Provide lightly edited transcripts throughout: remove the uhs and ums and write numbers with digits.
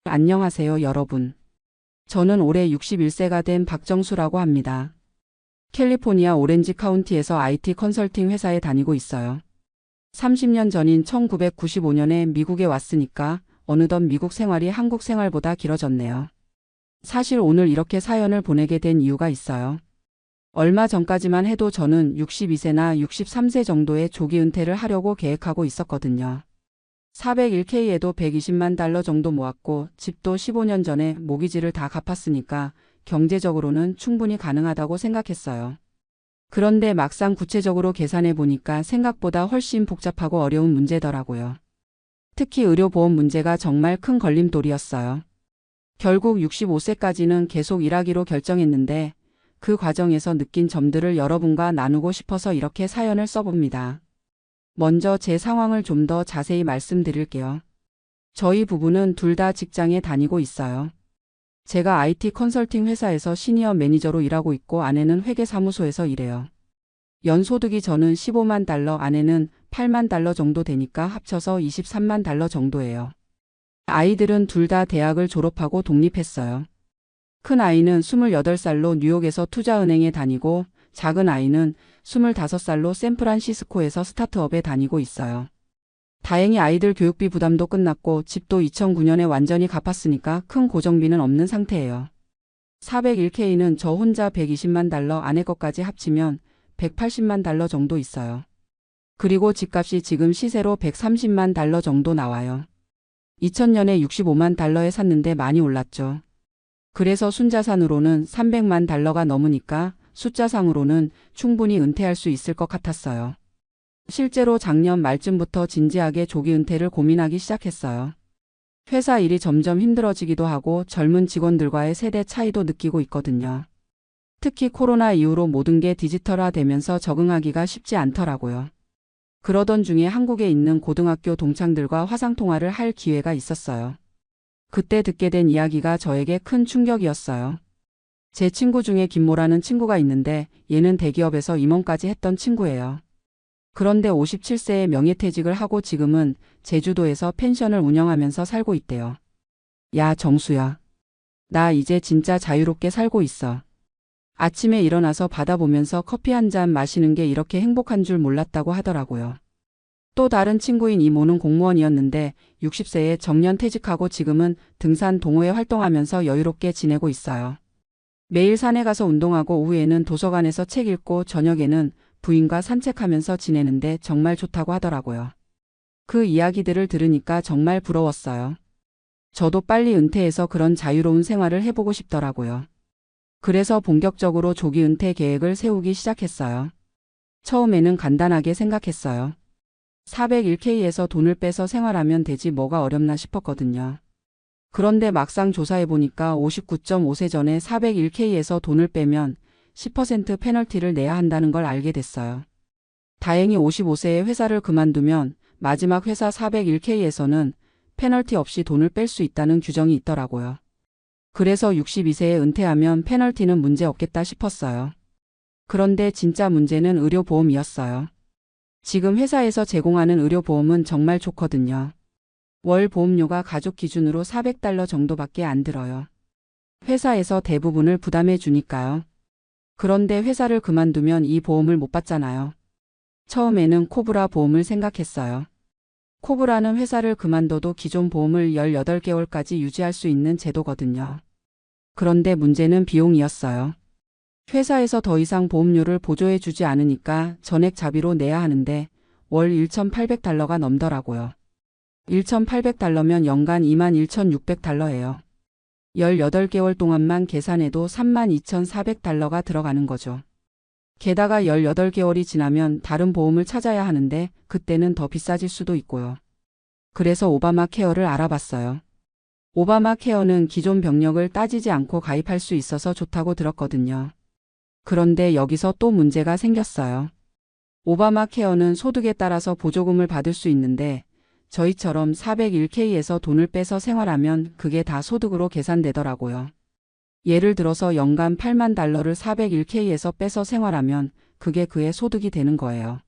안녕하세요, 여러분. 저는 올해 61세가 된 박정수라고 합니다. 캘리포니아 오렌지 카운티에서 IT 컨설팅 회사에 다니고 있어요. 30년 전인 1995년에 미국에 왔으니까 어느덧 미국 생활이 한국 생활보다 길어졌네요. 사실 오늘 이렇게 사연을 보내게 된 이유가 있어요. 얼마 전까지만 해도 저는 62세나 63세 정도의 조기 은퇴를 하려고 계획하고 있었거든요. 401k에도 120만 달러 정도 모았고 집도 15년 전에 모기지를 다 갚았으니까 경제적으로는 충분히 가능하다고 생각했어요. 그런데 막상 구체적으로 계산해 보니까 생각보다 훨씬 복잡하고 어려운 문제더라고요. 특히 의료보험 문제가 정말 큰 걸림돌이었어요. 결국 65세까지는 계속 일하기로 결정했는데 그 과정에서 느낀 점들을 여러분과 나누고 싶어서 이렇게 사연을 써봅니다. 먼저 제 상황을 좀 더 자세히 말씀드릴게요. 저희 부부는 둘 다 직장에 다니고 있어요. 제가 IT 컨설팅 회사에서 시니어 매니저로 일하고 있고 아내는 회계사무소에서 일해요. 연소득이 저는 15만 달러, 아내는 8만 달러 정도 되니까 합쳐서 23만 달러 정도예요. 아이들은 둘 다 대학을 졸업하고 독립했어요. 큰 아이는 28살로 뉴욕에서 투자은행에 다니고 작은 아이는 25살로 샌프란시스코에서 스타트업에 다니고 있어요. 다행히 아이들 교육비 부담도 끝났고 집도 2009년에 완전히 갚았으니까 큰 고정비는 없는 상태예요. 401k는 저 혼자 120만 달러, 아내 것까지 합치면 180만 달러 정도 있어요. 그리고 집값이 지금 시세로 130만 달러 정도 나와요. 2000년에 65만 달러에 샀는데 많이 올랐죠. 그래서 순자산으로는 300만 달러가 넘으니까 숫자상으로는 충분히 은퇴할 수 있을 것 같았어요. 실제로 작년 말쯤부터 진지하게 조기 은퇴를 고민하기 시작했어요. 회사 일이 점점 힘들어지기도 하고 젊은 직원들과의 세대 차이도 느끼고 있거든요. 특히 코로나 이후로 모든 게 디지털화되면서 적응하기가 쉽지 않더라고요. 그러던 중에 한국에 있는 고등학교 동창들과 화상통화를 할 기회가 있었어요. 그때 듣게 된 이야기가 저에게 큰 충격이었어요. 제 친구 중에 김모라는 친구가 있는데 얘는 대기업에서 임원까지 했던 친구예요. 그런데 57세에 명예퇴직을 하고 지금은 제주도에서 펜션을 운영하면서 살고 있대요. 야, 정수야. 나 이제 진짜 자유롭게 살고 있어. 아침에 일어나서 바다 보면서 커피 한 잔 마시는 게 이렇게 행복한 줄 몰랐다고 하더라고요. 또 다른 친구인 이모는 공무원이었는데 60세에 정년퇴직하고 지금은 등산 동호회 활동하면서 여유롭게 지내고 있어요. 매일 산에 가서 운동하고 오후에는 도서관에서 책 읽고 저녁에는 부인과 산책하면서 지내는데 정말 좋다고 하더라고요. 그 이야기들을 들으니까 정말 부러웠어요. 저도 빨리 은퇴해서 그런 자유로운 생활을 해보고 싶더라고요. 그래서 본격적으로 조기 은퇴 계획을 세우기 시작했어요. 처음에는 간단하게 생각했어요. 401k에서 돈을 빼서 생활하면 되지 뭐가 어렵나 싶었거든요. 그런데 막상 조사해보니까 59.5세 전에 401k에서 돈을 빼면 10% 페널티를 내야 한다는 걸 알게 됐어요. 다행히 55세에 회사를 그만두면 마지막 회사 401k에서는 페널티 없이 돈을 뺄 수 있다는 규정이 있더라고요. 그래서 62세에 은퇴하면 페널티는 문제 없겠다 싶었어요. 그런데 진짜 문제는 의료보험이었어요. 지금 회사에서 제공하는 의료보험은 정말 좋거든요. 월 보험료가 가족 기준으로 400달러 정도밖에 안 들어요. 회사에서 대부분을 부담해 주니까요. 그런데 회사를 그만두면 이 보험을 못 받잖아요. 처음에는 코브라 보험을 생각했어요. 코브라는 회사를 그만둬도 기존 보험을 18개월까지 유지할 수 있는 제도거든요. 그런데 문제는 비용이었어요. 회사에서 더 이상 보험료를 보조해 주지 않으니까 전액 자비로 내야 하는데 월 1,800달러가 넘더라고요. 1,800달러면 연간 21,600달러예요. 18개월 동안만 계산해도 32,400달러가 들어가는 거죠. 게다가 18개월이 지나면 다른 보험을 찾아야 하는데 그때는 더 비싸질 수도 있고요. 그래서 오바마 케어를 알아봤어요. 오바마 케어는 기존 병력을 따지지 않고 가입할 수 있어서 좋다고 들었거든요. 그런데 여기서 또 문제가 생겼어요. 오바마 케어는 소득에 따라서 보조금을 받을 수 있는데 저희처럼 401k에서 돈을 빼서 생활하면 그게 다 소득으로 계산되더라고요. 예를 들어서 연간 8만 달러를 401k에서 빼서 생활하면 그게 그의 소득이 되는 거예요.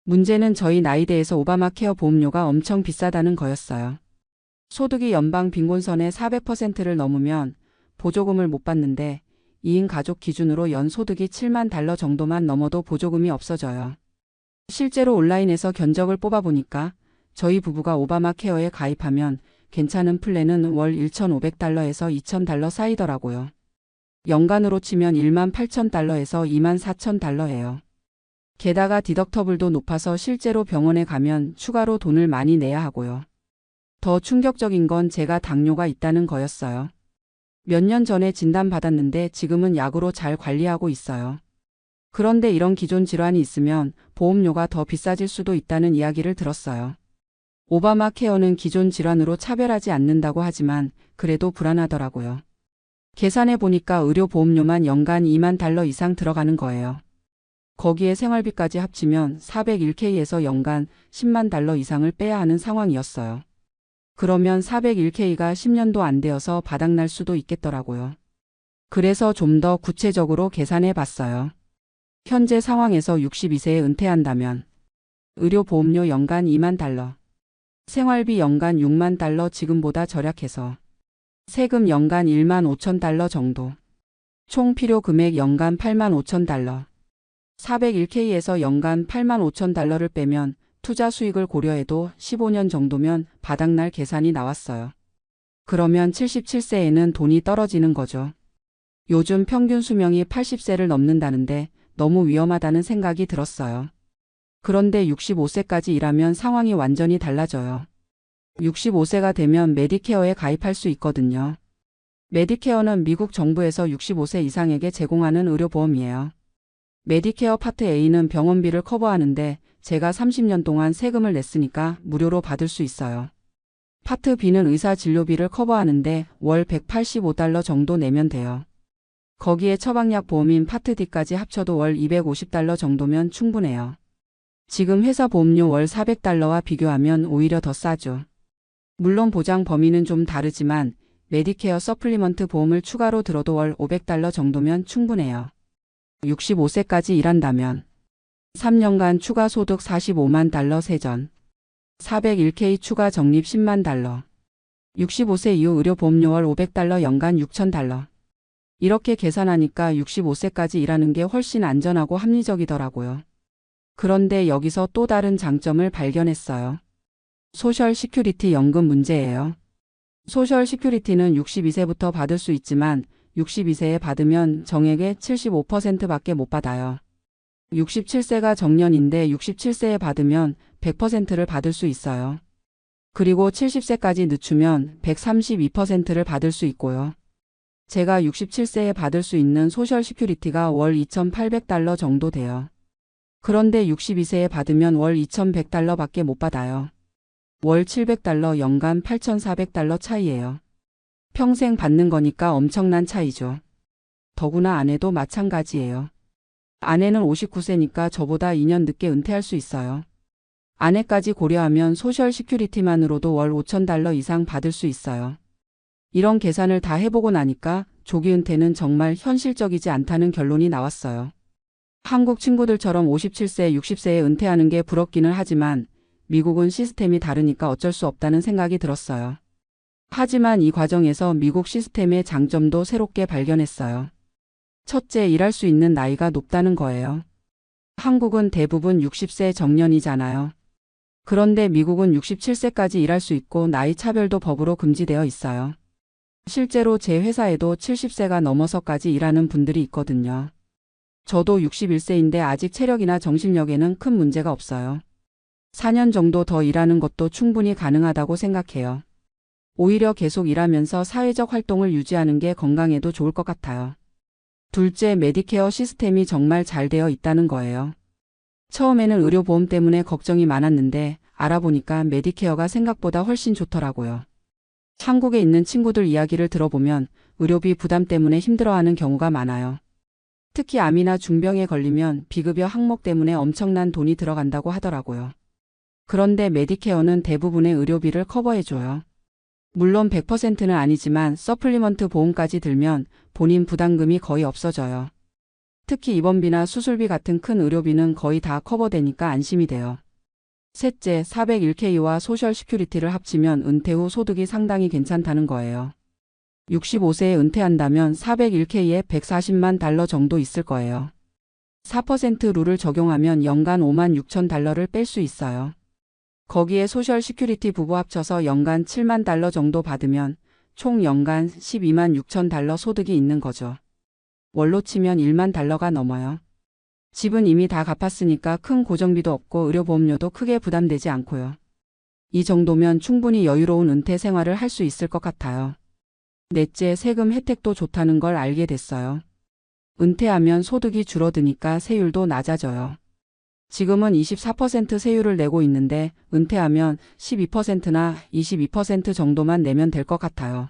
문제는 저희 나이대에서 오바마 케어 보험료가 엄청 비싸다는 거였어요. 소득이 연방 빈곤선의 400%를 넘으면 보조금을 못 받는데 2인 가족 기준으로 연 소득이 7만 달러 정도만 넘어도 보조금이 없어져요. 실제로 온라인에서 견적을 뽑아보니까 저희 부부가 오바마 케어에 가입하면 괜찮은 플랜은 월 1,500달러에서 2,000달러 사이더라고요. 연간으로 치면 1만 8,000달러에서 2만 4,000달러예요. 게다가 디덕터블도 높아서 실제로 병원에 가면 추가로 돈을 많이 내야 하고요. 더 충격적인 건 제가 당뇨가 있다는 거였어요. 몇 년 전에 진단받았는데 지금은 약으로 잘 관리하고 있어요. 그런데 이런 기존 질환이 있으면 보험료가 더 비싸질 수도 있다는 이야기를 들었어요. 오바마 케어는 기존 질환으로 차별하지 않는다고 하지만 그래도 불안하더라고요. 계산해 보니까 의료 보험료만 연간 2만 달러 이상 들어가는 거예요. 거기에 생활비까지 합치면 401k에서 연간 10만 달러 이상을 빼야 하는 상황이었어요. 그러면 401k가 10년도 안 되어서 바닥날 수도 있겠더라고요. 그래서 좀 더 구체적으로 계산해 봤어요. 현재 상황에서 62세에 은퇴한다면 의료보험료 연간 2만 달러, 생활비 연간 6만 달러 지금보다 절약해서 세금 연간 1만 5천 달러 정도, 총 필요 금액 연간 8만 5천 달러, 401k에서 연간 8만 5천 달러를 빼면 투자 수익을 고려해도 15년 정도면 바닥날 계산이 나왔어요. 그러면 77세에는 돈이 떨어지는 거죠. 요즘 평균 수명이 80세를 넘는다는데 너무 위험하다는 생각이 들었어요. 그런데 65세까지 일하면 상황이 완전히 달라져요. 65세가 되면 메디케어에 가입할 수 있거든요. 메디케어는 미국 정부에서 65세 이상에게 제공하는 의료보험이에요. 메디케어 파트 A는 병원비를 커버하는데 제가 30년 동안 세금을 냈으니까 무료로 받을 수 있어요. 파트 B는 의사 진료비를 커버하는데 월 185달러 정도 내면 돼요. 거기에 처방약 보험인 파트 D까지 합쳐도 월 250달러 정도면 충분해요. 지금 회사 보험료 월 400달러와 비교하면 오히려 더 싸죠. 물론 보장 범위는 좀 다르지만 메디케어 서플리먼트 보험을 추가로 들어도 월 500달러 정도면 충분해요. 65세까지 일한다면 3년간 추가 소득 45만 달러 세전, 401k 추가 적립 10만 달러, 65세 이후 의료보험료 월 500달러 연간 6,000달러. 이렇게 계산하니까 65세까지 일하는 게 훨씬 안전하고 합리적이더라고요. 그런데 여기서 또 다른 장점을 발견했어요. 소셜 시큐리티 연금 문제예요. 소셜 시큐리티는 62세부터 받을 수 있지만 62세에 받으면 정액의 75%밖에 못 받아요. 67세가 정년인데 67세에 받으면 100%를 받을 수 있어요. 그리고 70세까지 늦추면 132%를 받을 수 있고요. 제가 67세에 받을 수 있는 소셜 시큐리티가 월 2,800달러 정도 돼요. 그런데 62세에 받으면 월 2,100달러밖에 못 받아요. 월 700달러 연간 8,400달러 차이예요. 평생 받는 거니까 엄청난 차이죠. 더구나 아내도 마찬가지예요. 아내는 59세니까 저보다 2년 늦게 은퇴할 수 있어요. 아내까지 고려하면 소셜 시큐리티만으로도 월 5,000달러 이상 받을 수 있어요. 이런 계산을 다 해보고 나니까 조기 은퇴는 정말 현실적이지 않다는 결론이 나왔어요. 한국 친구들처럼 57세, 60세에 은퇴하는 게 부럽기는 하지만 미국은 시스템이 다르니까 어쩔 수 없다는 생각이 들었어요. 하지만 이 과정에서 미국 시스템의 장점도 새롭게 발견했어요. 첫째, 일할 수 있는 나이가 높다는 거예요. 한국은 대부분 60세 정년이잖아요. 그런데 미국은 67세까지 일할 수 있고 나이 차별도 법으로 금지되어 있어요. 실제로 제 회사에도 70세가 넘어서까지 일하는 분들이 있거든요. 저도 61세인데 아직 체력이나 정신력에는 큰 문제가 없어요. 4년 정도 더 일하는 것도 충분히 가능하다고 생각해요. 오히려 계속 일하면서 사회적 활동을 유지하는 게 건강에도 좋을 것 같아요. 둘째, 메디케어 시스템이 정말 잘 되어 있다는 거예요. 처음에는 의료보험 때문에 걱정이 많았는데 알아보니까 메디케어가 생각보다 훨씬 좋더라고요. 한국에 있는 친구들 이야기를 들어보면 의료비 부담 때문에 힘들어하는 경우가 많아요. 특히 암이나 중병에 걸리면 비급여 항목 때문에 엄청난 돈이 들어간다고 하더라고요. 그런데 메디케어는 대부분의 의료비를 커버해줘요. 물론 100%는 아니지만 서플리먼트 보험까지 들면 본인 부담금이 거의 없어져요. 특히 입원비나 수술비 같은 큰 의료비는 거의 다 커버되니까 안심이 돼요. 셋째, 401k와 소셜 시큐리티를 합치면 은퇴 후 소득이 상당히 괜찮다는 거예요. 65세에 은퇴한다면 401k에 140만 달러 정도 있을 거예요. 4% 룰을 적용하면 연간 5만 6천 달러를 뺄 수 있어요. 거기에 소셜 시큐리티 부부 합쳐서 연간 7만 달러 정도 받으면 총 연간 12만 6천 달러 소득이 있는 거죠. 월로 치면 1만 달러가 넘어요. 집은 이미 다 갚았으니까 큰 고정비도 없고 의료보험료도 크게 부담되지 않고요. 이 정도면 충분히 여유로운 은퇴 생활을 할 수 있을 것 같아요. 넷째, 세금 혜택도 좋다는 걸 알게 됐어요. 은퇴하면 소득이 줄어드니까 세율도 낮아져요. 지금은 24% 세율을 내고 있는데 은퇴하면 12%나 22% 정도만 내면 될 것 같아요.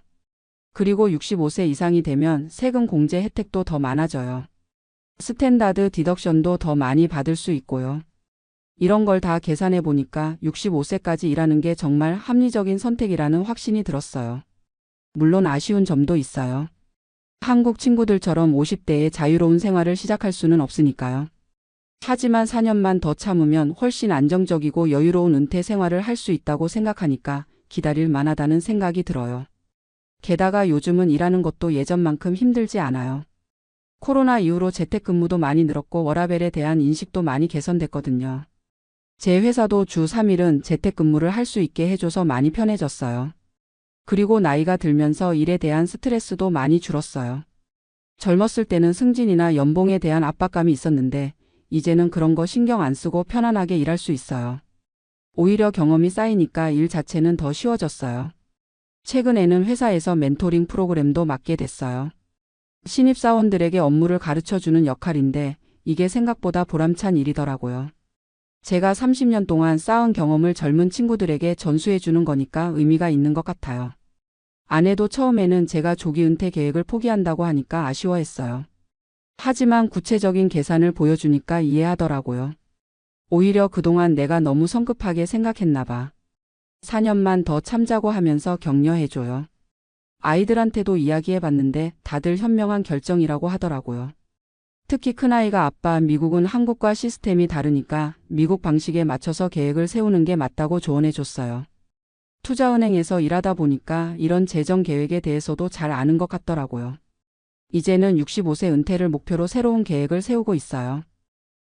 그리고 65세 이상이 되면 세금 공제 혜택도 더 많아져요. 스탠다드 디덕션도 더 많이 받을 수 있고요. 이런 걸 다 계산해 보니까 65세까지 일하는 게 정말 합리적인 선택이라는 확신이 들었어요. 물론 아쉬운 점도 있어요. 한국 친구들처럼 50대에 자유로운 생활을 시작할 수는 없으니까요. 하지만 4년만 더 참으면 훨씬 안정적이고 여유로운 은퇴 생활을 할 수 있다고 생각하니까 기다릴 만하다는 생각이 들어요. 게다가 요즘은 일하는 것도 예전만큼 힘들지 않아요. 코로나 이후로 재택근무도 많이 늘었고 워라밸에 대한 인식도 많이 개선됐거든요. 제 회사도 주 3일은 재택근무를 할 수 있게 해줘서 많이 편해졌어요. 그리고 나이가 들면서 일에 대한 스트레스도 많이 줄었어요. 젊었을 때는 승진이나 연봉에 대한 압박감이 있었는데 이제는 그런 거 신경 안 쓰고 편안하게 일할 수 있어요. 오히려 경험이 쌓이니까 일 자체는 더 쉬워졌어요. 최근에는 회사에서 멘토링 프로그램도 맡게 됐어요. 신입사원들에게 업무를 가르쳐주는 역할인데 이게 생각보다 보람찬 일이더라고요. 제가 30년 동안 쌓은 경험을 젊은 친구들에게 전수해주는 거니까 의미가 있는 것 같아요. 아내도 처음에는 제가 조기 은퇴 계획을 포기한다고 하니까 아쉬워했어요. 하지만 구체적인 계산을 보여주니까 이해하더라고요. 오히려 그동안 내가 너무 성급하게 생각했나 봐. 4년만 더 참자고 하면서 격려해줘요. 아이들한테도 이야기해봤는데 다들 현명한 결정이라고 하더라고요. 특히 큰아이가 아빠, 미국은 한국과 시스템이 다르니까 미국 방식에 맞춰서 계획을 세우는 게 맞다고 조언해줬어요. 투자은행에서 일하다 보니까 이런 재정 계획에 대해서도 잘 아는 것 같더라고요. 이제는 65세 은퇴를 목표로 새로운 계획을 세우고 있어요.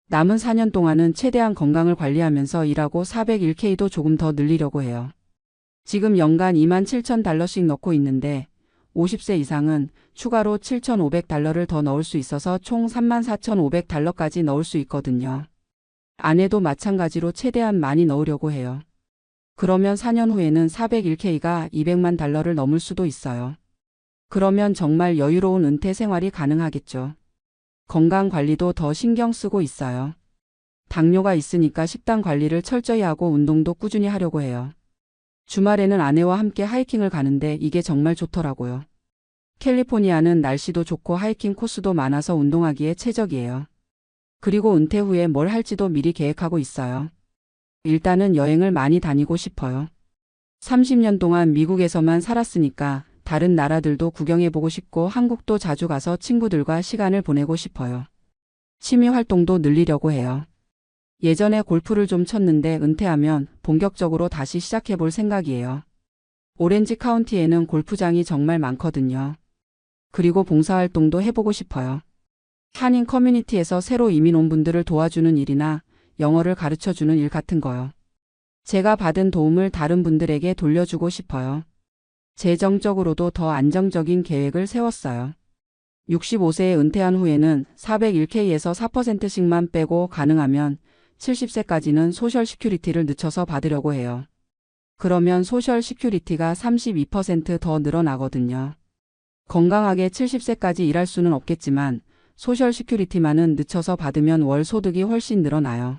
남은 4년 동안은 최대한 건강을 관리하면서 일하고 401k도 조금 더 늘리려고 해요. 지금 연간 2만 7천 달러씩 넣고 있는데 50세 이상은 추가로 7,500달러를 더 넣을 수 있어서 총 34,500달러까지 넣을 수 있거든요. 아내도 마찬가지로 최대한 많이 넣으려고 해요. 그러면 4년 후에는 401k가 200만 달러를 넘을 수도 있어요. 그러면 정말 여유로운 은퇴 생활이 가능하겠죠. 건강 관리도 더 신경 쓰고 있어요. 당뇨가 있으니까 식단 관리를 철저히 하고 운동도 꾸준히 하려고 해요. 주말에는 아내와 함께 하이킹을 가는데 이게 정말 좋더라고요. 캘리포니아는 날씨도 좋고 하이킹 코스도 많아서 운동하기에 최적이에요. 그리고 은퇴 후에 뭘 할지도 미리 계획하고 있어요. 일단은 여행을 많이 다니고 싶어요. 30년 동안 미국에서만 살았으니까 다른 나라들도 구경해보고 싶고 한국도 자주 가서 친구들과 시간을 보내고 싶어요. 취미 활동도 늘리려고 해요. 예전에 골프를 좀 쳤는데 은퇴하면 본격적으로 다시 시작해볼 생각이에요. 오렌지 카운티에는 골프장이 정말 많거든요. 그리고 봉사활동도 해보고 싶어요. 한인 커뮤니티에서 새로 이민 온 분들을 도와주는 일이나 영어를 가르쳐주는 일 같은 거요. 제가 받은 도움을 다른 분들에게 돌려주고 싶어요. 재정적으로도 더 안정적인 계획을 세웠어요. 65세에 은퇴한 후에는 401k에서 4%씩만 빼고 가능하면 70세까지는 소셜 시큐리티를 늦춰서 받으려고 해요. 그러면 소셜 시큐리티가 32% 더 늘어나거든요. 건강하게 70세까지 일할 수는 없겠지만 소셜 시큐리티만은 늦춰서 받으면 월 소득이 훨씬 늘어나요.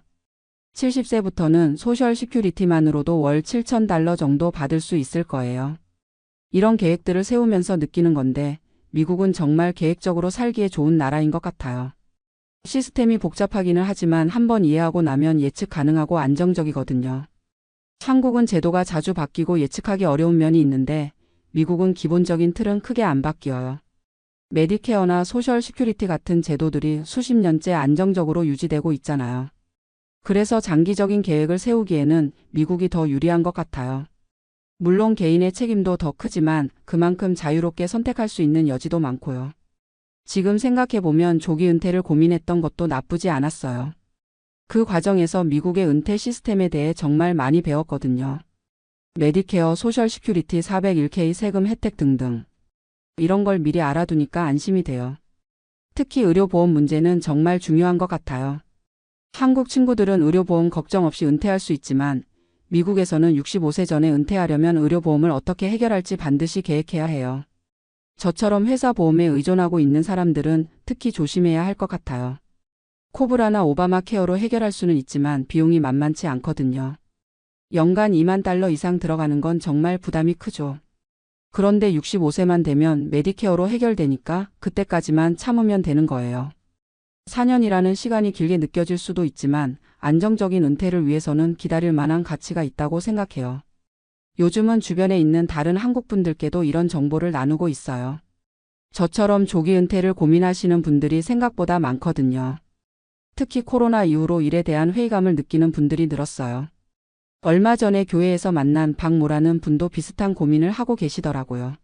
70세부터는 소셜 시큐리티만으로도 월 7,000달러 정도 받을 수 있을 거예요. 이런 계획들을 세우면서 느끼는 건데 미국은 정말 계획적으로 살기에 좋은 나라인 것 같아요. 시스템이 복잡하기는 하지만 한번 이해하고 나면 예측 가능하고 안정적이거든요. 한국은 제도가 자주 바뀌고 예측하기 어려운 면이 있는데 미국은 기본적인 틀은 크게 안 바뀌어요. 메디케어나 소셜 시큐리티 같은 제도들이 수십 년째 안정적으로 유지되고 있잖아요. 그래서 장기적인 계획을 세우기에는 미국이 더 유리한 것 같아요. 물론 개인의 책임도 더 크지만 그만큼 자유롭게 선택할 수 있는 여지도 많고요. 지금 생각해보면 조기 은퇴를 고민했던 것도 나쁘지 않았어요. 그 과정에서 미국의 은퇴 시스템에 대해 정말 많이 배웠거든요. 메디케어, 소셜 시큐리티, 401k 세금 혜택 등등. 이런 걸 미리 알아두니까 안심이 돼요. 특히 의료보험 문제는 정말 중요한 것 같아요. 한국 친구들은 의료보험 걱정 없이 은퇴할 수 있지만 미국에서는 65세 전에 은퇴하려면 의료보험을 어떻게 해결할지 반드시 계획해야 해요. 저처럼 회사 보험에 의존하고 있는 사람들은 특히 조심해야 할 것 같아요. 코브라나 오바마 케어로 해결할 수는 있지만 비용이 만만치 않거든요. 연간 $20,000 이상 들어가는 건 정말 부담이 크죠. 그런데 65세만 되면 메디케어로 해결되니까 그때까지만 참으면 되는 거예요. 4년이라는 시간이 길게 느껴질 수도 있지만 안정적인 은퇴를 위해서는 기다릴 만한 가치가 있다고 생각해요. 요즘은 주변에 있는 다른 한국분들께도 이런 정보를 나누고 있어요. 저처럼 조기 은퇴를 고민하시는 분들이 생각보다 많거든요. 특히 코로나 이후로 일에 대한 회의감을 느끼는 분들이 늘었어요. 얼마 전에 교회에서 만난 박모라는 분도 비슷한 고민을 하고 계시더라고요.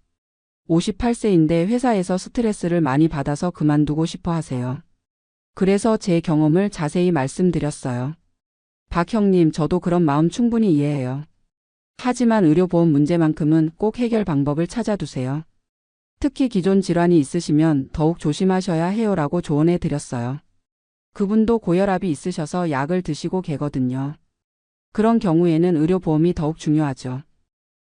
58세인데 회사에서 스트레스를 많이 받아서 그만두고 싶어 하세요. 그래서 제 경험을 자세히 말씀드렸어요. 박 형님, 저도 그런 마음 충분히 이해해요. 하지만 의료보험 문제만큼은 꼭 해결 방법을 찾아두세요. 특히 기존 질환이 있으시면 더욱 조심하셔야 해요라고 조언해 드렸어요. 그분도 고혈압이 있으셔서 약을 드시고 계거든요. 그런 경우에는 의료보험이 더욱 중요하죠.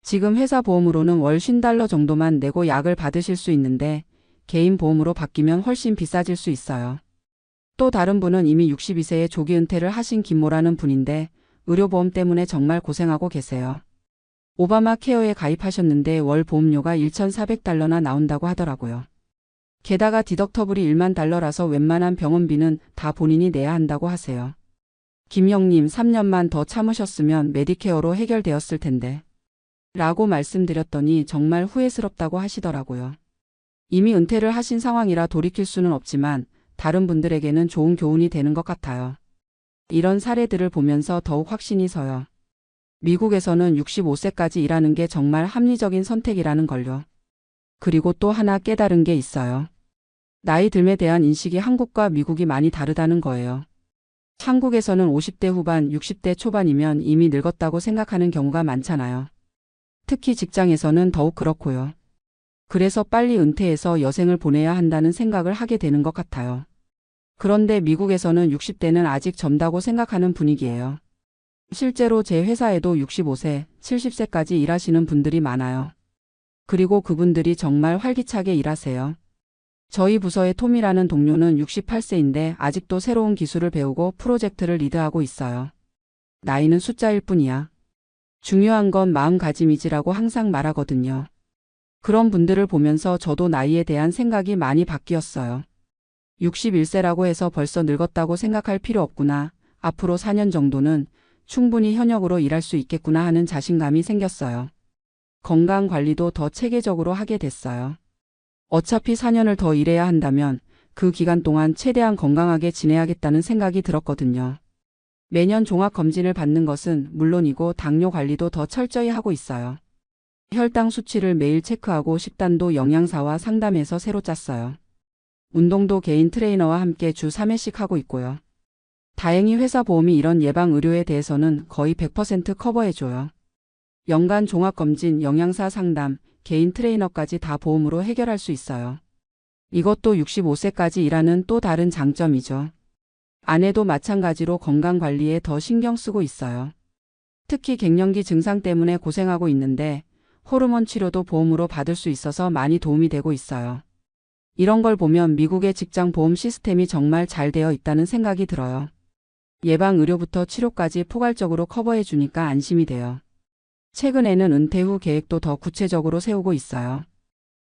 지금 회사 보험으로는 월 $50 정도만 내고 약을 받으실 수 있는데 개인 보험으로 바뀌면 훨씬 비싸질 수 있어요. 또 다른 분은 이미 62세에 조기 은퇴를 하신 김모라는 분인데 의료보험 때문에 정말 고생하고 계세요. 오바마 케어에 가입하셨는데 월 보험료가 $1,400나 나온다고 하더라고요. 게다가 디덕터블이 $10,000라서 웬만한 병원비는 다 본인이 내야 한다고 하세요. 김 형님, 3년만 더 참으셨으면 메디케어로 해결되었을 텐데. 라고 말씀드렸더니 정말 후회스럽다고 하시더라고요. 이미 은퇴를 하신 상황이라 돌이킬 수는 없지만 다른 분들에게는 좋은 교훈이 되는 것 같아요. 이런 사례들을 보면서 더욱 확신이 서요. 미국에서는 65세까지 일하는 게 정말 합리적인 선택이라는 걸요. 그리고 또 하나 깨달은 게 있어요. 나이 듦에 대한 인식이 한국과 미국이 많이 다르다는 거예요. 한국에서는 50대 후반, 60대 초반이면 이미 늙었다고 생각하는 경우가 많잖아요. 특히 직장에서는 더욱 그렇고요. 그래서 빨리 은퇴해서 여생을 보내야 한다는 생각을 하게 되는 것 같아요. 그런데 미국에서는 60대는 아직 젊다고 생각하는 분위기예요. 실제로 제 회사에도 65세, 70세까지 일하시는 분들이 많아요. 그리고 그분들이 정말 활기차게 일하세요. 저희 부서의 톰이라는 동료는 68세인데 아직도 새로운 기술을 배우고 프로젝트를 리드하고 있어요. 나이는 숫자일 뿐이야. 중요한 건 마음가짐이지라고 항상 말하거든요. 그런 분들을 보면서 저도 나이에 대한 생각이 많이 바뀌었어요. 61세라고 해서 벌써 늙었다고 생각할 필요 없구나. 앞으로 4년 정도는 충분히 현역으로 일할 수 있겠구나 하는 자신감이 생겼어요. 건강 관리도 더 체계적으로 하게 됐어요. 어차피 4년을 더 일해야 한다면 그 기간 동안 최대한 건강하게 지내야겠다는 생각이 들었거든요. 매년 종합검진을 받는 것은 물론이고 당뇨 관리도 더 철저히 하고 있어요. 혈당 수치를 매일 체크하고 식단도 영양사와 상담해서 새로 짰어요. 운동도 개인 트레이너와 함께 주 3회씩 하고 있고요. 다행히 회사 보험이 이런 예방 의료에 대해서는 거의 100% 커버해줘요. 연간 종합검진, 영양사 상담, 개인 트레이너까지 다 보험으로 해결할 수 있어요. 이것도 65세까지 일하는 또 다른 장점이죠. 아내도 마찬가지로 건강관리에 더 신경 쓰고 있어요. 특히 갱년기 증상 때문에 고생하고 있는데 호르몬 치료도 보험으로 받을 수 있어서 많이 도움이 되고 있어요. 이런 걸 보면 미국의 직장 보험 시스템이 정말 잘 되어 있다는 생각이 들어요. 예방 의료부터 치료까지 포괄적으로 커버해 주니까 안심이 돼요. 최근에는 은퇴 후 계획도 더 구체적으로 세우고 있어요.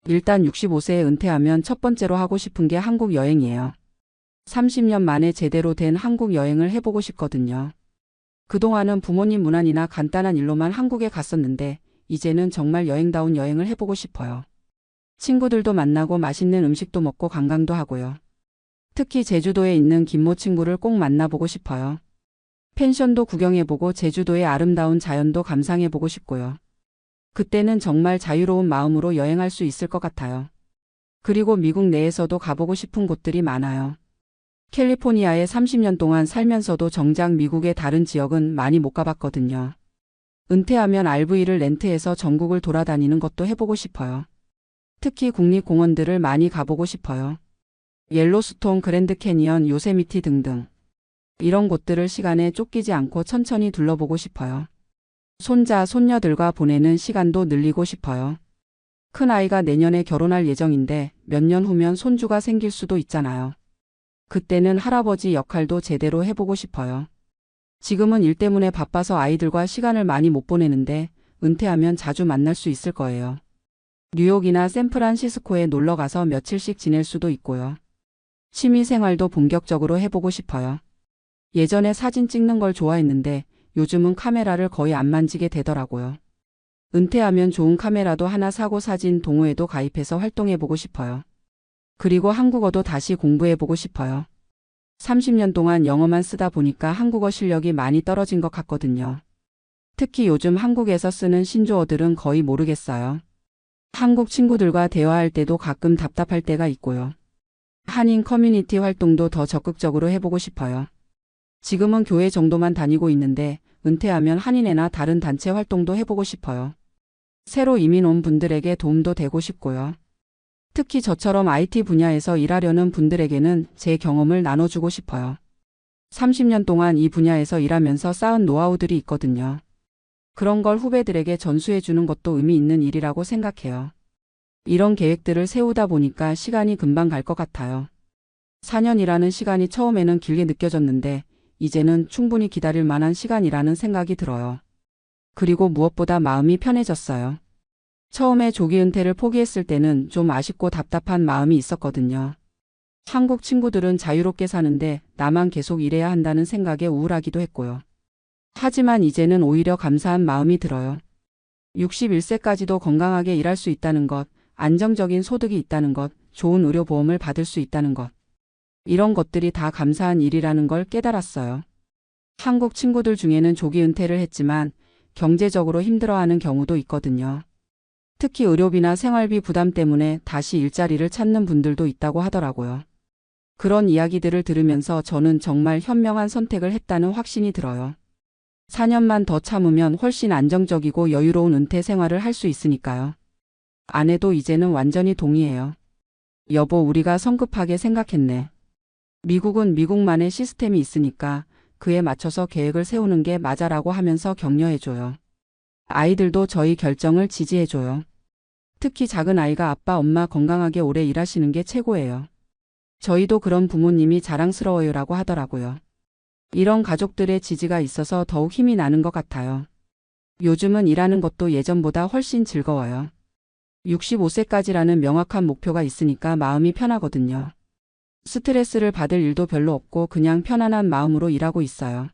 일단 65세에 은퇴하면 첫 번째로 하고 싶은 게 한국 여행이에요. 30년 만에 제대로 된 한국 여행을 해보고 싶거든요. 그동안은 부모님 문안이나 간단한 일로만 한국에 갔었는데 이제는 정말 여행다운 여행을 해보고 싶어요. 친구들도 만나고 맛있는 음식도 먹고 관광도 하고요. 특히 제주도에 있는 김모 친구를 꼭 만나보고 싶어요. 펜션도 구경해보고 제주도의 아름다운 자연도 감상해보고 싶고요. 그때는 정말 자유로운 마음으로 여행할 수 있을 것 같아요. 그리고 미국 내에서도 가보고 싶은 곳들이 많아요. 캘리포니아에 30년 동안 살면서도 정작 미국의 다른 지역은 많이 못 가봤거든요. 은퇴하면 RV를 렌트해서 전국을 돌아다니는 것도 해보고 싶어요. 특히 국립공원들을 많이 가보고 싶어요. 옐로스톤, 그랜드 캐니언, 요세미티 등등. 이런 곳들을 시간에 쫓기지 않고 천천히 둘러보고 싶어요. 손자, 손녀들과 보내는 시간도 늘리고 싶어요. 큰아이가 내년에 결혼할 예정인데 몇 년 후면 손주가 생길 수도 있잖아요. 그때는 할아버지 역할도 제대로 해보고 싶어요. 지금은 일 때문에 바빠서 아이들과 시간을 많이 못 보내는데 은퇴하면 자주 만날 수 있을 거예요. 뉴욕이나 샌프란시스코에 놀러 가서 며칠씩 지낼 수도 있고요. 취미 생활도 본격적으로 해보고 싶어요. 예전에 사진 찍는 걸 좋아했는데 요즘은 카메라를 거의 안 만지게 되더라고요. 은퇴하면 좋은 카메라도 하나 사고 사진 동호회도 가입해서 활동해보고 싶어요. 그리고 한국어도 다시 공부해보고 싶어요. 30년 동안 영어만 쓰다 보니까 한국어 실력이 많이 떨어진 것 같거든요. 특히 요즘 한국에서 쓰는 신조어들은 거의 모르겠어요. 한국 친구들과 대화할 때도 가끔 답답할 때가 있고요. 한인 커뮤니티 활동도 더 적극적으로 해보고 싶어요. 지금은 교회 정도만 다니고 있는데 은퇴하면 한인회나 다른 단체 활동도 해보고 싶어요. 새로 이민 온 분들에게 도움도 되고 싶고요. 특히 저처럼 IT 분야에서 일하려는 분들에게는 제 경험을 나눠주고 싶어요. 30년 동안 이 분야에서 일하면서 쌓은 노하우들이 있거든요. 그런 걸 후배들에게 전수해주는 것도 의미 있는 일이라고 생각해요. 이런 계획들을 세우다 보니까 시간이 금방 갈 것 같아요. 4년이라는 시간이 처음에는 길게 느껴졌는데 이제는 충분히 기다릴 만한 시간이라는 생각이 들어요. 그리고 무엇보다 마음이 편해졌어요. 처음에 조기 은퇴를 포기했을 때는 좀 아쉽고 답답한 마음이 있었거든요. 한국 친구들은 자유롭게 사는데 나만 계속 일해야 한다는 생각에 우울하기도 했고요. 하지만 이제는 오히려 감사한 마음이 들어요. 61세까지도 건강하게 일할 수 있다는 것, 안정적인 소득이 있다는 것, 좋은 의료보험을 받을 수 있다는 것. 이런 것들이 다 감사한 일이라는 걸 깨달았어요. 한국 친구들 중에는 조기 은퇴를 했지만 경제적으로 힘들어하는 경우도 있거든요. 특히 의료비나 생활비 부담 때문에 다시 일자리를 찾는 분들도 있다고 하더라고요. 그런 이야기들을 들으면서 저는 정말 현명한 선택을 했다는 확신이 들어요. 4년만 더 참으면 훨씬 안정적이고 여유로운 은퇴 생활을 할 수 있으니까요. 아내도 이제는 완전히 동의해요. 여보, 우리가 성급하게 생각했네. 미국은 미국만의 시스템이 있으니까 그에 맞춰서 계획을 세우는 게 맞아라고 하면서 격려해줘요. 아이들도 저희 결정을 지지해줘요. 특히 작은 아이가 아빠, 엄마 건강하게 오래 일하시는 게 최고예요. 저희도 그런 부모님이 자랑스러워요라고 하더라고요. 이런 가족들의 지지가 있어서 더욱 힘이 나는 것 같아요. 요즘은 일하는 것도 예전보다 훨씬 즐거워요. 65세까지라는 명확한 목표가 있으니까 마음이 편하거든요. 스트레스를 받을 일도 별로 없고 그냥 편안한 마음으로 일하고 있어요.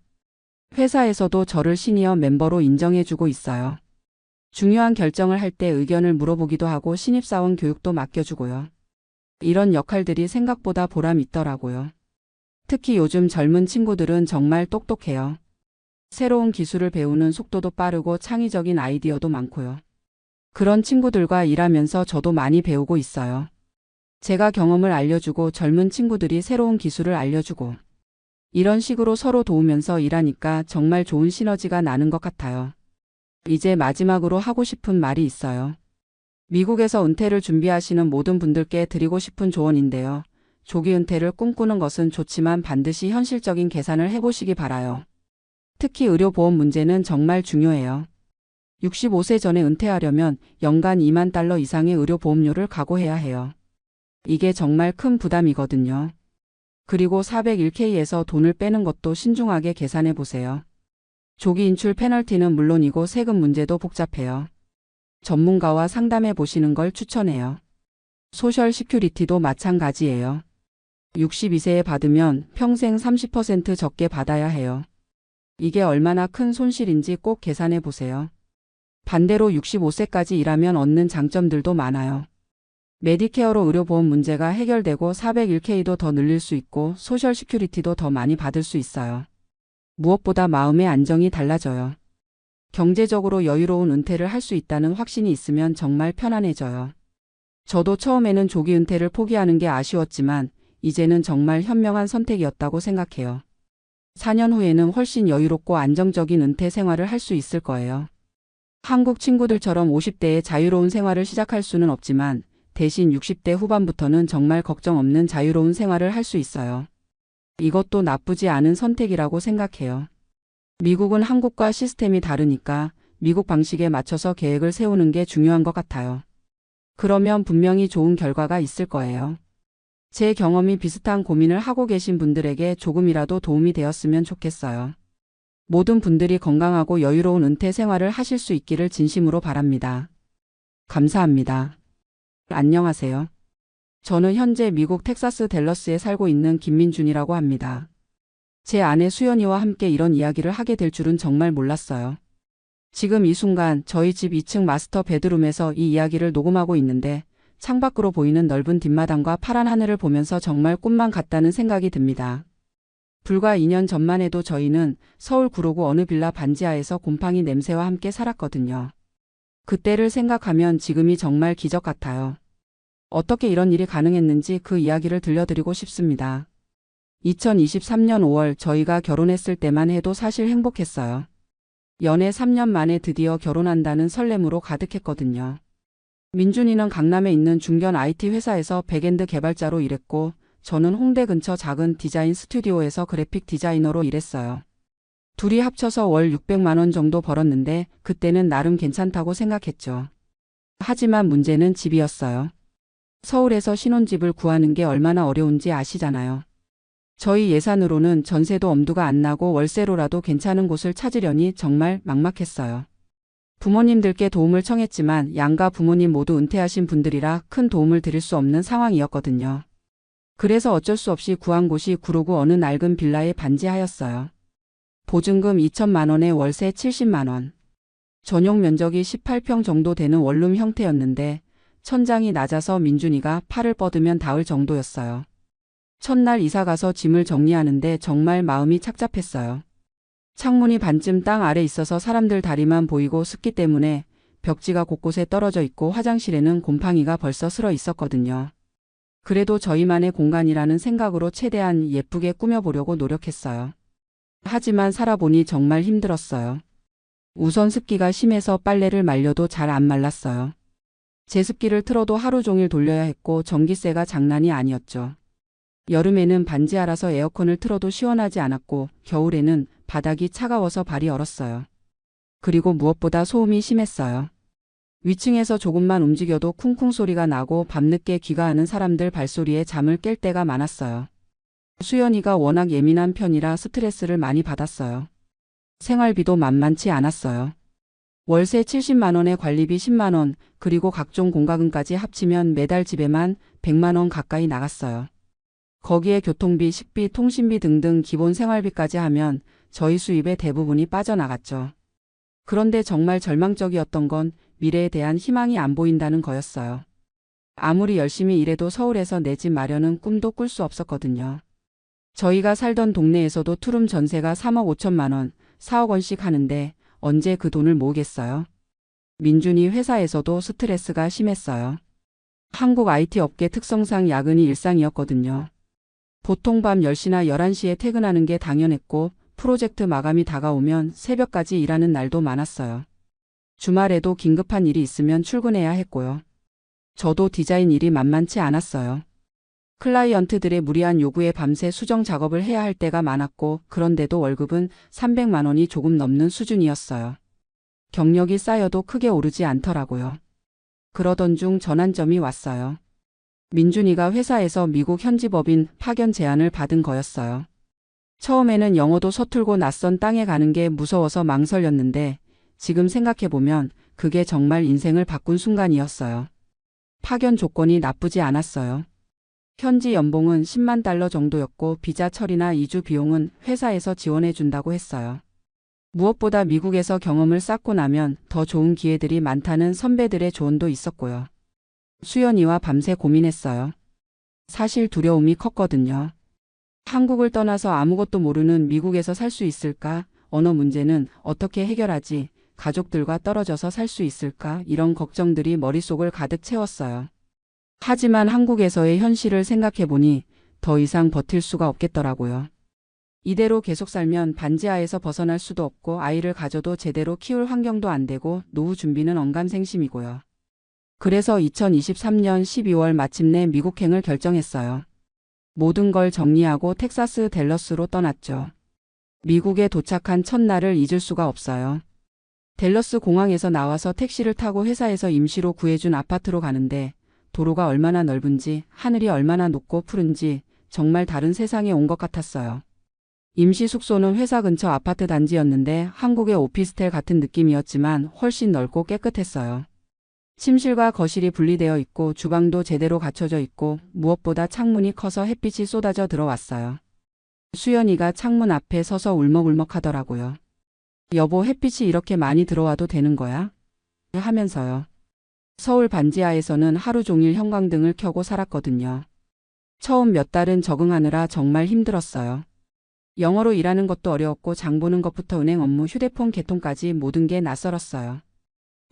회사에서도 저를 시니어 멤버로 인정해주고 있어요. 중요한 결정을 할 때 의견을 물어보기도 하고 신입사원 교육도 맡겨주고요. 이런 역할들이 생각보다 보람 있더라고요. 특히 요즘 젊은 친구들은 정말 똑똑해요. 새로운 기술을 배우는 속도도 빠르고 창의적인 아이디어도 많고요. 그런 친구들과 일하면서 저도 많이 배우고 있어요. 제가 경험을 알려주고 젊은 친구들이 새로운 기술을 알려주고 이런 식으로 서로 도우면서 일하니까 정말 좋은 시너지가 나는 것 같아요. 이제 마지막으로 하고 싶은 말이 있어요. 미국에서 은퇴를 준비하시는 모든 분들께 드리고 싶은 조언인데요. 조기 은퇴를 꿈꾸는 것은 좋지만 반드시 현실적인 계산을 해보시기 바라요. 특히 의료보험 문제는 정말 중요해요. 65세 전에 은퇴하려면 연간 $20,000 이상의 의료보험료를 각오해야 해요. 이게 정말 큰 부담이거든요. 그리고 401k에서 돈을 빼는 것도 신중하게 계산해 보세요. 조기 인출 페널티는 물론이고 세금 문제도 복잡해요. 전문가와 상담해 보시는 걸 추천해요. 소셜 시큐리티도 마찬가지예요. 62세에 받으면 평생 30% 적게 받아야 해요. 이게 얼마나 큰 손실인지 꼭 계산해 보세요. 반대로 65세까지 일하면 얻는 장점들도 많아요. 메디케어로 의료보험 문제가 해결되고 401k도 더 늘릴 수 있고 소셜 시큐리티도 더 많이 받을 수 있어요. 무엇보다 마음의 안정이 달라져요. 경제적으로 여유로운 은퇴를 할 수 있다는 확신이 있으면 정말 편안해져요. 저도 처음에는 조기 은퇴를 포기하는 게 아쉬웠지만 이제는 정말 현명한 선택이었다고 생각해요. 4년 후에는 훨씬 여유롭고 안정적인 은퇴 생활을 할 수 있을 거예요. 한국 친구들처럼 50대에 자유로운 생활을 시작할 수는 없지만 대신 60대 후반부터는 정말 걱정 없는 자유로운 생활을 할 수 있어요. 이것도 나쁘지 않은 선택이라고 생각해요. 미국은 한국과 시스템이 다르니까 미국 방식에 맞춰서 계획을 세우는 게 중요한 것 같아요. 그러면 분명히 좋은 결과가 있을 거예요. 제 경험이 비슷한 고민을 하고 계신 분들에게 조금이라도 도움이 되었으면 좋겠어요. 모든 분들이 건강하고 여유로운 은퇴 생활을 하실 수 있기를 진심으로 바랍니다. 감사합니다. 안녕하세요. 저는 현재 미국 텍사스 댈러스에 살고 있는 김민준이라고 합니다. 제 아내 수연이와 함께 이런 이야기를 하게 될 줄은 정말 몰랐어요. 지금 이 순간 저희 집 2층 마스터 베드룸에서 이 이야기를 녹음하고 있는데 창밖으로 보이는 넓은 뒷마당과 파란 하늘을 보면서 정말 꿈만 같다는 생각이 듭니다. 불과 2년 전만 해도 저희는 서울 구로구 어느 빌라 반지하에서 곰팡이 냄새와 함께 살았거든요. 그때를 생각하면 지금이 정말 기적 같아요. 어떻게 이런 일이 가능했는지 그 이야기를 들려드리고 싶습니다. 2023년 5월 저희가 결혼했을 때만 해도 사실 행복했어요. 연애 3년 만에 드디어 결혼한다는 설렘으로 가득했거든요. 민준이는 강남에 있는 중견 IT 회사에서 백엔드 개발자로 일했고 저는 홍대 근처 작은 디자인 스튜디오에서 그래픽 디자이너로 일했어요. 둘이 합쳐서 월 600만 원 정도 벌었는데 그때는 나름 괜찮다고 생각했죠. 하지만 문제는 집이었어요. 서울에서 신혼집을 구하는 게 얼마나 어려운지 아시잖아요. 저희 예산으로는 전세도 엄두가 안 나고 월세로라도 괜찮은 곳을 찾으려니 정말 막막했어요. 부모님들께 도움을 청했지만 양가 부모님 모두 은퇴하신 분들이라 큰 도움을 드릴 수 없는 상황이었거든요. 그래서 어쩔 수 없이 구한 곳이 구로구 어느 낡은 빌라의 반지하였어요. 보증금 2천만 원에 월세 70만 원. 전용 면적이 18평 정도 되는 원룸 형태였는데 천장이 낮아서 민준이가 팔을 뻗으면 닿을 정도였어요. 첫날 이사가서 짐을 정리하는데 정말 마음이 착잡했어요. 창문이 반쯤 땅 아래 있어서 사람들 다리만 보이고 습기 때문에 벽지가 곳곳에 떨어져 있고 화장실에는 곰팡이가 벌써 슬어 있었거든요. 그래도 저희만의 공간이라는 생각으로 최대한 예쁘게 꾸며보려고 노력했어요. 하지만 살아보니 정말 힘들었어요. 우선 습기가 심해서 빨래를 말려도 잘 안 말랐어요. 제습기를 틀어도 하루 종일 돌려야 했고 전기세가 장난이 아니었죠. 여름에는 반지하라서 에어컨을 틀어도 시원하지 않았고 겨울에는 바닥이 차가워서 발이 얼었어요. 그리고 무엇보다 소음이 심했어요. 위층에서 조금만 움직여도 쿵쿵 소리가 나고 밤늦게 귀가하는 사람들 발소리에 잠을 깰 때가 많았어요. 수연이가 워낙 예민한 편이라 스트레스를 많이 받았어요. 생활비도 만만치 않았어요. 월세 70만 원에 관리비 10만 원, 그리고 각종 공과금까지 합치면 매달 집에만 100만 원 가까이 나갔어요. 거기에 교통비, 식비, 통신비 등등 기본 생활비까지 하면 저희 수입의 대부분이 빠져나갔죠. 그런데 정말 절망적이었던 건 미래에 대한 희망이 안 보인다는 거였어요. 아무리 열심히 일해도 서울에서 내 집 마련은 꿈도 꿀 수 없었거든요. 저희가 살던 동네에서도 투룸 전세가 3억 5천만 원, 4억 원씩 하는데 언제 그 돈을 모으겠어요? 민준이 회사에서도 스트레스가 심했어요. 한국 IT 업계 특성상 야근이 일상이었거든요. 보통 밤 10시나 11시에 퇴근하는 게 당연했고 프로젝트 마감이 다가오면 새벽까지 일하는 날도 많았어요. 주말에도 긴급한 일이 있으면 출근해야 했고요. 저도 디자인 일이 만만치 않았어요. 클라이언트들의 무리한 요구에 밤새 수정 작업을 해야 할 때가 많았고 그런데도 월급은 300만 원이 조금 넘는 수준이었어요. 경력이 쌓여도 크게 오르지 않더라고요. 그러던 중 전환점이 왔어요. 민준이가 회사에서 미국 현지 법인 파견 제안을 받은 거였어요. 처음에는 영어도 서툴고 낯선 땅에 가는 게 무서워서 망설였는데 지금 생각해보면 그게 정말 인생을 바꾼 순간이었어요. 파견 조건이 나쁘지 않았어요. 현지 연봉은 10만 달러 정도였고 비자 처리나 이주 비용은 회사에서 지원해 준다고 했어요. 무엇보다 미국에서 경험을 쌓고 나면 더 좋은 기회들이 많다는 선배들의 조언도 있었고요. 수연이와 밤새 고민했어요. 사실 두려움이 컸거든요. 한국을 떠나서 아무것도 모르는 미국에서 살 수 있을까? 언어 문제는 어떻게 해결하지? 가족들과 떨어져서 살 수 있을까? 이런 걱정들이 머릿속을 가득 채웠어요. 하지만 한국에서의 현실을 생각해보니 더 이상 버틸 수가 없겠더라고요. 이대로 계속 살면 반지하에서 벗어날 수도 없고 아이를 가져도 제대로 키울 환경도 안 되고 노후 준비는 언감생심이고요. 그래서 2023년 12월 마침내 미국행을 결정했어요. 모든 걸 정리하고 텍사스 댈러스로 떠났죠. 미국에 도착한 첫날을 잊을 수가 없어요. 댈러스 공항에서 나와서 택시를 타고 회사에서 임시로 구해준 아파트로 가는데 도로가 얼마나 넓은지 하늘이 얼마나 높고 푸른지 정말 다른 세상에 온 것 같았어요. 임시 숙소는 회사 근처 아파트 단지였는데 한국의 오피스텔 같은 느낌이었지만 훨씬 넓고 깨끗했어요. 침실과 거실이 분리되어 있고 주방도 제대로 갖춰져 있고 무엇보다 창문이 커서 햇빛이 쏟아져 들어왔어요. 수연이가 창문 앞에 서서 울먹울먹 하더라고요. 여보, 햇빛이 이렇게 많이 들어와도 되는 거야? 하면서요. 서울 반지하에서는 하루 종일 형광등을 켜고 살았거든요. 처음 몇 달은 적응하느라 정말 힘들었어요. 영어로 일하는 것도 어려웠고 장 보는 것부터 은행 업무, 휴대폰 개통까지 모든 게 낯설었어요.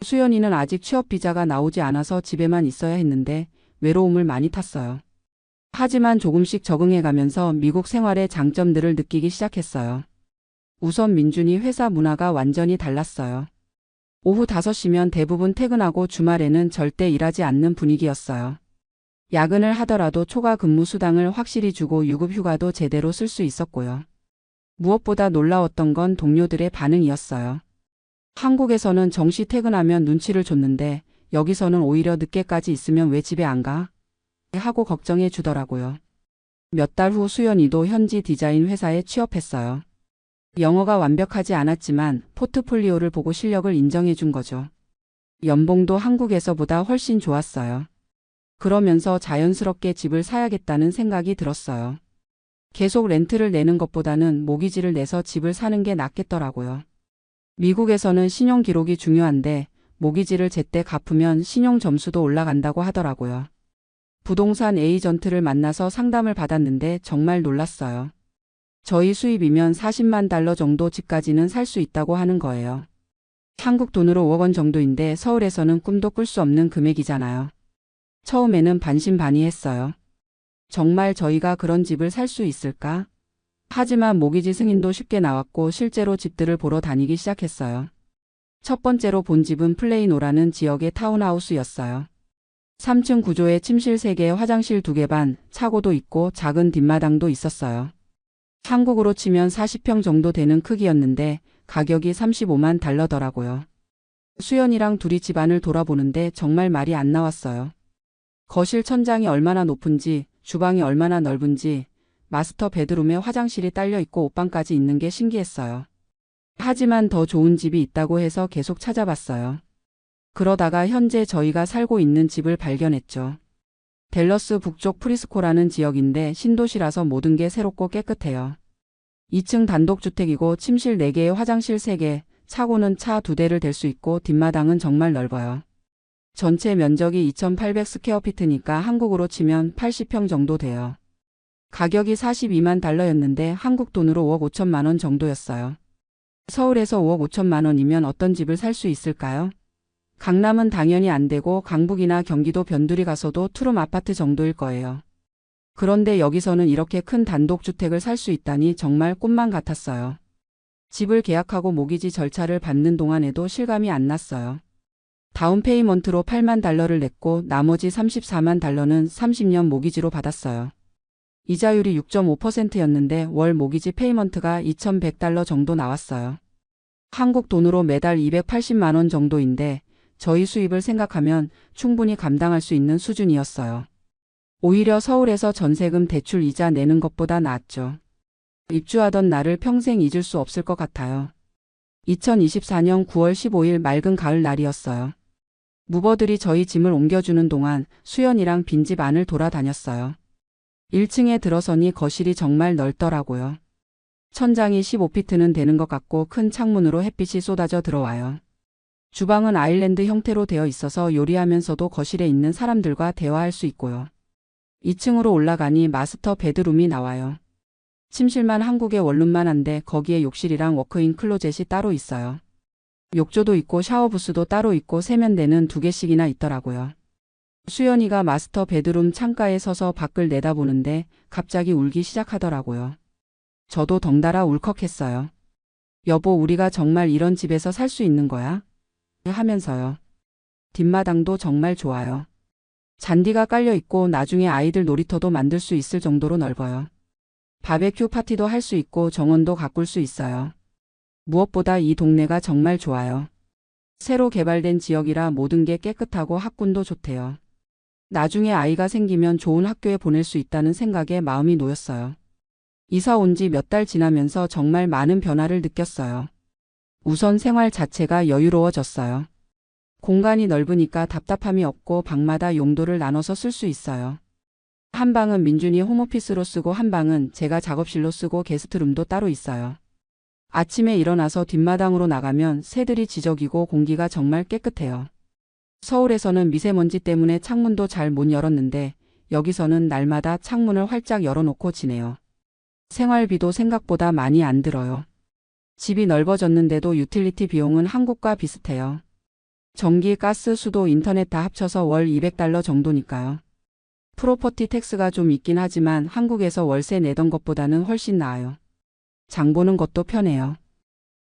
수연이는 아직 취업 비자가 나오지 않아서 집에만 있어야 했는데 외로움을 많이 탔어요. 하지만 조금씩 적응해가면서 미국 생활의 장점들을 느끼기 시작했어요. 우선 민준이 회사 문화가 완전히 달랐어요. 오후 5시면 대부분 퇴근하고 주말에는 절대 일하지 않는 분위기였어요. 야근을 하더라도 초과 근무 수당을 확실히 주고 유급 휴가도 제대로 쓸 수 있었고요. 무엇보다 놀라웠던 건 동료들의 반응이었어요. 한국에서는 정시 퇴근하면 눈치를 줬는데 여기서는 오히려 늦게까지 있으면 왜 집에 안 가? 하고 걱정해 주더라고요. 몇 달 후 수연이도 현지 디자인 회사에 취업했어요. 영어가 완벽하지 않았지만 포트폴리오를 보고 실력을 인정해 준 거죠. 연봉도 한국에서보다 훨씬 좋았어요. 그러면서 자연스럽게 집을 사야겠다는 생각이 들었어요. 계속 렌트를 내는 것보다는 모기지를 내서 집을 사는 게 낫겠더라고요. 미국에서는 신용 기록이 중요한데 모기지를 제때 갚으면 신용 점수도 올라간다고 하더라고요. 부동산 에이전트를 만나서 상담을 받았는데 정말 놀랐어요. 저희 수입이면 40만 달러 정도 집까지는 살 수 있다고 하는 거예요. 한국 돈으로 5억 원 정도인데 서울에서는 꿈도 꿀 수 없는 금액이잖아요. 처음에는 반신반의했어요. 정말 저희가 그런 집을 살 수 있을까? 하지만 모기지 승인도 쉽게 나왔고 실제로 집들을 보러 다니기 시작했어요. 첫 번째로 본 집은 플레이노라는 지역의 타운하우스였어요. 3층 구조에 침실 3개, 화장실 2개 반, 차고도 있고 작은 뒷마당도 있었어요. 한국으로 치면 40평 정도 되는 크기였는데 가격이 35만 달러더라고요. 수연이랑 둘이 집안을 돌아보는데 정말 말이 안 나왔어요. 거실 천장이 얼마나 높은지, 주방이 얼마나 넓은지, 마스터 베드룸에 화장실이 딸려 있고 옷방까지 있는 게 신기했어요. 하지만 더 좋은 집이 있다고 해서 계속 찾아봤어요. 그러다가 현재 저희가 살고 있는 집을 발견했죠. 댈러스 북쪽 프리스코라는 지역인데 신도시라서 모든 게 새롭고 깨끗해요. 2층 단독주택이고 침실 4개에 화장실 3개, 차고는 차 2대를 댈 수 있고 뒷마당은 정말 넓어요. 전체 면적이 2,800 스퀘어피트니까 한국으로 치면 80평 정도 돼요. 가격이 42만 달러였는데 한국 돈으로 5억 5천만 원 정도였어요. 서울에서 5억 5천만 원이면 어떤 집을 살 수 있을까요? 강남은 당연히 안 되고 강북이나 경기도 변두리 가서도 투룸 아파트 정도일 거예요. 그런데 여기서는 이렇게 큰 단독주택을 살 수 있다니 정말 꿈만 같았어요. 집을 계약하고 모기지 절차를 밟는 동안에도 실감이 안 났어요. 다운 페이먼트로 8만 달러를 냈고 나머지 34만 달러는 30년 모기지로 받았어요. 이자율이 6.5%였는데 월 모기지 페이먼트가 2,100달러 정도 나왔어요. 한국 돈으로 매달 280만 원 정도인데 저희 수입을 생각하면 충분히 감당할 수 있는 수준이었어요. 오히려 서울에서 전세금 대출 이자 내는 것보다 낫죠. 입주하던 날을 평생 잊을 수 없을 것 같아요. 2024년 9월 15일 맑은 가을 날이었어요. 무버들이 저희 짐을 옮겨주는 동안 수연이랑 빈집 안을 돌아다녔어요. 1층에 들어서니 거실이 정말 넓더라고요. 천장이 15피트는 되는 것 같고 큰 창문으로 햇빛이 쏟아져 들어와요. 주방은 아일랜드 형태로 되어 있어서 요리하면서도 거실에 있는 사람들과 대화할 수 있고요. 2층으로 올라가니 마스터 베드룸이 나와요. 침실만 한국의 원룸만 한데 거기에 욕실이랑 워크인 클로젯이 따로 있어요. 욕조도 있고 샤워부스도 따로 있고 세면대는 2개씩이나 있더라고요. 수연이가 마스터 베드룸 창가에 서서 밖을 내다보는데 갑자기 울기 시작하더라고요. 저도 덩달아 울컥했어요. 여보, 우리가 정말 이런 집에서 살 수 있는 거야? 하면서요. 뒷마당도 정말 좋아요. 잔디가 깔려 있고 나중에 아이들 놀이터도 만들 수 있을 정도로 넓어요. 바베큐 파티도 할 수 있고 정원도 가꿀 수 있어요. 무엇보다 이 동네가 정말 좋아요. 새로 개발된 지역이라 모든 게 깨끗하고 학군도 좋대요. 나중에 아이가 생기면 좋은 학교에 보낼 수 있다는 생각에 마음이 놓였어요. 이사 온 지 몇 달 지나면서 정말 많은 변화를 느꼈어요. 우선 생활 자체가 여유로워졌어요. 공간이 넓으니까 답답함이 없고 방마다 용도를 나눠서 쓸 수 있어요. 한 방은 민준이 홈오피스로 쓰고 한 방은 제가 작업실로 쓰고 게스트룸도 따로 있어요. 아침에 일어나서 뒷마당으로 나가면 새들이 지저귀고 공기가 정말 깨끗해요. 서울에서는 미세먼지 때문에 창문도 잘 못 열었는데 여기서는 날마다 창문을 활짝 열어놓고 지내요. 생활비도 생각보다 많이 안 들어요. 집이 넓어졌는데도 유틸리티 비용은 한국과 비슷해요. 전기, 가스, 수도, 인터넷 다 합쳐서 월 $200 정도니까요. 프로퍼티 텍스가 좀 있긴 하지만 한국에서 월세 내던 것보다는 훨씬 나아요. 장 보는 것도 편해요.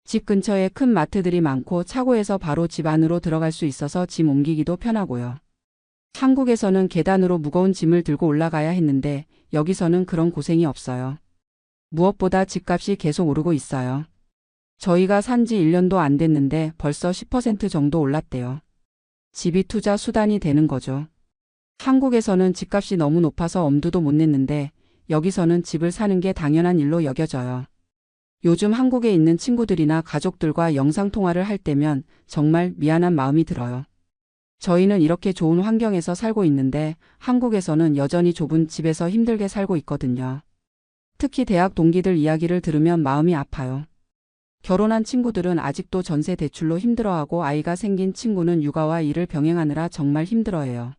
집 근처에 큰 마트들이 많고 차고에서 바로 집 안으로 들어갈 수 있어서 짐 옮기기도 편하고요. 한국에서는 계단으로 무거운 짐을 들고 올라가야 했는데 여기서는 그런 고생이 없어요. 무엇보다 집값이 계속 오르고 있어요. 저희가 산 지 1년도 안 됐는데 벌써 10% 정도 올랐대요. 집이 투자 수단이 되는 거죠. 한국에서는 집값이 너무 높아서 엄두도 못 냈는데 여기서는 집을 사는 게 당연한 일로 여겨져요. 요즘 한국에 있는 친구들이나 가족들과 영상통화를 할 때면 정말 미안한 마음이 들어요. 저희는 이렇게 좋은 환경에서 살고 있는데 한국에서는 여전히 좁은 집에서 힘들게 살고 있거든요. 특히 대학 동기들 이야기를 들으면 마음이 아파요. 결혼한 친구들은 아직도 전세 대출로 힘들어하고 아이가 생긴 친구는 육아와 일을 병행하느라 정말 힘들어해요.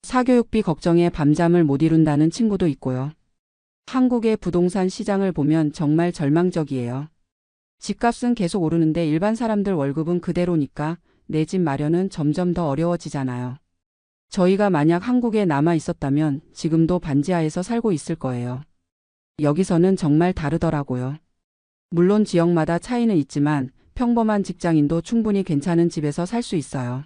사교육비 걱정에 밤잠을 못 이룬다는 친구도 있고요. 한국의 부동산 시장을 보면 정말 절망적이에요. 집값은 계속 오르는데 일반 사람들 월급은 그대로니까 내 집 마련은 점점 더 어려워지잖아요. 저희가 만약 한국에 남아 있었다면 지금도 반지하에서 살고 있을 거예요. 여기서는 정말 다르더라고요. 물론 지역마다 차이는 있지만 평범한 직장인도 충분히 괜찮은 집에서 살 수 있어요.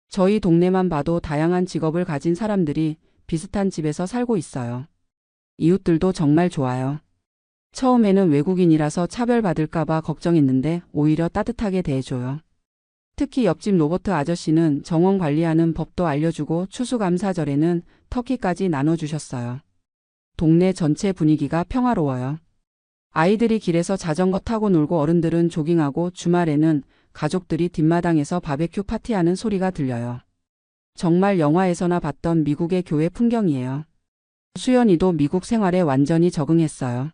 저희 동네만 봐도 다양한 직업을 가진 사람들이 비슷한 집에서 살고 있어요. 이웃들도 정말 좋아요. 처음에는 외국인이라서 차별받을까봐 걱정했는데 오히려 따뜻하게 대해줘요. 특히 옆집 로버트 아저씨는 정원 관리하는 법도 알려주고 추수감사절에는 터키까지 나눠주셨어요. 동네 전체 분위기가 평화로워요. 아이들이 길에서 자전거 타고 놀고 어른들은 조깅하고 주말에는 가족들이 뒷마당에서 바베큐 파티하는 소리가 들려요. 정말 영화에서나 봤던 미국의 교회 풍경이에요. 수연이도 미국 생활에 완전히 적응했어요.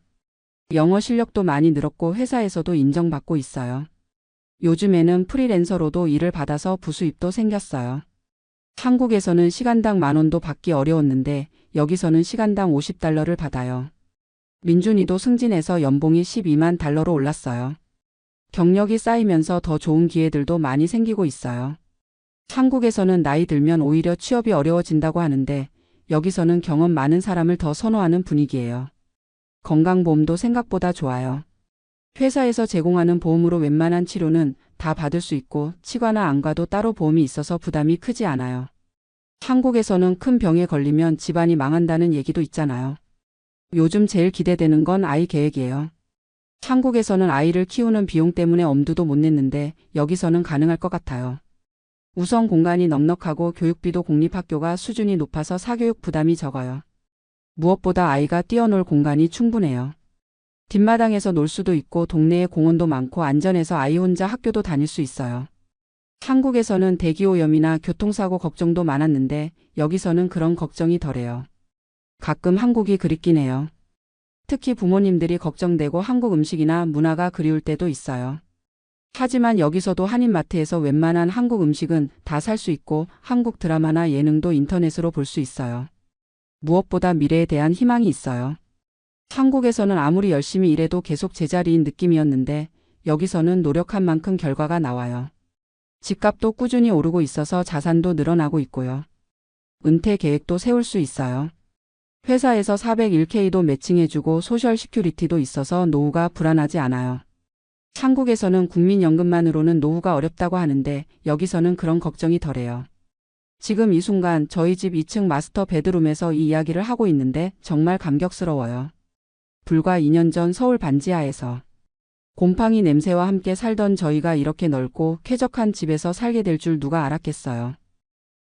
영어 실력도 많이 늘었고 회사에서도 인정받고 있어요. 요즘에는 프리랜서로도 일을 받아서 부수입도 생겼어요. 한국에서는 시간당 10,000원도 받기 어려웠는데 여기서는 시간당 $50를 받아요. 민준이도 승진해서 연봉이 $120,000로 올랐어요. 경력이 쌓이면서 더 좋은 기회들도 많이 생기고 있어요. 한국에서는 나이 들면 오히려 취업이 어려워진다고 하는데 여기서는 경험 많은 사람을 더 선호하는 분위기예요. 건강보험도 생각보다 좋아요. 회사에서 제공하는 보험으로 웬만한 치료는 다 받을 수 있고 치과나 안과도 따로 보험이 있어서 부담이 크지 않아요. 한국에서는 큰 병에 걸리면 집안이 망한다는 얘기도 있잖아요. 요즘 제일 기대되는 건 아이 계획이에요. 한국에서는 아이를 키우는 비용 때문에 엄두도 못 냈는데 여기서는 가능할 것 같아요. 우선 공간이 넉넉하고 교육비도 공립학교가 수준이 높아서 사교육 부담이 적어요. 무엇보다 아이가 뛰어놀 공간이 충분해요. 뒷마당에서 놀 수도 있고 동네에 공원도 많고 안전해서 아이 혼자 학교도 다닐 수 있어요. 한국에서는 대기오염이나 교통사고 걱정도 많았는데 여기서는 그런 걱정이 덜해요. 가끔 한국이 그립긴 해요. 특히 부모님들이 걱정되고 한국 음식이나 문화가 그리울 때도 있어요. 하지만 여기서도 한인마트에서 웬만한 한국 음식은 다 살 수 있고 한국 드라마나 예능도 인터넷으로 볼 수 있어요. 무엇보다 미래에 대한 희망이 있어요. 한국에서는 아무리 열심히 일해도 계속 제자리인 느낌이었는데 여기서는 노력한 만큼 결과가 나와요. 집값도 꾸준히 오르고 있어서 자산도 늘어나고 있고요. 은퇴 계획도 세울 수 있어요. 회사에서 401k도 매칭해주고 소셜 시큐리티도 있어서 노후가 불안하지 않아요. 한국에서는 국민연금만으로는 노후가 어렵다고 하는데 여기서는 그런 걱정이 덜해요. 지금 이 순간 저희 집 2층 마스터 베드룸에서 이 이야기를 하고 있는데 정말 감격스러워요. 불과 2년 전 서울 반지하에서 곰팡이 냄새와 함께 살던 저희가 이렇게 넓고 쾌적한 집에서 살게 될 줄 누가 알았겠어요.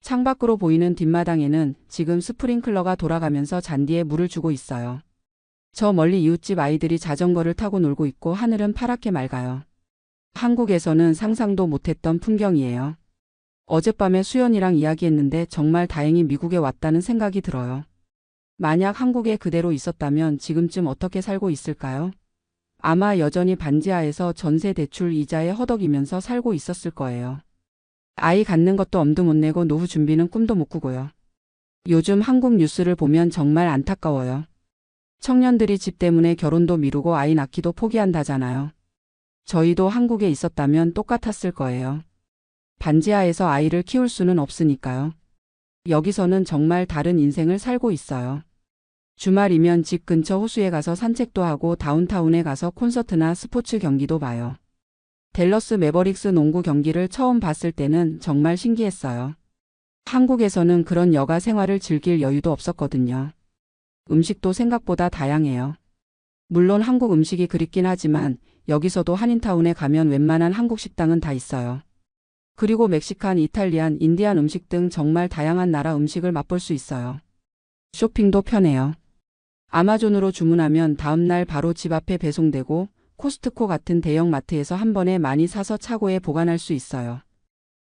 창밖으로 보이는 뒷마당에는 지금 스프링클러가 돌아가면서 잔디에 물을 주고 있어요. 저 멀리 이웃집 아이들이 자전거를 타고 놀고 있고 하늘은 파랗게 맑아요. 한국에서는 상상도 못했던 풍경이에요. 어젯밤에 수연이랑 이야기했는데 정말 다행히 미국에 왔다는 생각이 들어요. 만약 한국에 그대로 있었다면 지금쯤 어떻게 살고 있을까요? 아마 여전히 반지하에서 전세 대출 이자에 허덕이면서 살고 있었을 거예요. 아이 갖는 것도 엄두 못 내고 노후 준비는 꿈도 못 꾸고요. 요즘 한국 뉴스를 보면 정말 안타까워요. 청년들이 집 때문에 결혼도 미루고 아이 낳기도 포기한다잖아요. 저희도 한국에 있었다면 똑같았을 거예요. 반지하에서 아이를 키울 수는 없으니까요. 여기서는 정말 다른 인생을 살고 있어요. 주말이면 집 근처 호수에 가서 산책도 하고 다운타운에 가서 콘서트나 스포츠 경기도 봐요. 댈러스 매버릭스 농구 경기를 처음 봤을 때는 정말 신기했어요. 한국에서는 그런 여가 생활을 즐길 여유도 없었거든요. 음식도 생각보다 다양해요. 물론 한국 음식이 그립긴 하지만 여기서도 한인타운에 가면 웬만한 한국 식당은 다 있어요. 그리고 멕시칸, 이탈리안, 인디안 음식 등 정말 다양한 나라 음식을 맛볼 수 있어요. 쇼핑도 편해요. 아마존으로 주문하면 다음날 바로 집 앞에 배송되고 코스트코 같은 대형 마트에서 한 번에 많이 사서 차고에 보관할 수 있어요.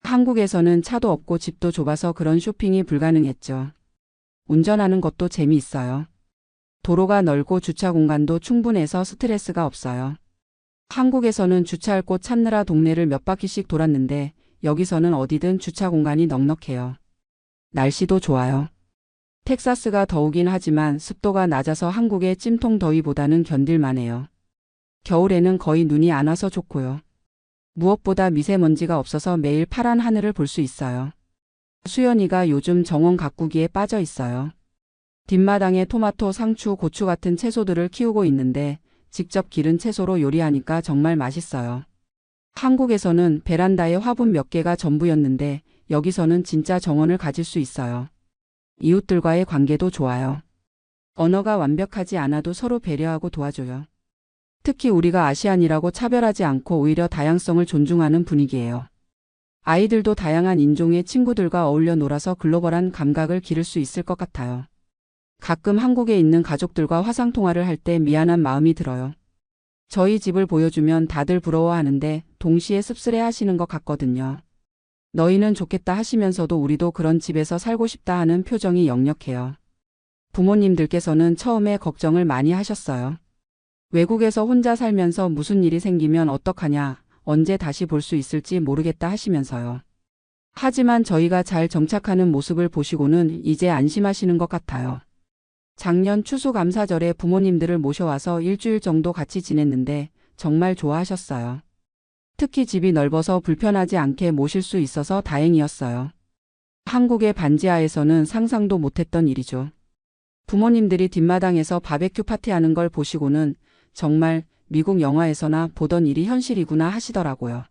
한국에서는 차도 없고 집도 좁아서 그런 쇼핑이 불가능했죠. 운전하는 것도 재미있어요. 도로가 넓고 주차 공간도 충분해서 스트레스가 없어요. 한국에서는 주차할 곳 찾느라 동네를 몇 바퀴씩 돌았는데 여기서는 어디든 주차 공간이 넉넉해요. 날씨도 좋아요. 텍사스가 더우긴 하지만 습도가 낮아서 한국의 찜통 더위보다는 견딜만해요. 겨울에는 거의 눈이 안 와서 좋고요. 무엇보다 미세먼지가 없어서 매일 파란 하늘을 볼 수 있어요. 수연이가 요즘 정원 가꾸기에 빠져 있어요. 뒷마당에 토마토, 상추, 고추 같은 채소들을 키우고 있는데 직접 기른 채소로 요리하니까 정말 맛있어요. 한국에서는 베란다에 화분 몇 개가 전부였는데 여기서는 진짜 정원을 가질 수 있어요. 이웃들과의 관계도 좋아요. 언어가 완벽하지 않아도 서로 배려하고 도와줘요. 특히 우리가 아시안이라고 차별하지 않고 오히려 다양성을 존중하는 분위기예요. 아이들도 다양한 인종의 친구들과 어울려 놀아서 글로벌한 감각을 기를 수 있을 것 같아요. 가끔 한국에 있는 가족들과 화상통화를 할 때 미안한 마음이 들어요. 저희 집을 보여주면 다들 부러워하는데 동시에 씁쓸해 하시는 것 같거든요. 너희는 좋겠다 하시면서도 우리도 그런 집에서 살고 싶다 하는 표정이 역력해요. 부모님들께서는 처음에 걱정을 많이 하셨어요. 외국에서 혼자 살면서 무슨 일이 생기면 어떡하냐, 언제 다시 볼 수 있을지 모르겠다 하시면서요. 하지만 저희가 잘 정착하는 모습을 보시고는 이제 안심하시는 것 같아요. 작년 추수감사절에 부모님들을 모셔와서 일주일 정도 같이 지냈는데 정말 좋아하셨어요. 특히 집이 넓어서 불편하지 않게 모실 수 있어서 다행이었어요. 한국의 반지하에서는 상상도 못했던 일이죠. 부모님들이 뒷마당에서 바베큐 파티하는 걸 보시고는 정말 미국 영화에서나 보던 일이 현실이구나 하시더라고요.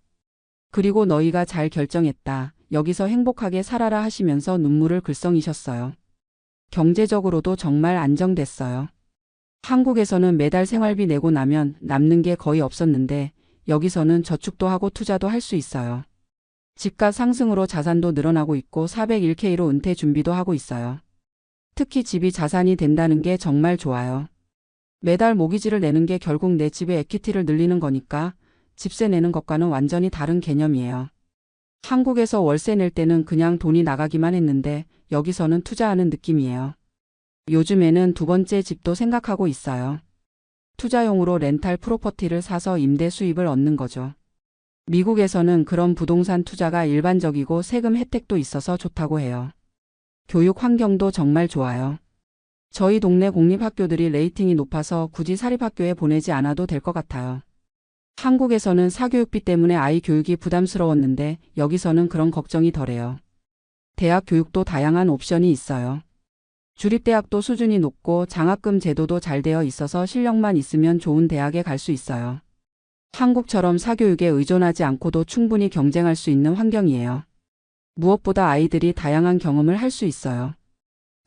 그리고 너희가 잘 결정했다. 여기서 행복하게 살아라 하시면서 눈물을 글썽이셨어요. 경제적으로도 정말 안정됐어요. 한국에서는 매달 생활비 내고 나면 남는 게 거의 없었는데 여기서는 저축도 하고 투자도 할 수 있어요. 집값 상승으로 자산도 늘어나고 있고 401k로 은퇴 준비도 하고 있어요. 특히 집이 자산이 된다는 게 정말 좋아요. 매달 모기지를 내는 게 결국 내 집의 에퀴티를 늘리는 거니까 집세 내는 것과는 완전히 다른 개념이에요. 한국에서 월세 낼 때는 그냥 돈이 나가기만 했는데 여기서는 투자하는 느낌이에요. 요즘에는 두 번째 집도 생각하고 있어요. 투자용으로 렌탈 프로퍼티를 사서 임대 수입을 얻는 거죠. 미국에서는 그런 부동산 투자가 일반적이고 세금 혜택도 있어서 좋다고 해요. 교육 환경도 정말 좋아요. 저희 동네 공립학교들이 레이팅이 높아서 굳이 사립학교에 보내지 않아도 될 것 같아요. 한국에서는 사교육비 때문에 아이 교육이 부담스러웠는데 여기서는 그런 걱정이 덜해요. 대학 교육도 다양한 옵션이 있어요. 주립대학도 수준이 높고 장학금 제도도 잘 되어 있어서 실력만 있으면 좋은 대학에 갈 수 있어요. 한국처럼 사교육에 의존하지 않고도 충분히 경쟁할 수 있는 환경이에요. 무엇보다 아이들이 다양한 경험을 할 수 있어요.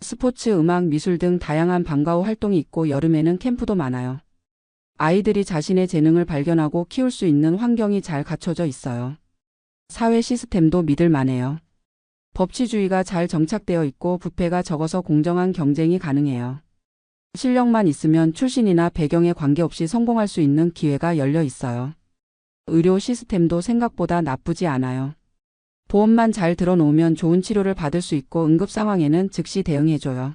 스포츠, 음악, 미술 등 다양한 방과 후 활동이 있고 여름에는 캠프도 많아요. 아이들이 자신의 재능을 발견하고 키울 수 있는 환경이 잘 갖춰져 있어요. 사회 시스템도 믿을 만해요. 법치주의가 잘 정착되어 있고 부패가 적어서 공정한 경쟁이 가능해요. 실력만 있으면 출신이나 배경에 관계없이 성공할 수 있는 기회가 열려 있어요. 의료 시스템도 생각보다 나쁘지 않아요. 보험만 잘 들어놓으면 좋은 치료를 받을 수 있고 응급 상황에는 즉시 대응해줘요.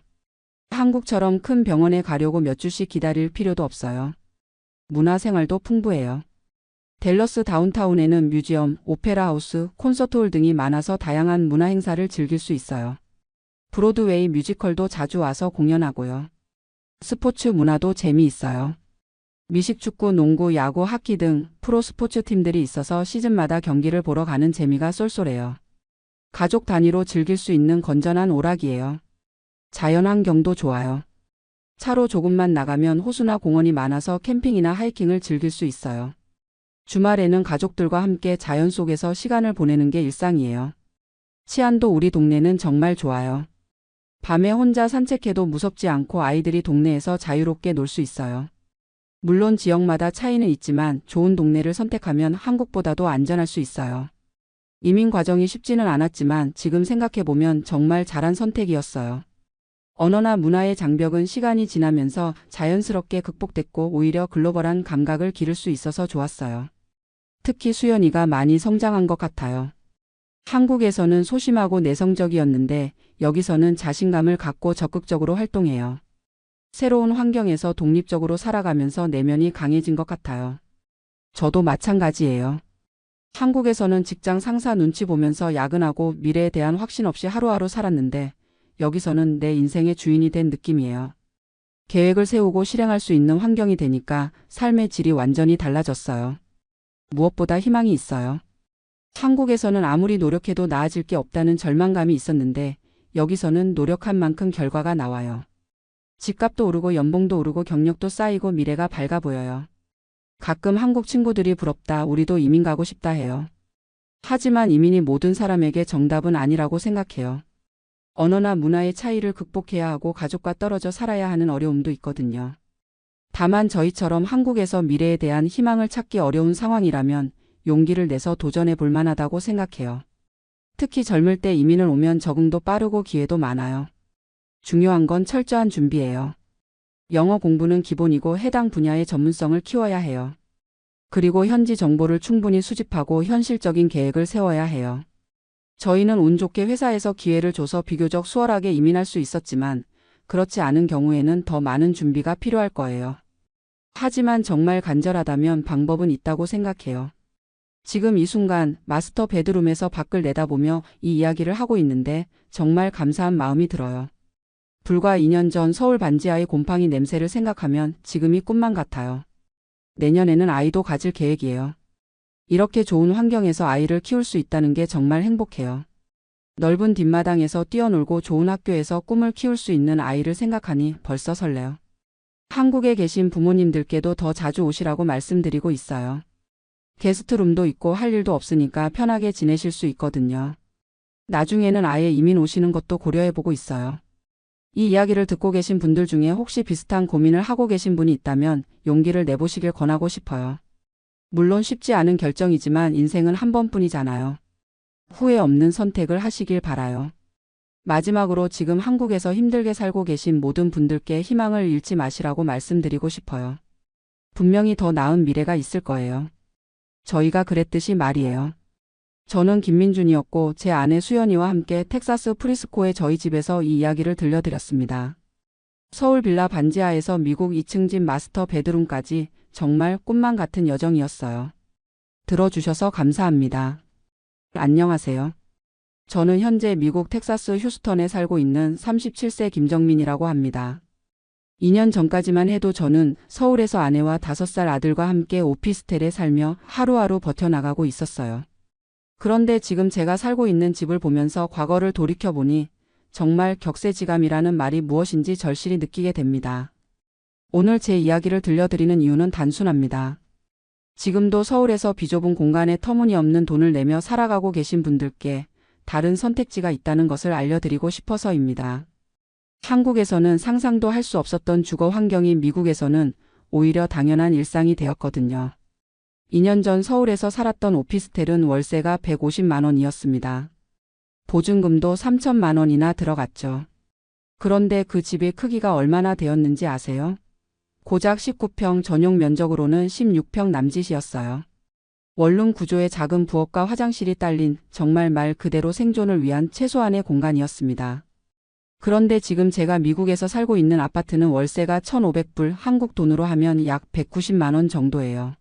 한국처럼 큰 병원에 가려고 몇 주씩 기다릴 필요도 없어요. 문화생활도 풍부해요. 댈러스 다운타운에는 뮤지엄, 오페라 하우스, 콘서트홀 등이 많아서 다양한 문화 행사를 즐길 수 있어요. 브로드웨이 뮤지컬도 자주 와서 공연하고요. 스포츠 문화도 재미있어요. 미식축구, 농구, 야구, 하키 등 프로 스포츠 팀들이 있어서 시즌마다 경기를 보러 가는 재미가 쏠쏠해요. 가족 단위로 즐길 수 있는 건전한 오락이에요. 자연환경도 좋아요. 차로 조금만 나가면 호수나 공원이 많아서 캠핑이나 하이킹을 즐길 수 있어요. 주말에는 가족들과 함께 자연 속에서 시간을 보내는 게 일상이에요. 치안도 우리 동네는 정말 좋아요. 밤에 혼자 산책해도 무섭지 않고 아이들이 동네에서 자유롭게 놀 수 있어요. 물론 지역마다 차이는 있지만 좋은 동네를 선택하면 한국보다도 안전할 수 있어요. 이민 과정이 쉽지는 않았지만 지금 생각해보면 정말 잘한 선택이었어요. 언어나 문화의 장벽은 시간이 지나면서 자연스럽게 극복됐고 오히려 글로벌한 감각을 기를 수 있어서 좋았어요. 특히 수연이가 많이 성장한 것 같아요. 한국에서는 소심하고 내성적이었는데 여기서는 자신감을 갖고 적극적으로 활동해요. 새로운 환경에서 독립적으로 살아가면서 내면이 강해진 것 같아요. 저도 마찬가지예요. 한국에서는 직장 상사 눈치 보면서 야근하고 미래에 대한 확신 없이 하루하루 살았는데 여기서는 내 인생의 주인이 된 느낌이에요. 계획을 세우고 실행할 수 있는 환경이 되니까 삶의 질이 완전히 달라졌어요. 무엇보다 희망이 있어요. 한국에서는 아무리 노력해도 나아질 게 없다는 절망감이 있었는데 여기서는 노력한 만큼 결과가 나와요. 집값도 오르고 연봉도 오르고 경력도 쌓이고 미래가 밝아 보여요. 가끔 한국 친구들이 부럽다, 우리도 이민 가고 싶다 해요. 하지만 이민이 모든 사람에게 정답은 아니라고 생각해요. 언어나 문화의 차이를 극복해야 하고 가족과 떨어져 살아야 하는 어려움도 있거든요. 다만 저희처럼 한국에서 미래에 대한 희망을 찾기 어려운 상황이라면 용기를 내서 도전해 볼 만하다고 생각해요. 특히 젊을 때 이민을 오면 적응도 빠르고 기회도 많아요. 중요한 건 철저한 준비예요. 영어 공부는 기본이고 해당 분야의 전문성을 키워야 해요. 그리고 현지 정보를 충분히 수집하고 현실적인 계획을 세워야 해요. 저희는 운 좋게 회사에서 기회를 줘서 비교적 수월하게 이민할 수 있었지만 그렇지 않은 경우에는 더 많은 준비가 필요할 거예요. 하지만 정말 간절하다면 방법은 있다고 생각해요. 지금 이 순간 마스터 베드룸에서 밖을 내다보며 이 이야기를 하고 있는데 정말 감사한 마음이 들어요. 불과 2년 전 서울 반지하의 곰팡이 냄새를 생각하면 지금이 꿈만 같아요. 내년에는 아이도 가질 계획이에요. 이렇게 좋은 환경에서 아이를 키울 수 있다는 게 정말 행복해요. 넓은 뒷마당에서 뛰어놀고 좋은 학교에서 꿈을 키울 수 있는 아이를 생각하니 벌써 설레요. 한국에 계신 부모님들께도 더 자주 오시라고 말씀드리고 있어요. 게스트룸도 있고 할 일도 없으니까 편하게 지내실 수 있거든요. 나중에는 아예 이민 오시는 것도 고려해보고 있어요. 이 이야기를 듣고 계신 분들 중에 혹시 비슷한 고민을 하고 계신 분이 있다면 용기를 내보시길 권하고 싶어요. 물론 쉽지 않은 결정이지만 인생은 한 번뿐이잖아요. 후회 없는 선택을 하시길 바라요. 마지막으로 지금 한국에서 힘들게 살고 계신 모든 분들께 희망을 잃지 마시라고 말씀드리고 싶어요. 분명히 더 나은 미래가 있을 거예요. 저희가 그랬듯이 말이에요. 저는 김민준이었고 제 아내 수연이와 함께 텍사스 프리스코의 저희 집에서 이 이야기를 들려드렸습니다. 서울 빌라 반지하에서 미국 2층 집 마스터 베드룸까지 정말 꿈만 같은 여정이었어요. 들어주셔서 감사합니다. 안녕하세요. 저는 현재 미국 텍사스 휴스턴에 살고 있는 37세 김정민이라고 합니다. 2년 전까지만 해도 저는 서울에서 아내와 5살 아들과 함께 오피스텔에 살며 하루하루 버텨나가고 있었어요. 그런데 지금 제가 살고 있는 집을 보면서 과거를 돌이켜보니 정말 격세지감이라는 말이 무엇인지 절실히 느끼게 됩니다. 오늘 제 이야기를 들려드리는 이유는 단순합니다. 지금도 서울에서 비좁은 공간에 터무니없는 돈을 내며 살아가고 계신 분들께 다른 선택지가 있다는 것을 알려드리고 싶어서입니다. 한국에서는 상상도 할 수 없었던 주거 환경이 미국에서는 오히려 당연한 일상이 되었거든요. 2년 전 서울에서 살았던 오피스텔은 월세가 150만 원이었습니다. 보증금도 3천만 원이나 들어갔죠. 그런데 그 집의 크기가 얼마나 되었는지 아세요? 고작 19평, 전용 면적으로는 16평 남짓이었어요. 원룸 구조의 작은 부엌과 화장실이 딸린 정말 말 그대로 생존을 위한 최소한의 공간이었습니다. 그런데 지금 제가 미국에서 살고 있는 아파트는 월세가 1,500불, 한국 돈으로 하면 약 190만 원 정도예요.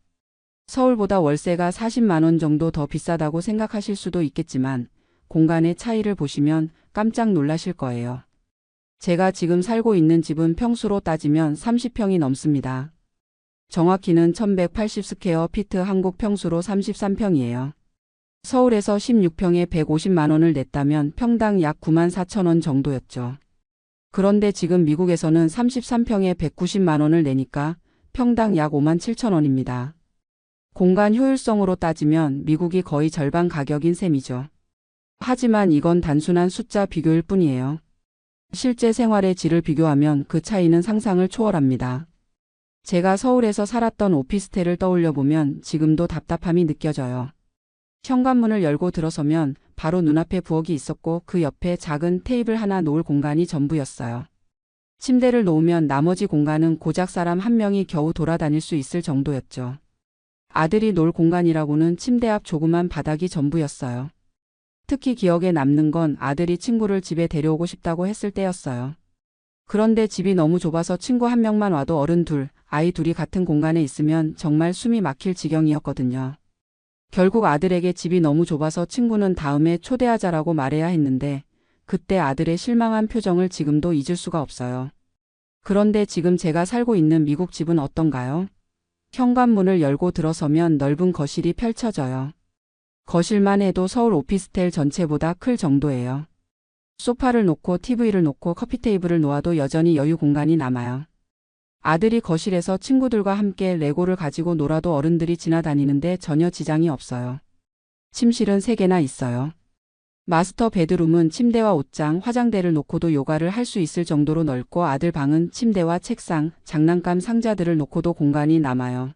서울보다 월세가 40만 원 정도 더 비싸다고 생각하실 수도 있겠지만 공간의 차이를 보시면 깜짝 놀라실 거예요. 제가 지금 살고 있는 집은 평수로 따지면 30평이 넘습니다. 정확히는 1180 스퀘어 피트, 한국 평수로 33평이에요. 서울에서 16평에 150만 원을 냈다면 평당 약 9만 4천 원 정도였죠. 그런데 지금 미국에서는 33평에 190만 원을 내니까 평당 약 5만 7천 원입니다. 공간 효율성으로 따지면 미국이 거의 절반 가격인 셈이죠. 하지만 이건 단순한 숫자 비교일 뿐이에요. 실제 생활의 질을 비교하면 그 차이는 상상을 초월합니다. 제가 서울에서 살았던 오피스텔을 떠올려보면 지금도 답답함이 느껴져요. 현관문을 열고 들어서면 바로 눈앞에 부엌이 있었고 그 옆에 작은 테이블 하나 놓을 공간이 전부였어요. 침대를 놓으면 나머지 공간은 고작 사람 한 명이 겨우 돌아다닐 수 있을 정도였죠. 아들이 놀 공간이라고는 침대 앞 조그만 바닥이 전부였어요. 특히 기억에 남는 건 아들이 친구를 집에 데려오고 싶다고 했을 때였어요. 그런데 집이 너무 좁아서 친구 한 명만 와도 어른 둘, 아이 둘이 같은 공간에 있으면 정말 숨이 막힐 지경이었거든요. 결국 아들에게 집이 너무 좁아서 친구는 다음에 초대하자라고 말해야 했는데 그때 아들의 실망한 표정을 지금도 잊을 수가 없어요. 그런데 지금 제가 살고 있는 미국 집은 어떤가요? 현관문을 열고 들어서면 넓은 거실이 펼쳐져요. 거실만 해도 서울 오피스텔 전체보다 클 정도예요. 소파를 놓고 TV를 놓고 커피 테이블을 놓아도 여전히 여유 공간이 남아요. 아들이 거실에서 친구들과 함께 레고를 가지고 놀아도 어른들이 지나다니는데 전혀 지장이 없어요. 침실은 3개나 있어요. 마스터 베드룸은 침대와 옷장, 화장대를 놓고도 요가를 할 수 있을 정도로 넓고 아들 방은 침대와 책상, 장난감 상자들을 놓고도 공간이 남아요.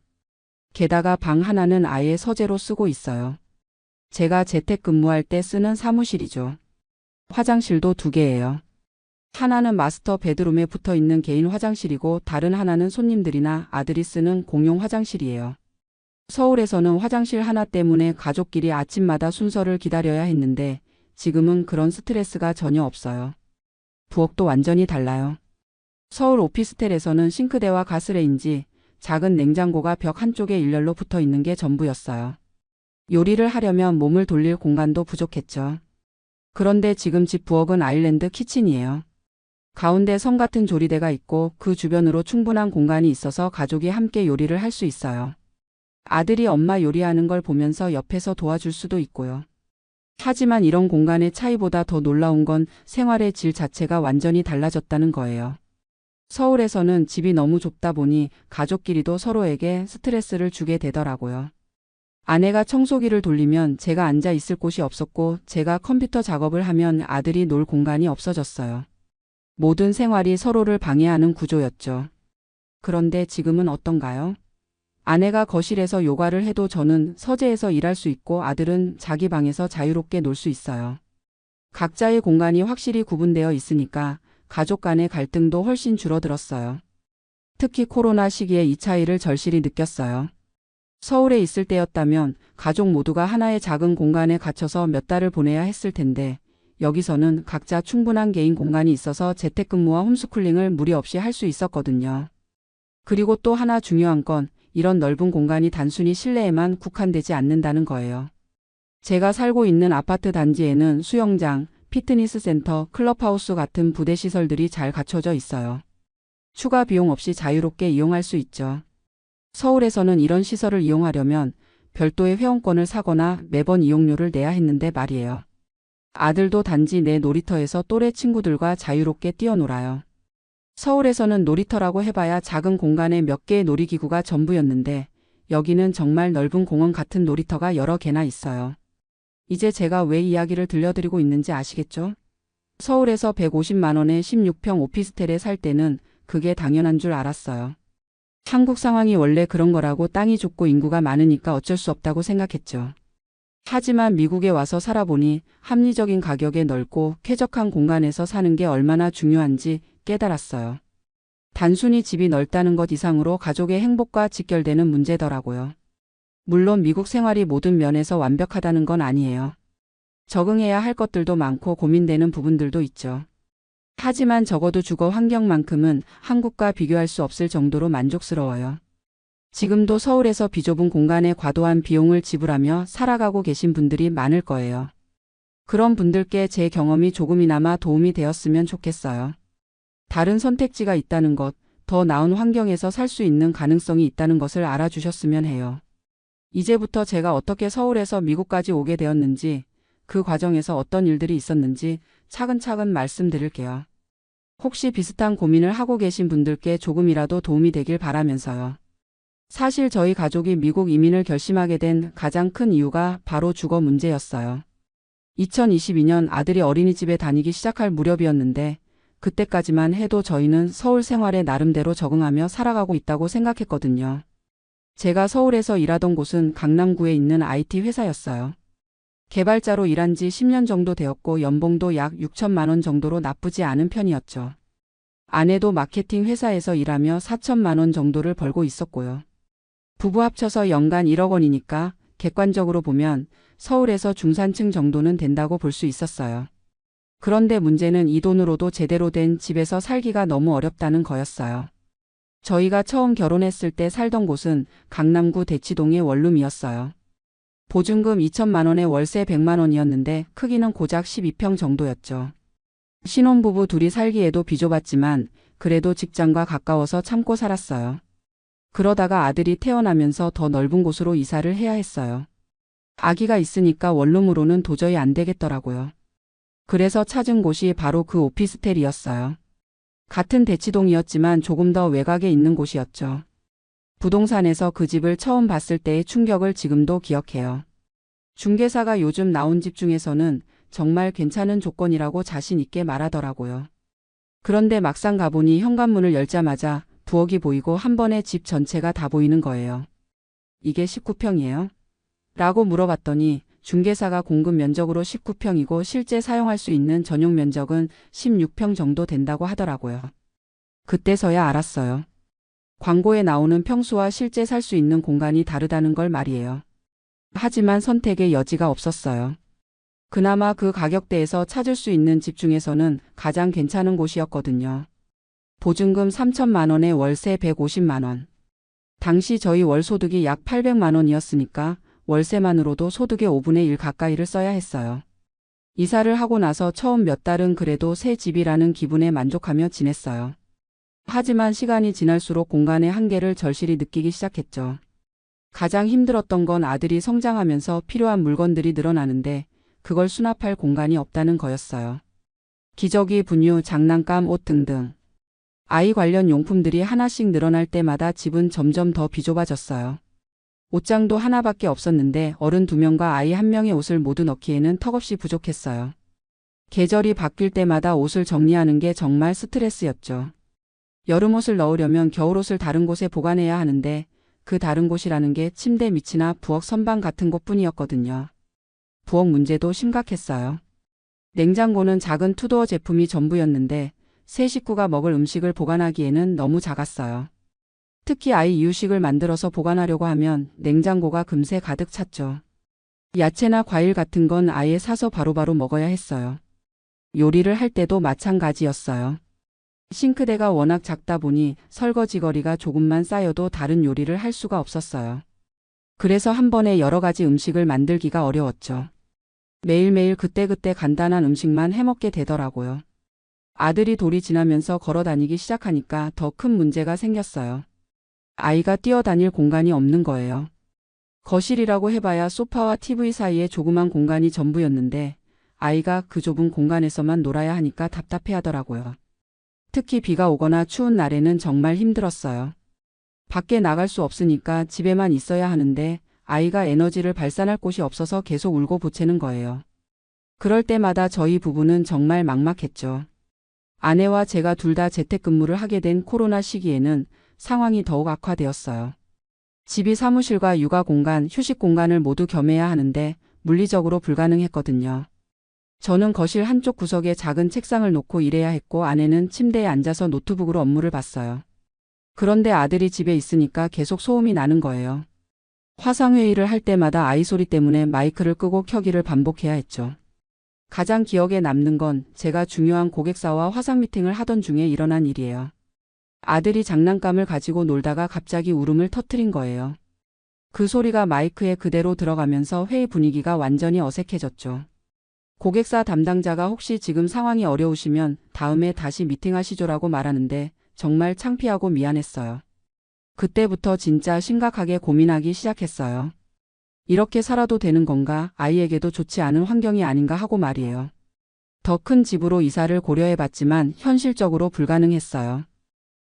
게다가 방 하나는 아예 서재로 쓰고 있어요. 제가 재택근무할 때 쓰는 사무실이죠. 화장실도 2개예요. 하나는 마스터 베드룸에 붙어 있는 개인 화장실이고 다른 하나는 손님들이나 아들이 쓰는 공용 화장실이에요. 서울에서는 화장실 하나 때문에 가족끼리 아침마다 순서를 기다려야 했는데 지금은 그런 스트레스가 전혀 없어요. 부엌도 완전히 달라요. 서울 오피스텔에서는 싱크대와 가스레인지, 작은 냉장고가 벽 한쪽에 일렬로 붙어 있는 게 전부였어요. 요리를 하려면 몸을 돌릴 공간도 부족했죠. 그런데 지금 집 부엌은 아일랜드 키친이에요. 가운데 섬 같은 조리대가 있고 그 주변으로 충분한 공간이 있어서 가족이 함께 요리를 할 수 있어요. 아들이 엄마 요리하는 걸 보면서 옆에서 도와줄 수도 있고요. 하지만 이런 공간의 차이보다 더 놀라운 건 생활의 질 자체가 완전히 달라졌다는 거예요. 서울에서는 집이 너무 좁다 보니 가족끼리도 서로에게 스트레스를 주게 되더라고요. 아내가 청소기를 돌리면 제가 앉아 있을 곳이 없었고 제가 컴퓨터 작업을 하면 아들이 놀 공간이 없어졌어요. 모든 생활이 서로를 방해하는 구조였죠. 그런데 지금은 어떤가요? 아내가 거실에서 요가를 해도 저는 서재에서 일할 수 있고 아들은 자기 방에서 자유롭게 놀 수 있어요. 각자의 공간이 확실히 구분되어 있으니까 가족 간의 갈등도 훨씬 줄어들었어요. 특히 코로나 시기에 이 차이를 절실히 느꼈어요. 서울에 있을 때였다면 가족 모두가 하나의 작은 공간에 갇혀서 몇 달을 보내야 했을 텐데 여기서는 각자 충분한 개인 공간이 있어서 재택근무와 홈스쿨링을 무리 없이 할 수 있었거든요. 그리고 또 하나 중요한 건 이런 넓은 공간이 단순히 실내에만 국한되지 않는다는 거예요. 제가 살고 있는 아파트 단지에는 수영장, 피트니스 센터, 클럽하우스 같은 부대 시설들이 잘 갖춰져 있어요. 추가 비용 없이 자유롭게 이용할 수 있죠. 서울에서는 이런 시설을 이용하려면 별도의 회원권을 사거나 매번 이용료를 내야 했는데 말이에요. 아들도 단지 내 놀이터에서 또래 친구들과 자유롭게 뛰어놀아요. 서울에서는 놀이터라고 해봐야 작은 공간에 몇 개의 놀이기구가 전부였는데 여기는 정말 넓은 공원 같은 놀이터가 여러 개나 있어요. 이제 제가 왜 이야기를 들려드리고 있는지 아시겠죠? 서울에서 150만 원에 16평 오피스텔에 살 때는 그게 당연한 줄 알았어요. 한국 상황이 원래 그런 거라고 땅이 좁고 인구가 많으니까 어쩔 수 없다고 생각했죠. 하지만 미국에 와서 살아보니 합리적인 가격에 넓고 쾌적한 공간에서 사는 게 얼마나 중요한지 깨달았어요. 단순히 집이 넓다는 것 이상으로 가족의 행복과 직결되는 문제더라고요. 물론 미국 생활이 모든 면에서 완벽하다는 건 아니에요. 적응해야 할 것들도 많고 고민되는 부분들도 있죠. 하지만 적어도 주거 환경만큼은 한국과 비교할 수 없을 정도로 만족스러워요. 지금도 서울에서 비좁은 공간에 과도한 비용을 지불하며 살아가고 계신 분들이 많을 거예요. 그런 분들께 제 경험이 조금이나마 도움이 되었으면 좋겠어요. 다른 선택지가 있다는 것, 더 나은 환경에서 살 수 있는 가능성이 있다는 것을 알아주셨으면 해요. 이제부터 제가 어떻게 서울에서 미국까지 오게 되었는지, 그 과정에서 어떤 일들이 있었는지 차근차근 말씀드릴게요. 혹시 비슷한 고민을 하고 계신 분들께 조금이라도 도움이 되길 바라면서요. 사실 저희 가족이 미국 이민을 결심하게 된 가장 큰 이유가 바로 주거 문제였어요. 2022년 아들이 어린이집에 다니기 시작할 무렵이었는데 그때까지만 해도 저희는 서울 생활에 나름대로 적응하며 살아가고 있다고 생각했거든요. 제가 서울에서 일하던 곳은 강남구에 있는 IT 회사였어요. 개발자로 일한 지 10년 정도 되었고 연봉도 약 6천만 원 정도로 나쁘지 않은 편이었죠. 아내도 마케팅 회사에서 일하며 4천만 원 정도를 벌고 있었고요. 부부 합쳐서 연간 1억 원이니까 객관적으로 보면 서울에서 중산층 정도는 된다고 볼 수 있었어요. 그런데 문제는 이 돈으로도 제대로 된 집에서 살기가 너무 어렵다는 거였어요. 저희가 처음 결혼했을 때 살던 곳은 강남구 대치동의 원룸이었어요. 보증금 2천만 원에 월세 100만 원이었는데 크기는 고작 12평 정도였죠. 신혼부부 둘이 살기에도 비좁았지만 그래도 직장과 가까워서 참고 살았어요. 그러다가 아들이 태어나면서 더 넓은 곳으로 이사를 해야 했어요. 아기가 있으니까 원룸으로는 도저히 안 되겠더라고요. 그래서 찾은 곳이 바로 그 오피스텔이었어요. 같은 대치동이었지만 조금 더 외곽에 있는 곳이었죠. 부동산에서 그 집을 처음 봤을 때의 충격을 지금도 기억해요. 중개사가 요즘 나온 집 중에서는 정말 괜찮은 조건이라고 자신 있게 말하더라고요. 그런데 막상 가보니 현관문을 열자마자 부엌이 보이고 한 번에 집 전체가 다 보이는 거예요. 이게 19평이에요? 라고 물어봤더니 중개사가 공급 면적으로 19평이고 실제 사용할 수 있는 전용 면적은 16평 정도 된다고 하더라고요. 그때서야 알았어요. 광고에 나오는 평수와 실제 살 수 있는 공간이 다르다는 걸 말이에요. 하지만 선택의 여지가 없었어요. 그나마 그 가격대에서 찾을 수 있는 집 중에서는 가장 괜찮은 곳이었거든요. 보증금 3천만 원에 월세 150만 원. 당시 저희 월 소득이 약 800만 원이었으니까 월세만으로도 소득의 5분의 1 가까이를 써야 했어요. 이사를 하고 나서 처음 몇 달은 그래도 새 집이라는 기분에 만족하며 지냈어요. 하지만 시간이 지날수록 공간의 한계를 절실히 느끼기 시작했죠. 가장 힘들었던 건 아들이 성장하면서 필요한 물건들이 늘어나는데 그걸 수납할 공간이 없다는 거였어요. 기저귀, 분유, 장난감, 옷 등등. 아이 관련 용품들이 하나씩 늘어날 때마다 집은 점점 더 비좁아졌어요. 옷장도 하나밖에 없었는데 어른 2명과 아이 1명의 옷을 모두 넣기에는 턱없이 부족했어요. 계절이 바뀔 때마다 옷을 정리하는 게 정말 스트레스였죠. 여름옷을 넣으려면 겨울옷을 다른 곳에 보관해야 하는데 그 다른 곳이라는 게 침대 밑이나 부엌 선반 같은 곳뿐이었거든요. 부엌 문제도 심각했어요. 냉장고는 작은 투도어 제품이 전부였는데 세 식구가 먹을 음식을 보관하기에는 너무 작았어요. 특히 아이 이유식을 만들어서 보관하려고 하면 냉장고가 금세 가득 찼죠. 야채나 과일 같은 건 아예 사서 바로바로 먹어야 했어요. 요리를 할 때도 마찬가지였어요. 싱크대가 워낙 작다 보니 설거지 거리가 조금만 쌓여도 다른 요리를 할 수가 없었어요. 그래서 한 번에 여러 가지 음식을 만들기가 어려웠죠. 매일매일 그때그때 간단한 음식만 해먹게 되더라고요. 아들이 돌이 지나면서 걸어 다니기 시작하니까 더 큰 문제가 생겼어요. 아이가 뛰어다닐 공간이 없는 거예요. 거실이라고 해봐야 소파와 TV 사이에 조그만 공간이 전부였는데 아이가 그 좁은 공간에서만 놀아야 하니까 답답해하더라고요. 특히 비가 오거나 추운 날에는 정말 힘들었어요. 밖에 나갈 수 없으니까 집에만 있어야 하는데 아이가 에너지를 발산할 곳이 없어서 계속 울고 보채는 거예요. 그럴 때마다 저희 부부는 정말 막막했죠. 아내와 제가 둘 다 재택근무를 하게 된 코로나 시기에는 상황이 더욱 악화되었어요. 집이 사무실과 육아 공간, 휴식 공간을 모두 겸해야 하는데 물리적으로 불가능했거든요. 저는 거실 한쪽 구석에 작은 책상을 놓고 일해야 했고 아내는 침대에 앉아서 노트북으로 업무를 봤어요. 그런데 아들이 집에 있으니까 계속 소음이 나는 거예요. 화상회의를 할 때마다 아이 소리 때문에 마이크를 끄고 켜기를 반복해야 했죠. 가장 기억에 남는 건 제가 중요한 고객사와 화상 미팅을 하던 중에 일어난 일이에요. 아들이 장난감을 가지고 놀다가 갑자기 울음을 터뜨린 거예요. 그 소리가 마이크에 그대로 들어가면서 회의 분위기가 완전히 어색해졌죠. 고객사 담당자가 혹시 지금 상황이 어려우시면 다음에 다시 미팅하시죠라고 말하는데 정말 창피하고 미안했어요. 그때부터 진짜 심각하게 고민하기 시작했어요. 이렇게 살아도 되는 건가, 아이에게도 좋지 않은 환경이 아닌가 하고 말이에요. 더 큰 집으로 이사를 고려해봤지만 현실적으로 불가능했어요.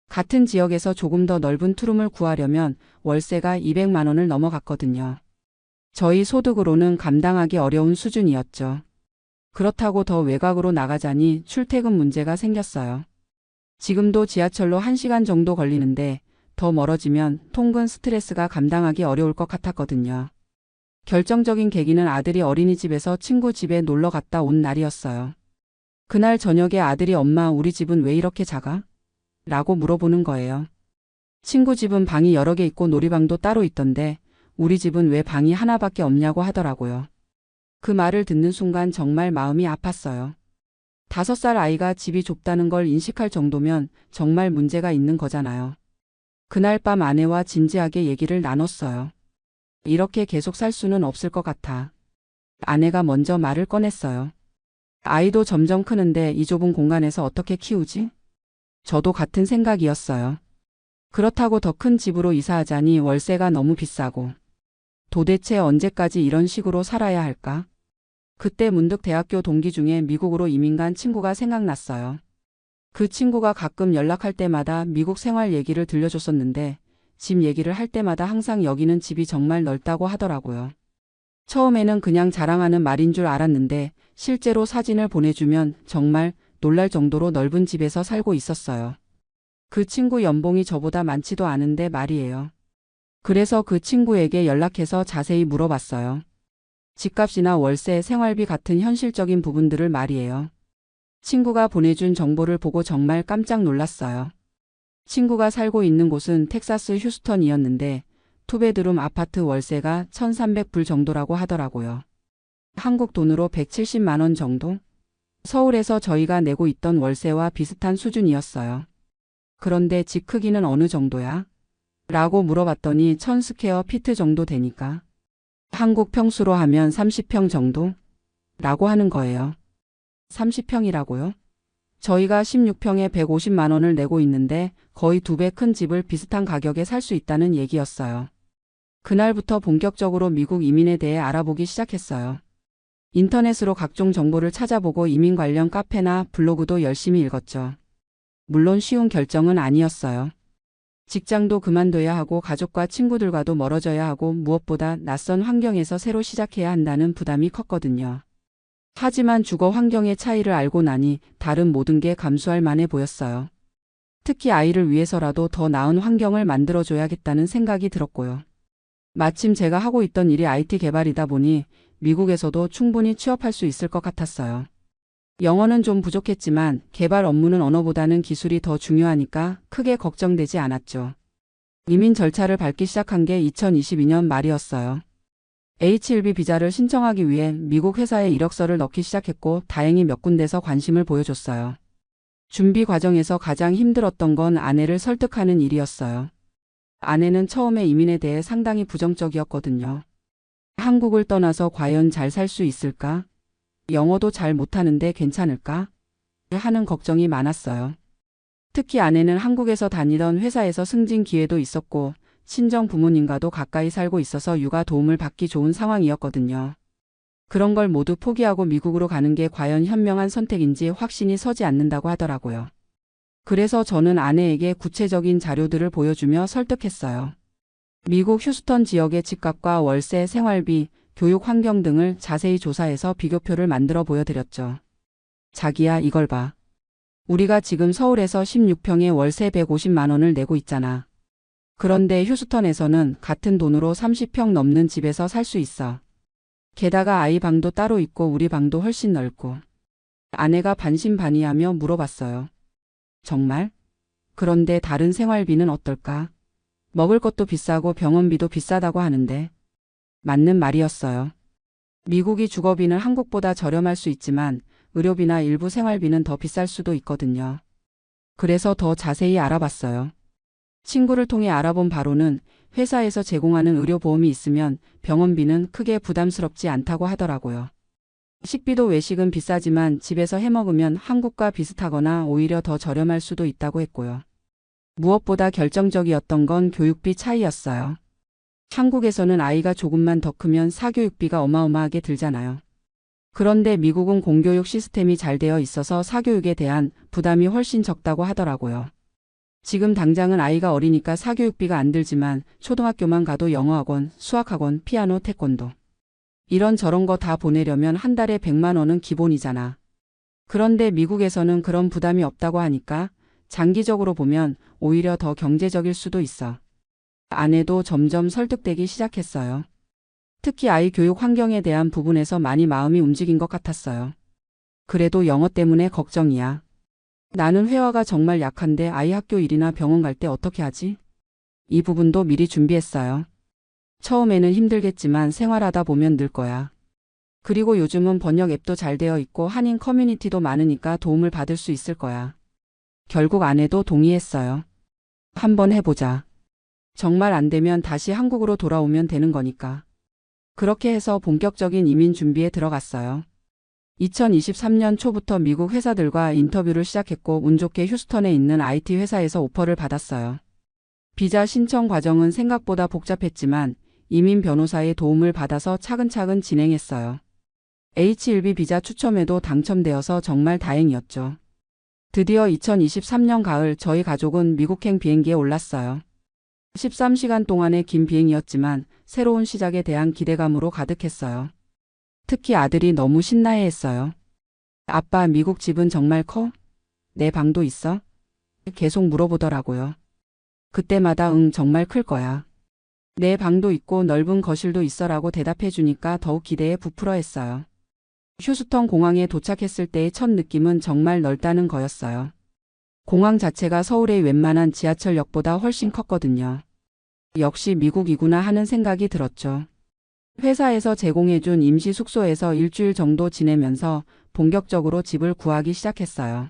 같은 지역에서 조금 더 넓은 투룸을 구하려면 월세가 200만 원을 넘어갔거든요. 저희 소득으로는 감당하기 어려운 수준이었죠. 그렇다고 더 외곽으로 나가자니 출퇴근 문제가 생겼어요. 지금도 지하철로 1시간 정도 걸리는데 더 멀어지면 통근 스트레스가 감당하기 어려울 것 같았거든요. 결정적인 계기는 아들이 어린이집에서 친구 집에 놀러 갔다 온 날이었어요. 그날 저녁에 아들이 엄마 우리 집은 왜 이렇게 작아? 라고 물어보는 거예요. 친구 집은 방이 여러 개 있고 놀이방도 따로 있던데 우리 집은 왜 방이 하나밖에 없냐고 하더라고요. 그 말을 듣는 순간 정말 마음이 아팠어요. 5살 아이가 집이 좁다는 걸 인식할 정도면 정말 문제가 있는 거잖아요. 그날 밤 아내와 진지하게 얘기를 나눴어요. 이렇게 계속 살 수는 없을 것 같아. 아내가 먼저 말을 꺼냈어요. 아이도 점점 크는데 이 좁은 공간에서 어떻게 키우지? 저도 같은 생각이었어요. 그렇다고 더 큰 집으로 이사하자니 월세가 너무 비싸고 도대체 언제까지 이런 식으로 살아야 할까? 그때 문득 대학교 동기 중에 미국으로 이민 간 친구가 생각났어요. 그 친구가 가끔 연락할 때마다 미국 생활 얘기를 들려줬었는데 집 얘기를 할 때마다 항상 여기는 집이 정말 넓다고 하더라고요. 처음에는 그냥 자랑하는 말인 줄 알았는데 실제로 사진을 보내주면 정말 놀랄 정도로 넓은 집에서 살고 있었어요. 그 친구 연봉이 저보다 많지도 않은데 말이에요. 그래서 그 친구에게 연락해서 자세히 물어봤어요. 집값이나 월세, 생활비 같은 현실적인 부분들을 말이에요. 친구가 보내준 정보를 보고 정말 깜짝 놀랐어요. 친구가 살고 있는 곳은 텍사스 휴스턴이었는데 투베드룸 아파트 월세가 1,300불 정도라고 하더라고요. 한국 돈으로 170만 원 정도? 서울에서 저희가 내고 있던 월세와 비슷한 수준이었어요. 그런데 집 크기는 어느 정도야? 라고 물어봤더니 1,000스퀘어 피트 정도 되니까. 한국 평수로 하면 30평 정도? 라고 하는 거예요. 30평이라고요? 저희가 16평에 150만 원을 내고 있는데 거의 2배 큰 집을 비슷한 가격에 살 수 있다는 얘기였어요. 그날부터 본격적으로 미국 이민에 대해 알아보기 시작했어요. 인터넷으로 각종 정보를 찾아보고 이민 관련 카페나 블로그도 열심히 읽었죠. 물론 쉬운 결정은 아니었어요. 직장도 그만둬야 하고 가족과 친구들과도 멀어져야 하고 무엇보다 낯선 환경에서 새로 시작해야 한다는 부담이 컸거든요. 하지만 주거 환경의 차이를 알고 나니 다른 모든 게 감수할 만해 보였어요. 특히 아이를 위해서라도 더 나은 환경을 만들어줘야겠다는 생각이 들었고요. 마침 제가 하고 있던 일이 IT 개발이다 보니 미국에서도 충분히 취업할 수 있을 것 같았어요. 영어는 좀 부족했지만 개발 업무는 언어보다는 기술이 더 중요하니까 크게 걱정되지 않았죠. 이민 절차를 밟기 시작한 게 2022년 말이었어요. H-1B 비자를 신청하기 위해 미국 회사에 이력서를 넣기 시작했고 다행히 몇 군데서 관심을 보여줬어요. 준비 과정에서 가장 힘들었던 건 아내를 설득하는 일이었어요. 아내는 처음에 이민에 대해 상당히 부정적이었거든요. 한국을 떠나서 과연 잘 살 수 있을까? 영어도 잘 못하는데 괜찮을까? 하는 걱정이 많았어요. 특히 아내는 한국에서 다니던 회사에서 승진 기회도 있었고 친정 부모님과도 가까이 살고 있어서 육아 도움을 받기 좋은 상황이었거든요. 그런 걸 모두 포기하고 미국으로 가는 게 과연 현명한 선택인지 확신이 서지 않는다고 하더라고요. 그래서 저는 아내에게 구체적인 자료들을 보여주며 설득했어요. 미국 휴스턴 지역의 집값과 월세, 생활비, 교육 환경 등을 자세히 조사해서 비교표를 만들어 보여드렸죠. 자기야, 이걸 봐. 우리가 지금 서울에서 16평에 월세 150만 원을 내고 있잖아. 그런데 휴스턴에서는 같은 돈으로 30평 넘는 집에서 살 수 있어. 게다가 아이 방도 따로 있고 우리 방도 훨씬 넓고. 아내가 반신반의하며 물어봤어요. 정말? 그런데 다른 생활비는 어떨까? 먹을 것도 비싸고 병원비도 비싸다고 하는데. 맞는 말이었어요. 미국이 주거비는 한국보다 저렴할 수 있지만 의료비나 일부 생활비는 더 비쌀 수도 있거든요. 그래서 더 자세히 알아봤어요. 친구를 통해 알아본 바로는 회사에서 제공하는 의료보험이 있으면 병원비는 크게 부담스럽지 않다고 하더라고요. 식비도 외식은 비싸지만 집에서 해먹으면 한국과 비슷하거나 오히려 더 저렴할 수도 있다고 했고요. 무엇보다 결정적이었던 건 교육비 차이였어요. 한국에서는 아이가 조금만 더 크면 사교육비가 어마어마하게 들잖아요. 그런데 미국은 공교육 시스템이 잘 되어 있어서 사교육에 대한 부담이 훨씬 적다고 하더라고요. 지금 당장은 아이가 어리니까 사교육비가 안 들지만 초등학교만 가도 영어학원, 수학학원, 피아노, 태권도 이런 저런 거 다 보내려면 한 달에 100만 원은 기본이잖아. 그런데 미국에서는 그런 부담이 없다고 하니까 장기적으로 보면 오히려 더 경제적일 수도 있어. 아내도 점점 설득되기 시작했어요. 특히 아이 교육 환경에 대한 부분에서 많이 마음이 움직인 것 같았어요. 그래도 영어 때문에 걱정이야. 나는 회화가 정말 약한데 아이 학교 일이나 병원 갈 때 어떻게 하지? 이 부분도 미리 준비했어요. 처음에는 힘들겠지만 생활하다 보면 늘 거야. 그리고 요즘은 번역 앱도 잘 되어 있고 한인 커뮤니티도 많으니까 도움을 받을 수 있을 거야. 결국 아내도 동의했어요. 한번 해보자. 정말 안 되면 다시 한국으로 돌아오면 되는 거니까. 그렇게 해서 본격적인 이민 준비에 들어갔어요. 2023년 초부터 미국 회사들과 인터뷰를 시작했고 운 좋게 휴스턴에 있는 IT 회사에서 오퍼를 받았어요. 비자 신청 과정은 생각보다 복잡했지만 이민 변호사의 도움을 받아서 차근차근 진행했어요. H1B 비자 추첨에도 당첨되어서 정말 다행이었죠. 드디어 2023년 가을 저희 가족은 미국행 비행기에 올랐어요. 13시간 동안의 긴 비행이었지만 새로운 시작에 대한 기대감으로 가득했어요. 특히 아들이 너무 신나해했어요. 아빠, 미국 집은 정말 커? 내 방도 있어? 계속 물어보더라고요. 그때마다 정말 클 거야. 내 방도 있고 넓은 거실도 있어라고 대답해주니까 더욱 기대에 부풀어했어요. 휴스턴 공항에 도착했을 때의 첫 느낌은 정말 넓다는 거였어요. 공항 자체가 서울의 웬만한 지하철역보다 훨씬 컸거든요. 역시 미국이구나 하는 생각이 들었죠. 회사에서 제공해준 임시 숙소에서 일주일 정도 지내면서 본격적으로 집을 구하기 시작했어요.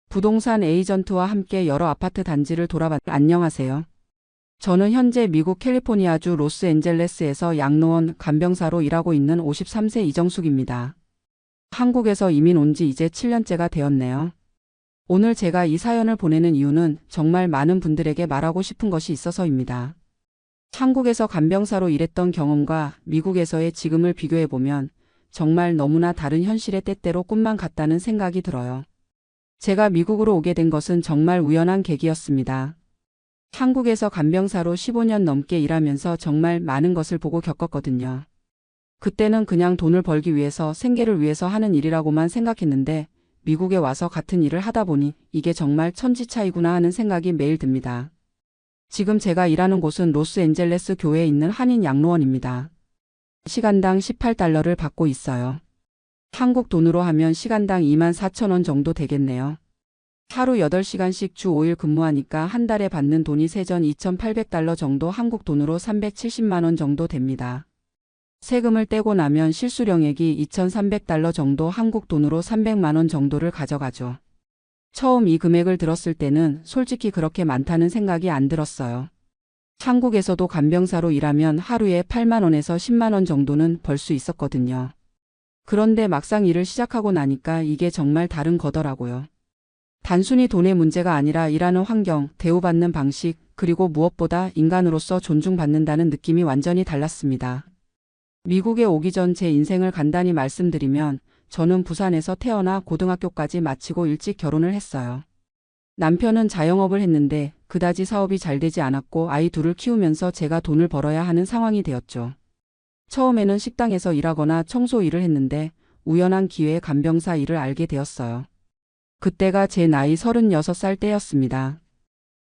부동산 에이전트와 함께 여러 아파트 단지를 안녕하세요. 저는 현재 미국 캘리포니아주 로스앤젤레스에서 양로원 간병사로 일하고 있는 53세 이정숙입니다. 한국에서 이민 온 지 이제 7년째가 되었네요. 오늘 제가 이 사연을 보내는 이유는 정말 많은 분들에게 말하고 싶은 것이 있어서입니다. 한국에서 간병사로 일했던 경험과 미국에서의 지금을 비교해보면 정말 너무나 다른 현실의 때때로 꿈만 같다는 생각이 들어요. 제가 미국으로 오게 된 것은 정말 우연한 계기였습니다. 한국에서 간병사로 15년 넘게 일하면서 정말 많은 것을 보고 겪었거든요. 그때는 그냥 돈을 벌기 위해서 생계를 위해서 하는 일이라고만 생각했는데 미국에 와서 같은 일을 하다 보니 이게 정말 천지차이구나 하는 생각이 매일 듭니다. 지금 제가 일하는 곳은 로스앤젤레스 교회에 있는 한인 양로원입니다. 시간당 18달러를 받고 있어요. 한국 돈으로 하면 시간당 24,000원 정도 되겠네요. 하루 8시간씩 주 5일 근무하니까 한 달에 받는 돈이 세전 2,800달러 정도 한국 돈으로 370만 원 정도 됩니다. 세금을 떼고 나면 실수령액이 2,300달러 정도 한국 돈으로 300만 원 정도를 가져가죠. 처음 이 금액을 들었을 때는 솔직히 그렇게 많다는 생각이 안 들었어요. 한국에서도 간병사로 일하면 하루에 8만 원에서 10만 원 정도는 벌 수 있었거든요. 그런데 막상 일을 시작하고 나니까 이게 정말 다른 거더라고요. 단순히 돈의 문제가 아니라 일하는 환경, 대우받는 방식, 그리고 무엇보다 인간으로서 존중받는다는 느낌이 완전히 달랐습니다. 미국에 오기 전 제 인생을 간단히 말씀드리면 저는 부산에서 태어나 고등학교까지 마치고 일찍 결혼을 했어요. 남편은 자영업을 했는데 그다지 사업이 잘 되지 않았고 아이 둘을 키우면서 제가 돈을 벌어야 하는 상황이 되었죠. 처음에는 식당에서 일하거나 청소 일을 했는데 우연한 기회에 간병사 일을 알게 되었어요. 그때가 제 나이 36살 때였습니다.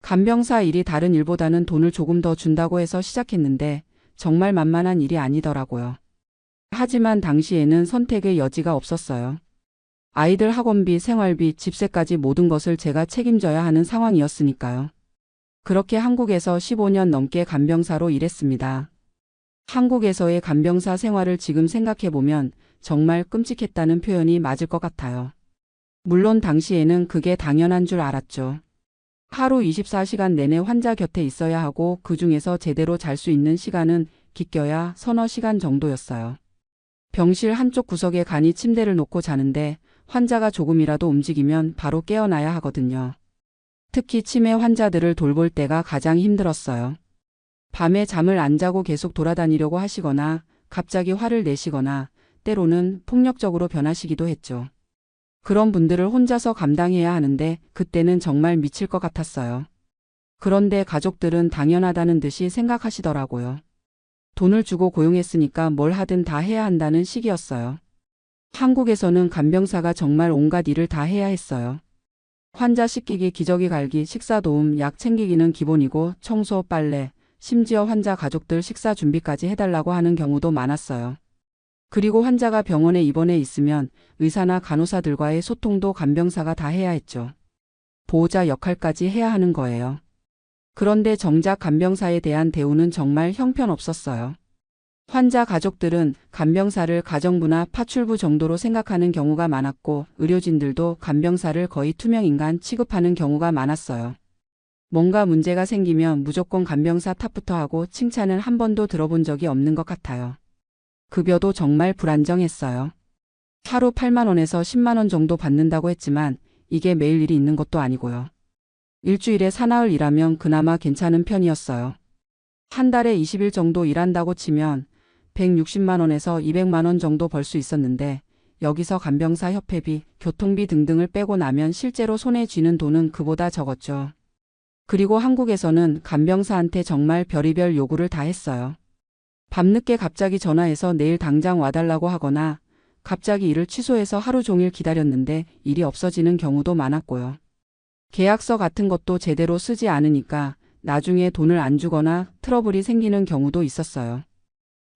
간병사 일이 다른 일보다는 돈을 조금 더 준다고 해서 시작했는데 정말 만만한 일이 아니더라고요. 하지만 당시에는 선택의 여지가 없었어요. 아이들 학원비, 생활비, 집세까지 모든 것을 제가 책임져야 하는 상황이었으니까요. 그렇게 한국에서 15년 넘게 간병사로 일했습니다. 한국에서의 간병사 생활을 지금 생각해보면 정말 끔찍했다는 표현이 맞을 것 같아요. 물론 당시에는 그게 당연한 줄 알았죠. 하루 24시간 내내 환자 곁에 있어야 하고 그중에서 제대로 잘 수 있는 시간은 기껴야 서너 시간 정도였어요. 병실 한쪽 구석에 간이 침대를 놓고 자는데 환자가 조금이라도 움직이면 바로 깨어나야 하거든요. 특히 치매 환자들을 돌볼 때가 가장 힘들었어요. 밤에 잠을 안 자고 계속 돌아다니려고 하시거나 갑자기 화를 내시거나 때로는 폭력적으로 변하시기도 했죠. 그런 분들을 혼자서 감당해야 하는데 그때는 정말 미칠 것 같았어요. 그런데 가족들은 당연하다는 듯이 생각하시더라고요. 돈을 주고 고용했으니까 뭘 하든 다 해야 한다는 식이었어요. 한국에서는 간병사가 정말 온갖 일을 다 해야 했어요. 환자 씻기기, 기저귀 갈기, 식사 도움, 약 챙기기는 기본이고 청소, 빨래, 심지어 환자 가족들 식사 준비까지 해달라고 하는 경우도 많았어요. 그리고 환자가 병원에 입원해 있으면 의사나 간호사들과의 소통도 간병사가 다 해야 했죠. 보호자 역할까지 해야 하는 거예요. 그런데 정작 간병사에 대한 대우는 정말 형편없었어요. 환자 가족들은 간병사를 가정부나 파출부 정도로 생각하는 경우가 많았고 의료진들도 간병사를 거의 투명인간 취급하는 경우가 많았어요. 뭔가 문제가 생기면 무조건 간병사 탓부터 하고 칭찬은 한 번도 들어본 적이 없는 것 같아요. 급여도 정말 불안정했어요. 하루 8만 원에서 10만 원 정도 받는다고 했지만 이게 매일 일이 있는 것도 아니고요. 일주일에 사나흘 일하면 그나마 괜찮은 편이었어요. 한 달에 20일 정도 일한다고 치면 160만 원에서 200만 원 정도 벌 수 있었는데 여기서 간병사 협회비, 교통비 등등을 빼고 나면 실제로 손에 쥐는 돈은 그보다 적었죠. 그리고 한국에서는 간병사한테 정말 별의별 요구를 다 했어요. 밤늦게 갑자기 전화해서 내일 당장 와달라고 하거나 갑자기 일을 취소해서 하루 종일 기다렸는데 일이 없어지는 경우도 많았고요. 계약서 같은 것도 제대로 쓰지 않으니까 나중에 돈을 안 주거나 트러블이 생기는 경우도 있었어요.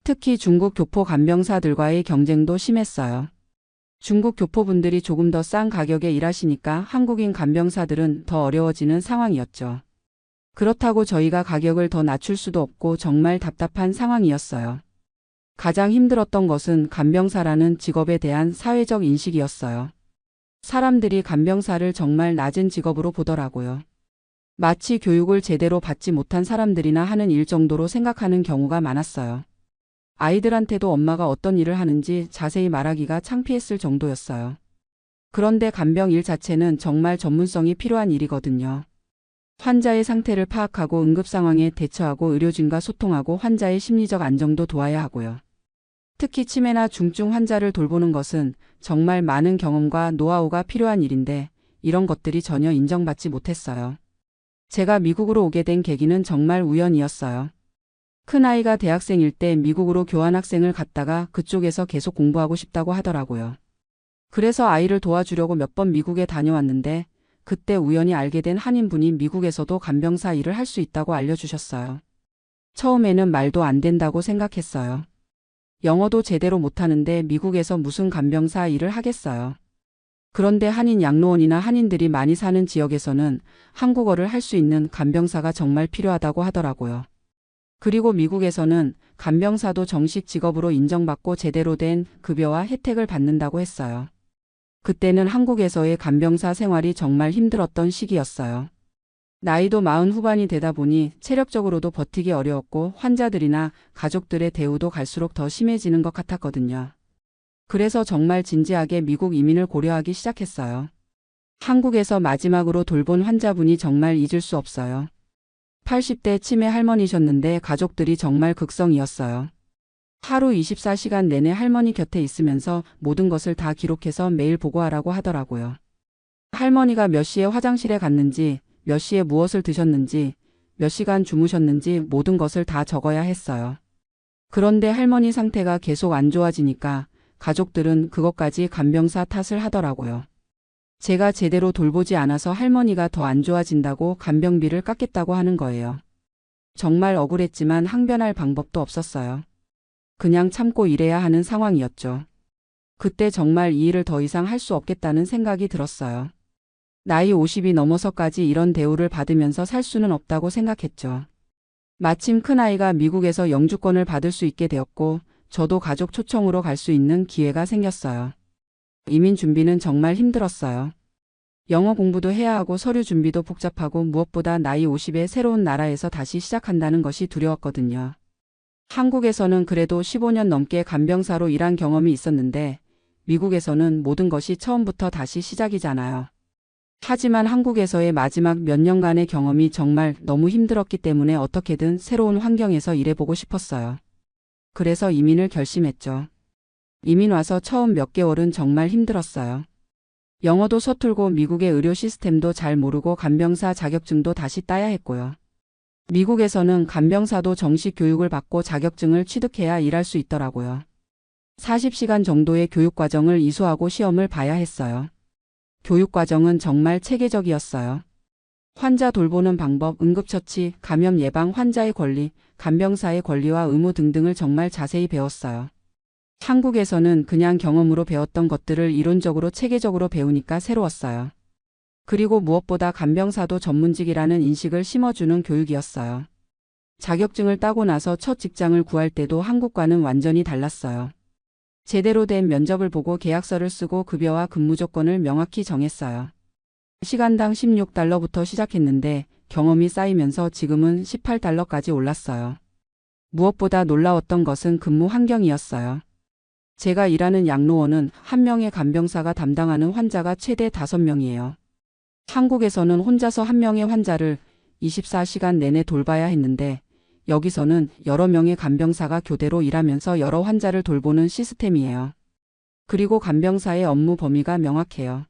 특히 중국 교포 간병사들과의 경쟁도 심했어요. 중국 교포분들이 조금 더 싼 가격에 일하시니까 한국인 간병사들은 더 어려워지는 상황이었죠. 그렇다고 저희가 가격을 더 낮출 수도 없고 정말 답답한 상황이었어요. 가장 힘들었던 것은 간병사라는 직업에 대한 사회적 인식이었어요. 사람들이 간병사를 정말 낮은 직업으로 보더라고요. 마치 교육을 제대로 받지 못한 사람들이나 하는 일 정도로 생각하는 경우가 많았어요. 아이들한테도 엄마가 어떤 일을 하는지 자세히 말하기가 창피했을 정도였어요. 그런데 간병 일 자체는 정말 전문성이 필요한 일이거든요. 환자의 상태를 파악하고 응급 상황에 대처하고 의료진과 소통하고 환자의 심리적 안정도 도와야 하고요. 특히 치매나 중증 환자를 돌보는 것은 정말 많은 경험과 노하우가 필요한 일인데 이런 것들이 전혀 인정받지 못했어요. 제가 미국으로 오게 된 계기는 정말 우연이었어요. 큰아이가 대학생일 때 미국으로 교환학생을 갔다가 그쪽에서 계속 공부하고 싶다고 하더라고요. 그래서 아이를 도와주려고 몇 번 미국에 다녀왔는데 그때 우연히 알게 된 한인분이 미국에서도 간병사 일을 할 수 있다고 알려주셨어요. 처음에는 말도 안 된다고 생각했어요. 영어도 제대로 못하는데 미국에서 무슨 간병사 일을 하겠어요. 그런데 한인 양로원이나 한인들이 많이 사는 지역에서는 한국어를 할 수 있는 간병사가 정말 필요하다고 하더라고요. 그리고 미국에서는 간병사도 정식 직업으로 인정받고 제대로 된 급여와 혜택을 받는다고 했어요. 그때는 한국에서의 간병사 생활이 정말 힘들었던 시기였어요. 나이도 40 후반이 되다 보니 체력적으로도 버티기 어려웠고 환자들이나 가족들의 대우도 갈수록 더 심해지는 것 같았거든요. 그래서 정말 진지하게 미국 이민을 고려하기 시작했어요. 한국에서 마지막으로 돌본 환자분이 정말 잊을 수 없어요. 80대 치매 할머니셨는데 가족들이 정말 극성이었어요. 하루 24시간 내내 할머니 곁에 있으면서 모든 것을 다 기록해서 매일 보고하라고 하더라고요. 할머니가 몇 시에 화장실에 갔는지, 몇 시에 무엇을 드셨는지, 몇 시간 주무셨는지 모든 것을 다 적어야 했어요. 그런데 할머니 상태가 계속 안 좋아지니까 가족들은 그것까지 간병사 탓을 하더라고요. 제가 제대로 돌보지 않아서 할머니가 더 안 좋아진다고 간병비를 깎겠다고 하는 거예요. 정말 억울했지만 항변할 방법도 없었어요. 그냥 참고 일해야 하는 상황이었죠. 그때 정말 이 일을 더 이상 할 수 없겠다는 생각이 들었어요. 나이 50이 넘어서까지 이런 대우를 받으면서 살 수는 없다고 생각했죠. 마침 큰아이가 미국에서 영주권을 받을 수 있게 되었고 저도 가족 초청으로 갈 수 있는 기회가 생겼어요. 이민 준비는 정말 힘들었어요. 영어 공부도 해야 하고 서류 준비도 복잡하고 무엇보다 나이 50에 새로운 나라에서 다시 시작한다는 것이 두려웠거든요. 한국에서는 그래도 15년 넘게 간병사로 일한 경험이 있었는데 미국에서는 모든 것이 처음부터 다시 시작이잖아요. 하지만 한국에서의 마지막 몇 년간의 경험이 정말 너무 힘들었기 때문에 어떻게든 새로운 환경에서 일해보고 싶었어요. 그래서 이민을 결심했죠. 이민 와서 처음 몇 개월은 정말 힘들었어요. 영어도 서툴고 미국의 의료 시스템도 잘 모르고 간병사 자격증도 다시 따야 했고요. 미국에서는 간병사도 정식 교육을 받고 자격증을 취득해야 일할 수 있더라고요. 40시간 정도의 교육과정을 이수하고 시험을 봐야 했어요. 교육과정은 정말 체계적이었어요. 환자 돌보는 방법, 응급처치, 감염 예방, 환자의 권리, 간병사의 권리와 의무 등등을 정말 자세히 배웠어요. 한국에서는 그냥 경험으로 배웠던 것들을 이론적으로 체계적으로 배우니까 새로웠어요. 그리고 무엇보다 간병사도 전문직이라는 인식을 심어주는 교육이었어요. 자격증을 따고 나서 첫 직장을 구할 때도 한국과는 완전히 달랐어요. 제대로 된 면접을 보고 계약서를 쓰고 급여와 근무 조건을 명확히 정했어요. 시간당 $16부터 시작했는데 경험이 쌓이면서 지금은 $18까지 올랐어요. 무엇보다 놀라웠던 것은 근무 환경이었어요. 제가 일하는 양로원은 한 명의 간병사가 담당하는 환자가 최대 5명이에요. 한국에서는 혼자서 한 명의 환자를 24시간 내내 돌봐야 했는데 여기서는 여러 명의 간병사가 교대로 일하면서 여러 환자를 돌보는 시스템이에요. 그리고 간병사의 업무 범위가 명확해요.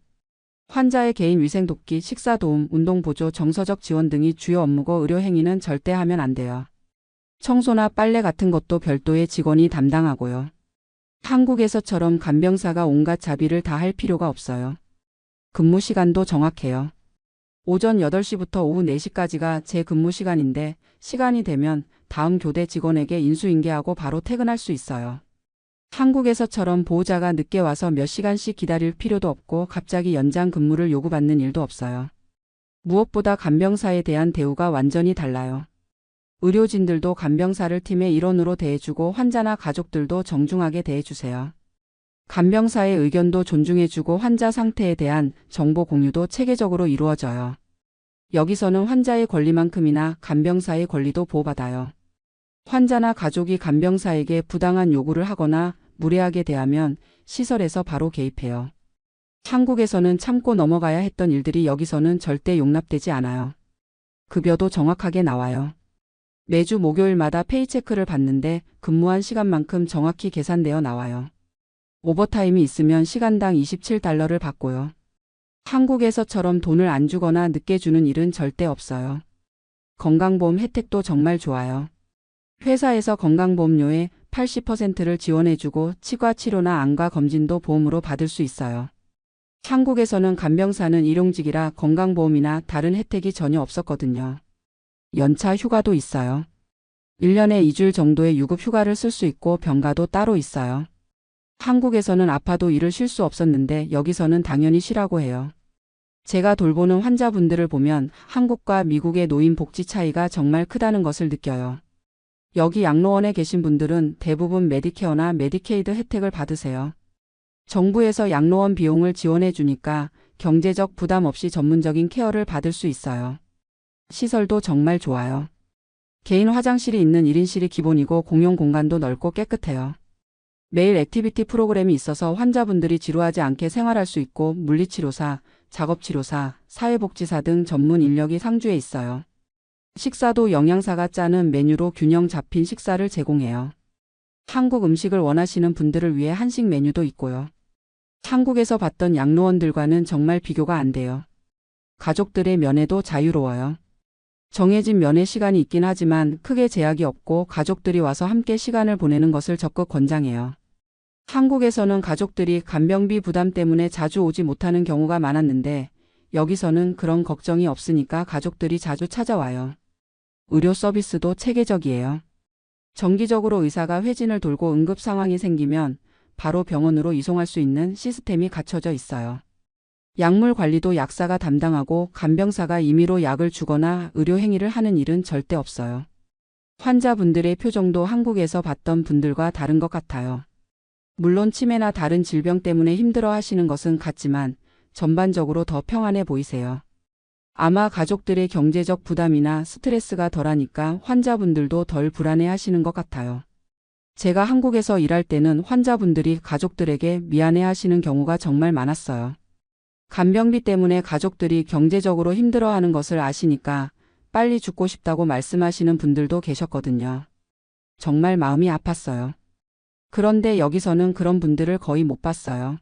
환자의 개인 위생 돕기, 식사 도움, 운동 보조, 정서적 지원 등이 주요 업무고 의료 행위는 절대 하면 안 돼요. 청소나 빨래 같은 것도 별도의 직원이 담당하고요. 한국에서처럼 간병사가 온갖 자비를 다 할 필요가 없어요. 근무 시간도 정확해요. 오전 8시부터 오후 4시까지가 제 근무 시간인데 시간이 되면 다음 교대 직원에게 인수인계하고 바로 퇴근할 수 있어요. 한국에서처럼 보호자가 늦게 와서 몇 시간씩 기다릴 필요도 없고 갑자기 연장 근무를 요구받는 일도 없어요. 무엇보다 간병사에 대한 대우가 완전히 달라요. 의료진들도 간병사를 팀의 일원으로 대해주고 환자나 가족들도 정중하게 대해주세요. 간병사의 의견도 존중해주고 환자 상태에 대한 정보 공유도 체계적으로 이루어져요. 여기서는 환자의 권리만큼이나 간병사의 권리도 보호받아요. 환자나 가족이 간병사에게 부당한 요구를 하거나 무례하게 대하면 시설에서 바로 개입해요. 한국에서는 참고 넘어가야 했던 일들이 여기서는 절대 용납되지 않아요. 급여도 정확하게 나와요. 매주 목요일마다 페이체크를 받는데 근무한 시간만큼 정확히 계산되어 나와요. 오버타임이 있으면 시간당 $27를 받고요. 한국에서처럼 돈을 안 주거나 늦게 주는 일은 절대 없어요. 건강보험 혜택도 정말 좋아요. 회사에서 건강보험료의 80%를 지원해주고 치과 치료나 안과 검진도 보험으로 받을 수 있어요. 한국에서는 간병사는 일용직이라 건강보험이나 다른 혜택이 전혀 없었거든요. 연차 휴가도 있어요. 1년에 2주일 정도의 유급 휴가를 쓸 수 있고 병가도 따로 있어요. 한국에서는 아파도 일을 쉴 수 없었는데 여기서는 당연히 쉬라고 해요. 제가 돌보는 환자분들을 보면 한국과 미국의 노인 복지 차이가 정말 크다는 것을 느껴요. 여기 양로원에 계신 분들은 대부분 메디케어나 메디케이드 혜택을 받으세요. 정부에서 양로원 비용을 지원해 주니까 경제적 부담 없이 전문적인 케어를 받을 수 있어요. 시설도 정말 좋아요. 개인 화장실이 있는 1인실이 기본이고 공용 공간도 넓고 깨끗해요. 매일 액티비티 프로그램이 있어서 환자분들이 지루하지 않게 생활할 수 있고 물리치료사, 작업치료사, 사회복지사 등 전문 인력이 상주해 있어요. 식사도 영양사가 짜는 메뉴로 균형 잡힌 식사를 제공해요. 한국 음식을 원하시는 분들을 위해 한식 메뉴도 있고요. 한국에서 봤던 양로원들과는 정말 비교가 안 돼요. 가족들의 면회도 자유로워요. 정해진 면회 시간이 있긴 하지만 크게 제약이 없고 가족들이 와서 함께 시간을 보내는 것을 적극 권장해요. 한국에서는 가족들이 간병비 부담 때문에 자주 오지 못하는 경우가 많았는데 여기서는 그런 걱정이 없으니까 가족들이 자주 찾아와요. 의료 서비스도 체계적이에요. 정기적으로 의사가 회진을 돌고 응급 상황이 생기면 바로 병원으로 이송할 수 있는 시스템이 갖춰져 있어요. 약물 관리도 약사가 담당하고 간병사가 임의로 약을 주거나 의료 행위를 하는 일은 절대 없어요. 환자분들의 표정도 한국에서 봤던 분들과 다른 것 같아요. 물론 치매나 다른 질병 때문에 힘들어 하시는 것은 같지만 전반적으로 더 평안해 보이세요. 아마 가족들의 경제적 부담이나 스트레스가 덜하니까 환자분들도 덜 불안해 하시는 것 같아요. 제가 한국에서 일할 때는 환자분들이 가족들에게 미안해 하시는 경우가 정말 많았어요. 간병비 때문에 가족들이 경제적으로 힘들어하는 것을 아시니까 빨리 죽고 싶다고 말씀하시는 분들도 계셨거든요. 정말 마음이 아팠어요. 그런데 여기서는 그런 분들을 거의 못 봤어요.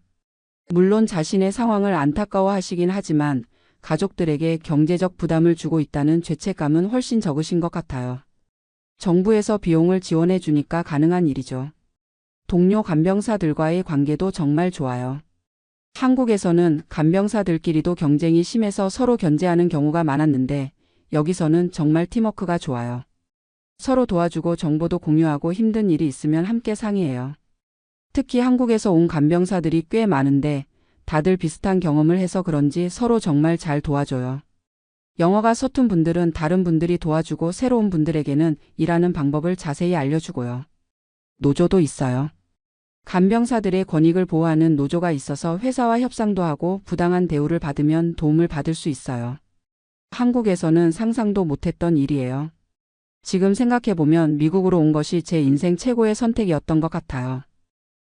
물론 자신의 상황을 안타까워하시긴 하지만 가족들에게 경제적 부담을 주고 있다는 죄책감은 훨씬 적으신 것 같아요. 정부에서 비용을 지원해 주니까 가능한 일이죠. 동료 간병사들과의 관계도 정말 좋아요. 한국에서는 간병사들끼리도 경쟁이 심해서 서로 견제하는 경우가 많았는데 여기서는 정말 팀워크가 좋아요. 서로 도와주고 정보도 공유하고 힘든 일이 있으면 함께 상의해요. 특히 한국에서 온 간병사들이 꽤 많은데 다들 비슷한 경험을 해서 그런지 서로 정말 잘 도와줘요. 영어가 서툰 분들은 다른 분들이 도와주고 새로운 분들에게는 일하는 방법을 자세히 알려주고요. 노조도 있어요. 간병사들의 권익을 보호하는 노조가 있어서 회사와 협상도 하고 부당한 대우를 받으면 도움을 받을 수 있어요. 한국에서는 상상도 못했던 일이에요. 지금 생각해보면 미국으로 온 것이 제 인생 최고의 선택이었던 것 같아요.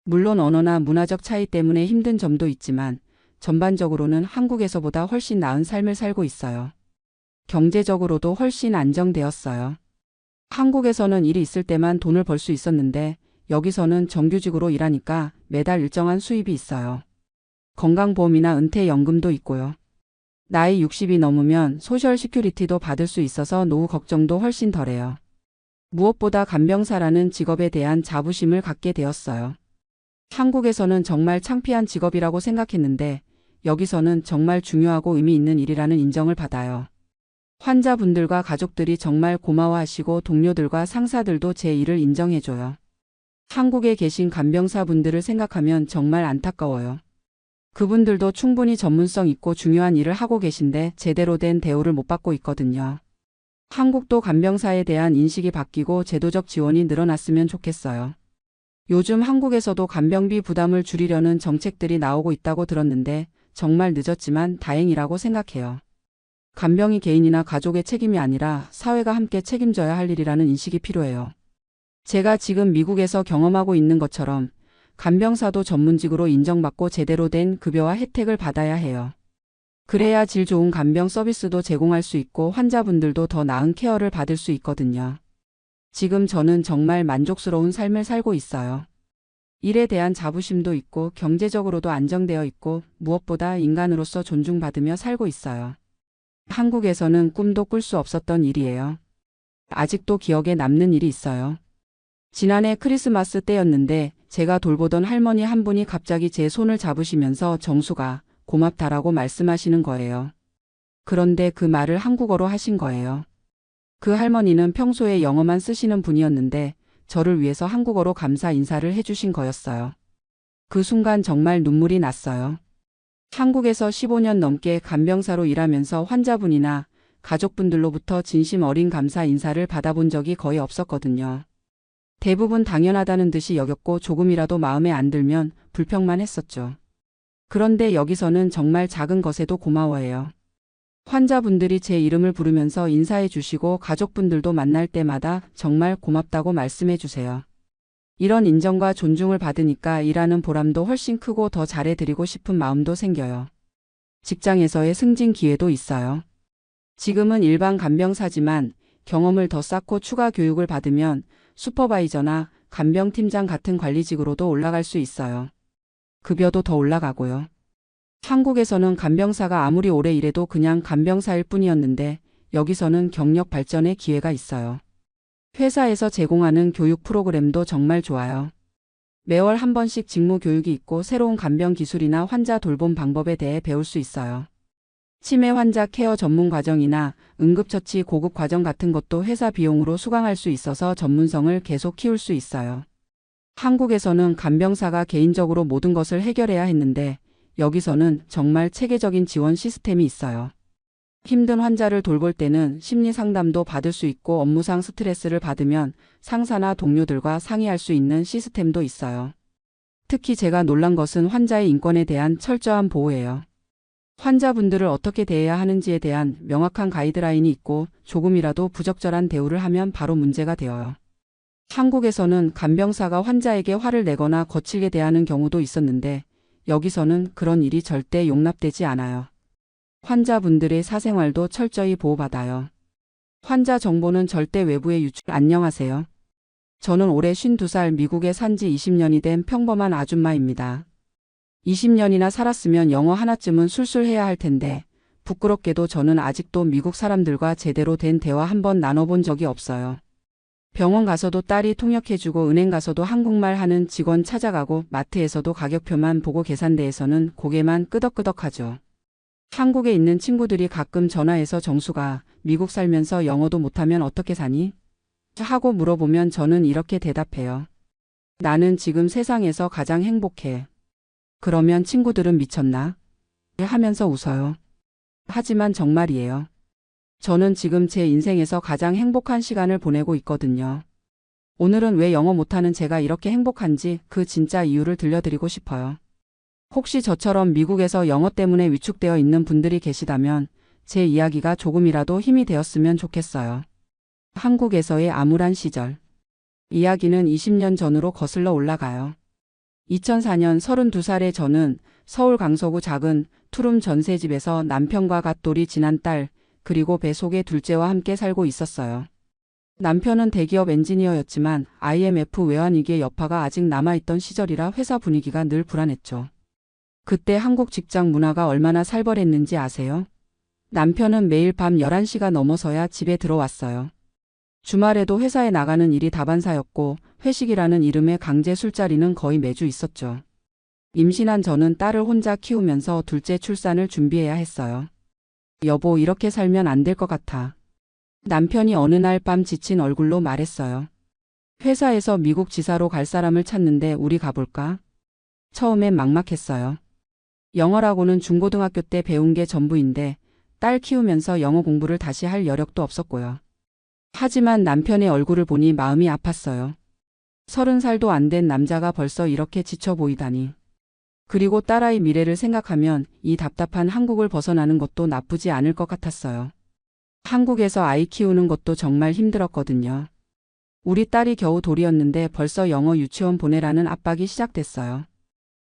물론 언어나 문화적 차이 때문에 힘든 점도 있지만 전반적으로는 한국에서보다 훨씬 나은 삶을 살고 있어요. 경제적으로도 훨씬 안정되었어요. 한국에서는 일이 있을 때만 돈을 벌 수 있었는데 여기서는 정규직으로 일하니까 매달 일정한 수입이 있어요. 건강보험이나 은퇴연금도 있고요. 나이 60이 넘으면 소셜 시큐리티도 받을 수 있어서 노후 걱정도 훨씬 덜해요. 무엇보다 간병사라는 직업에 대한 자부심을 갖게 되었어요. 한국에서는 정말 창피한 직업이라고 생각했는데 여기서는 정말 중요하고 의미 있는 일이라는 인정을 받아요. 환자분들과 가족들이 정말 고마워하시고 동료들과 상사들도 제 일을 인정해줘요. 한국에 계신 간병사분들을 생각하면 정말 안타까워요. 그분들도 충분히 전문성 있고 중요한 일을 하고 계신데 제대로 된 대우를 못 받고 있거든요. 한국도 간병사에 대한 인식이 바뀌고 제도적 지원이 늘어났으면 좋겠어요. 요즘 한국에서도 간병비 부담을 줄이려는 정책들이 나오고 있다고 들었는데 정말 늦었지만 다행이라고 생각해요. 간병이 개인이나 가족의 책임이 아니라 사회가 함께 책임져야 할 일이라는 인식이 필요해요. 제가 지금 미국에서 경험하고 있는 것처럼 간병사도 전문직으로 인정받고 제대로 된 급여와 혜택을 받아야 해요. 그래야 질 좋은 간병 서비스도 제공할 수 있고 환자분들도 더 나은 케어를 받을 수 있거든요. 지금 저는 정말 만족스러운 삶을 살고 있어요. 일에 대한 자부심도 있고 경제적으로도 안정되어 있고 무엇보다 인간으로서 존중받으며 살고 있어요. 한국에서는 꿈도 꿀 수 없었던 일이에요. 아직도 기억에 남는 일이 있어요. 지난해 크리스마스 때였는데 제가 돌보던 할머니 한 분이 갑자기 제 손을 잡으시면서 정수가 고맙다라고 말씀하시는 거예요. 그런데 그 말을 한국어로 하신 거예요. 그 할머니는 평소에 영어만 쓰시는 분이었는데 저를 위해서 한국어로 감사 인사를 해주신 거였어요. 그 순간 정말 눈물이 났어요. 한국에서 15년 넘게 간병사로 일하면서 환자분이나 가족분들로부터 진심 어린 감사 인사를 받아본 적이 거의 없었거든요. 대부분 당연하다는 듯이 여겼고 조금이라도 마음에 안 들면 불평만 했었죠. 그런데 여기서는 정말 작은 것에도 고마워해요. 환자분들이 제 이름을 부르면서 인사해 주시고 가족분들도 만날 때마다 정말 고맙다고 말씀해 주세요. 이런 인정과 존중을 받으니까 일하는 보람도 훨씬 크고 더 잘해드리고 싶은 마음도 생겨요. 직장에서의 승진 기회도 있어요. 지금은 일반 간병사지만 경험을 더 쌓고 추가 교육을 받으면 슈퍼바이저나 간병팀장 같은 관리직으로도 올라갈 수 있어요. 급여도 더 올라가고요. 한국에서는 간병사가 아무리 오래 일해도 그냥 간병사일 뿐이었는데 여기서는 경력 발전의 기회가 있어요. 회사에서 제공하는 교육 프로그램도 정말 좋아요. 매월 한 번씩 직무 교육이 있고 새로운 간병 기술이나 환자 돌봄 방법에 대해 배울 수 있어요. 치매 환자 케어 전문 과정이나 응급처치 고급 과정 같은 것도 회사 비용으로 수강할 수 있어서 전문성을 계속 키울 수 있어요. 한국에서는 간병사가 개인적으로 모든 것을 해결해야 했는데 여기서는 정말 체계적인 지원 시스템이 있어요. 힘든 환자를 돌볼 때는 심리 상담도 받을 수 있고 업무상 스트레스를 받으면 상사나 동료들과 상의할 수 있는 시스템도 있어요. 특히 제가 놀란 것은 환자의 인권에 대한 철저한 보호예요. 환자분들을 어떻게 대해야 하는지에 대한 명확한 가이드라인이 있고 조금이라도 부적절한 대우를 하면 바로 문제가 되어요. 한국에서는 간병사가 환자에게 화를 내거나 거칠게 대하는 경우도 있었는데 여기서는 그런 일이 절대 용납되지 않아요. 환자분들의 사생활도 철저히 보호받아요. 환자 정보는 절대 외부에 유출. 안녕하세요. 저는 올해 52살 미국에 산 지 20년이 된 평범한 아줌마입니다. 20년이나 살았으면 영어 하나쯤은 술술 해야 할 텐데 부끄럽게도 저는 아직도 미국 사람들과 제대로 된 대화 한 번 나눠본 적이 없어요. 병원 가서도 딸이 통역해주고 은행 가서도 한국말 하는 직원 찾아가고 마트에서도 가격표만 보고 계산대에서는 고개만 끄덕끄덕하죠. 한국에 있는 친구들이 가끔 전화해서 정수가 미국 살면서 영어도 못하면 어떻게 사니? 하고 물어보면 저는 이렇게 대답해요. 나는 지금 세상에서 가장 행복해. 그러면 친구들은 미쳤나? 하면서 웃어요. 하지만 정말이에요. 저는 지금 제 인생에서 가장 행복한 시간을 보내고 있거든요. 오늘은 왜 영어 못하는 제가 이렇게 행복한지 그 진짜 이유를 들려드리고 싶어요. 혹시 저처럼 미국에서 영어 때문에 위축되어 있는 분들이 계시다면 제 이야기가 조금이라도 힘이 되었으면 좋겠어요. 한국에서의 암울한 시절. 이야기는 20년 전으로 거슬러 올라가요. 2004년 32살의 저는 서울 강서구 작은 투룸 전세집에서 남편과 갓돌이 지난 딸 그리고 배 속의 둘째와 함께 살고 있었어요. 남편은 대기업 엔지니어였지만 IMF 외환위기의 여파가 아직 남아있던 시절이라 회사 분위기가 늘 불안했죠. 그때 한국 직장 문화가 얼마나 살벌했는지 아세요? 남편은 매일 밤 11시가 넘어서야 집에 들어왔어요. 주말에도 회사에 나가는 일이 다반사였고 회식이라는 이름의 강제 술자리는 거의 매주 있었죠. 임신한 저는 딸을 혼자 키우면서 둘째 출산을 준비해야 했어요. 여보, 이렇게 살면 안 될 것 같아. 남편이 어느 날 밤 지친 얼굴로 말했어요. 회사에서 미국 지사로 갈 사람을 찾는데 우리 가볼까? 처음엔 막막했어요. 영어라고는 중고등학교 때 배운 게 전부인데 딸 키우면서 영어 공부를 다시 할 여력도 없었고요. 하지만 남편의 얼굴을 보니 마음이 아팠어요. 30살도 안 된 남자가 벌써 이렇게 지쳐 보이다니. 그리고 딸아이 미래를 생각하면 이 답답한 한국을 벗어나는 것도 나쁘지 않을 것 같았어요. 한국에서 아이 키우는 것도 정말 힘들었거든요. 우리 딸이 겨우 돌이었는데 벌써 영어 유치원 보내라는 압박이 시작됐어요.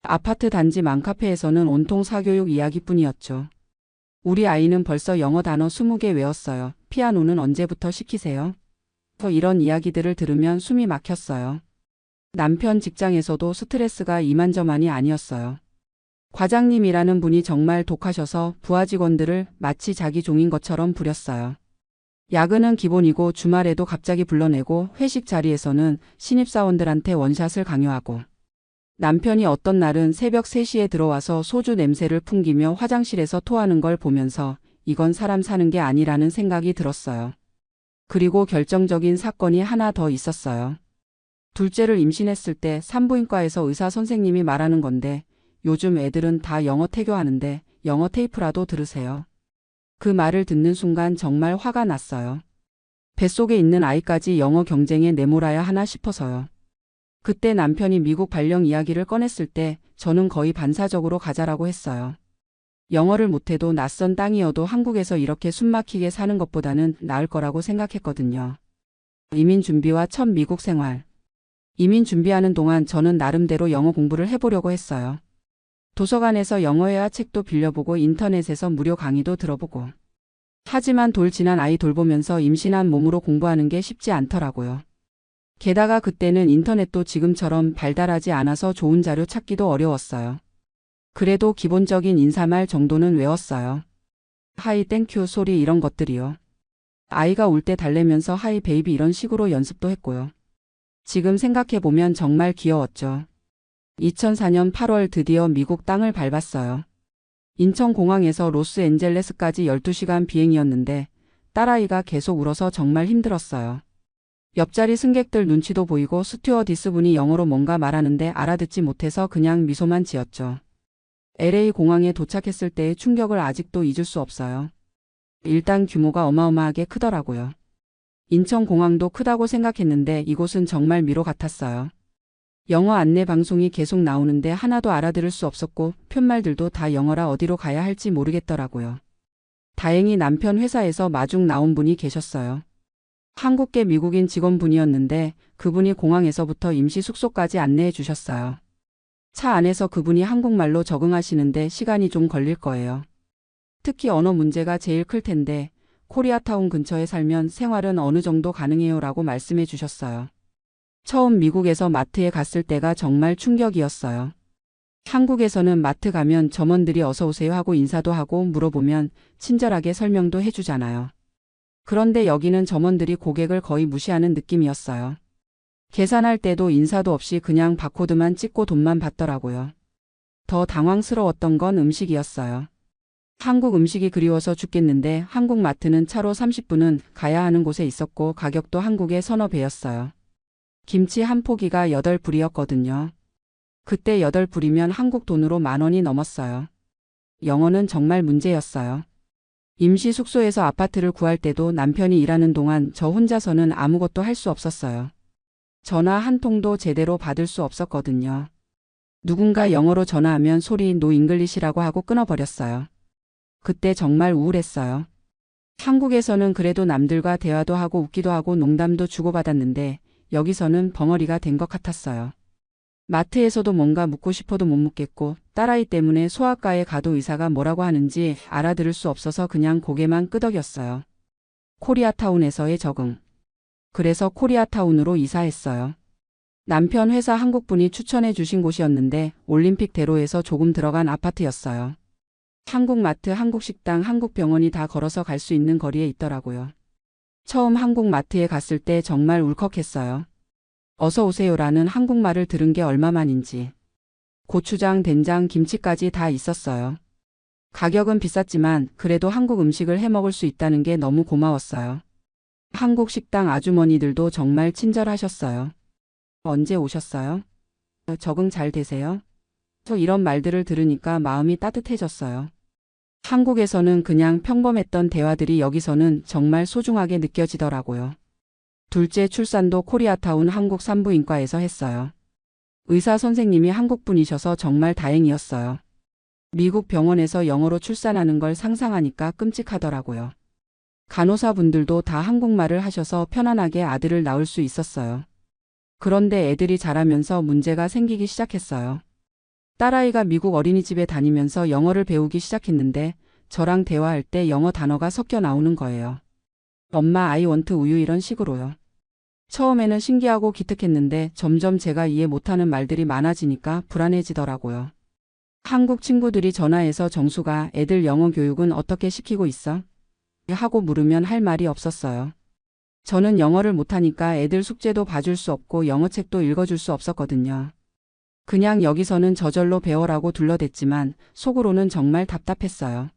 아파트 단지 맘카페에서는 온통 사교육 이야기뿐이었죠. 우리 아이는 벌써 영어 단어 20개 외웠어요. 피아노는 언제부터 시키세요? 이런 이야기들을 들으면 숨이 막혔어요. 남편 직장에서도 스트레스가 이만저만이 아니었어요. 과장님이라는 분이 정말 독하셔서 부하 직원들을 마치 자기 종인 것처럼 부렸어요. 야근은 기본이고 주말에도 갑자기 불러내고 회식 자리에서는 신입사원들한테 원샷을 강요하고 남편이 어떤 날은 새벽 3시에 들어와서 소주 냄새를 풍기며 화장실에서 토하는 걸 보면서 이건 사람 사는 게 아니라는 생각이 들었어요. 그리고 결정적인 사건이 하나 더 있었어요. 둘째를 임신했을 때 산부인과에서 의사 선생님이 말하는 건데 요즘 애들은 다 영어 태교하는데 영어 테이프라도 들으세요. 그 말을 듣는 순간 정말 화가 났어요. 뱃속에 있는 아이까지 영어 경쟁에 내몰아야 하나 싶어서요. 그때 남편이 미국 발령 이야기를 꺼냈을 때 저는 거의 반사적으로 가자라고 했어요. 영어를 못해도 낯선 땅이어도 한국에서 이렇게 숨막히게 사는 것보다는 나을 거라고 생각했거든요. 이민 준비와 첫 미국 생활. 이민 준비하는 동안 저는 나름대로 영어 공부를 해보려고 했어요. 도서관에서 영어 회화 책도 빌려보고 인터넷에서 무료 강의도 들어보고. 하지만 돌 지난 아이 돌보면서 임신한 몸으로 공부하는 게 쉽지 않더라고요. 게다가 그때는 인터넷도 지금처럼 발달하지 않아서 좋은 자료 찾기도 어려웠어요. 그래도 기본적인 인사말 정도는 외웠어요. 하이 땡큐 소리 이런 것들이요. 아이가 울 때 달래면서 하이 베이비 이런 식으로 연습도 했고요. 지금 생각해보면 정말 귀여웠죠. 2004년 8월 드디어 미국 땅을 밟았어요. 인천공항에서 로스앤젤레스까지 12시간 비행이었는데 딸아이가 계속 울어서 정말 힘들었어요. 옆자리 승객들 눈치도 보이고 스튜어디스 분이 영어로 뭔가 말하는데 알아듣지 못해서 그냥 미소만 지었죠. LA 공항에 도착했을 때의 충격을 아직도 잊을 수 없어요. 일단 규모가 어마어마하게 크더라고요. 인천공항도 크다고 생각했는데 이곳은 정말 미로 같았어요. 영어 안내 방송이 계속 나오는데 하나도 알아들을 수 없었고 푯말들도 다 영어라 어디로 가야 할지 모르겠더라고요. 다행히 남편 회사에서 마중 나온 분이 계셨어요. 한국계 미국인 직원분이었는데 그분이 공항에서부터 임시 숙소까지 안내해 주셨어요. 차 안에서 그분이 한국말로 적응하시는데 시간이 좀 걸릴 거예요. 특히 언어 문제가 제일 클 텐데 코리아타운 근처에 살면 생활은 어느 정도 가능해요 라고 말씀해 주셨어요. 처음 미국에서 마트에 갔을 때가 정말 충격이었어요. 한국에서는 마트 가면 점원들이 어서 오세요 하고 인사도 하고 물어보면 친절하게 설명도 해주잖아요. 그런데 여기는 점원들이 고객을 거의 무시하는 느낌이었어요. 계산할 때도 인사도 없이 그냥 바코드만 찍고 돈만 받더라고요. 더 당황스러웠던 건 음식이었어요. 한국 음식이 그리워서 죽겠는데 한국 마트는 차로 30분은 가야 하는 곳에 있었고 가격도 한국의 서너 배였어요. 김치 한 포기가 8불이었거든요. 그때 8불이면 한국 돈으로 10,000원이 넘었어요. 영어는 정말 문제였어요. 임시 숙소에서 아파트를 구할 때도 남편이 일하는 동안 저 혼자서는 아무것도 할 수 없었어요. 전화 한 통도 제대로 받을 수 없었거든요. 누군가 영어로 전화하면 소리 노 잉글리시라고 하고 끊어버렸어요. 그때 정말 우울했어요. 한국에서는 그래도 남들과 대화도 하고 웃기도 하고 농담도 주고받았는데 여기서는 벙어리가 된 것 같았어요. 마트에서도 뭔가 묻고 싶어도 못 묻겠고 딸아이 때문에 소아과에 가도 의사가 뭐라고 하는지 알아들을 수 없어서 그냥 고개만 끄덕였어요. 코리아타운에서의 적응. 그래서 코리아타운으로 이사했어요. 남편 회사 한국분이 추천해 주신 곳이었는데 올림픽대로에서 조금 들어간 아파트였어요. 한국 마트, 한국 식당, 한국 병원이 다 걸어서 갈 수 있는 거리에 있더라고요. 처음 한국 마트에 갔을 때 정말 울컥했어요. 어서 오세요라는 한국말을 들은 게 얼마만인지. 고추장, 된장, 김치까지 다 있었어요. 가격은 비쌌지만 그래도 한국 음식을 해 먹을 수 있다는 게 너무 고마웠어요. 한국 식당 아주머니들도 정말 친절하셨어요. 언제 오셨어요? 적응 잘 되세요? 저 이런 말들을 들으니까 마음이 따뜻해졌어요. 한국에서는 그냥 평범했던 대화들이 여기서는 정말 소중하게 느껴지더라고요. 둘째 출산도 코리아타운 한국 산부인과에서 했어요. 의사 선생님이 한국분이셔서 정말 다행이었어요. 미국 병원에서 영어로 출산하는 걸 상상하니까 끔찍하더라고요. 간호사분들도 다 한국말을 하셔서 편안하게 아들을 낳을 수 있었어요. 그런데 애들이 자라면서 문제가 생기기 시작했어요. 딸아이가 미국 어린이집에 다니면서 영어를 배우기 시작했는데 저랑 대화할 때 영어 단어가 섞여 나오는 거예요. 엄마 I want 우유 이런 식으로요. 처음에는 신기하고 기특했는데 점점 제가 이해 못하는 말들이 많아지니까 불안해지더라고요. 한국 친구들이 전화해서 정수가 애들 영어 교육은 어떻게 시키고 있어? 하고 물으면 할 말이 없었어요. 저는 영어를 못하니까 애들 숙제도 봐줄 수 없고 영어책도 읽어줄 수 없었거든요. 그냥 여기서는 저절로 배워라고 둘러댔지만 속으로는 정말 답답했어요.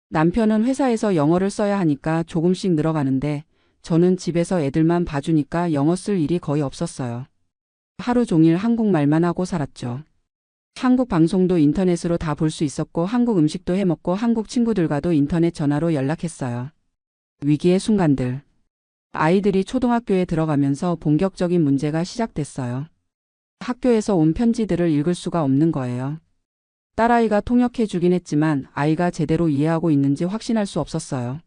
남편은 회사에서 영어를 써야 하니까 조금씩 늘어가는데 저는 집에서 애들만 봐주니까 영어 쓸 일이 거의 없었어요. 하루 종일 한국말만 하고 살았죠. 한국 방송도 인터넷으로 다 볼 수 있었고 한국 음식도 해먹고 한국 친구들과도 인터넷 전화로 연락했어요. 위기의 순간들. 아이들이 초등학교에 들어가면서 본격적인 문제가 시작됐어요. 학교에서 온 편지들을 읽을 수가 없는 거예요. 딸아이가 통역해 주긴 했지만 아이가 제대로 이해하고 있는지 확신할 수 없었어요.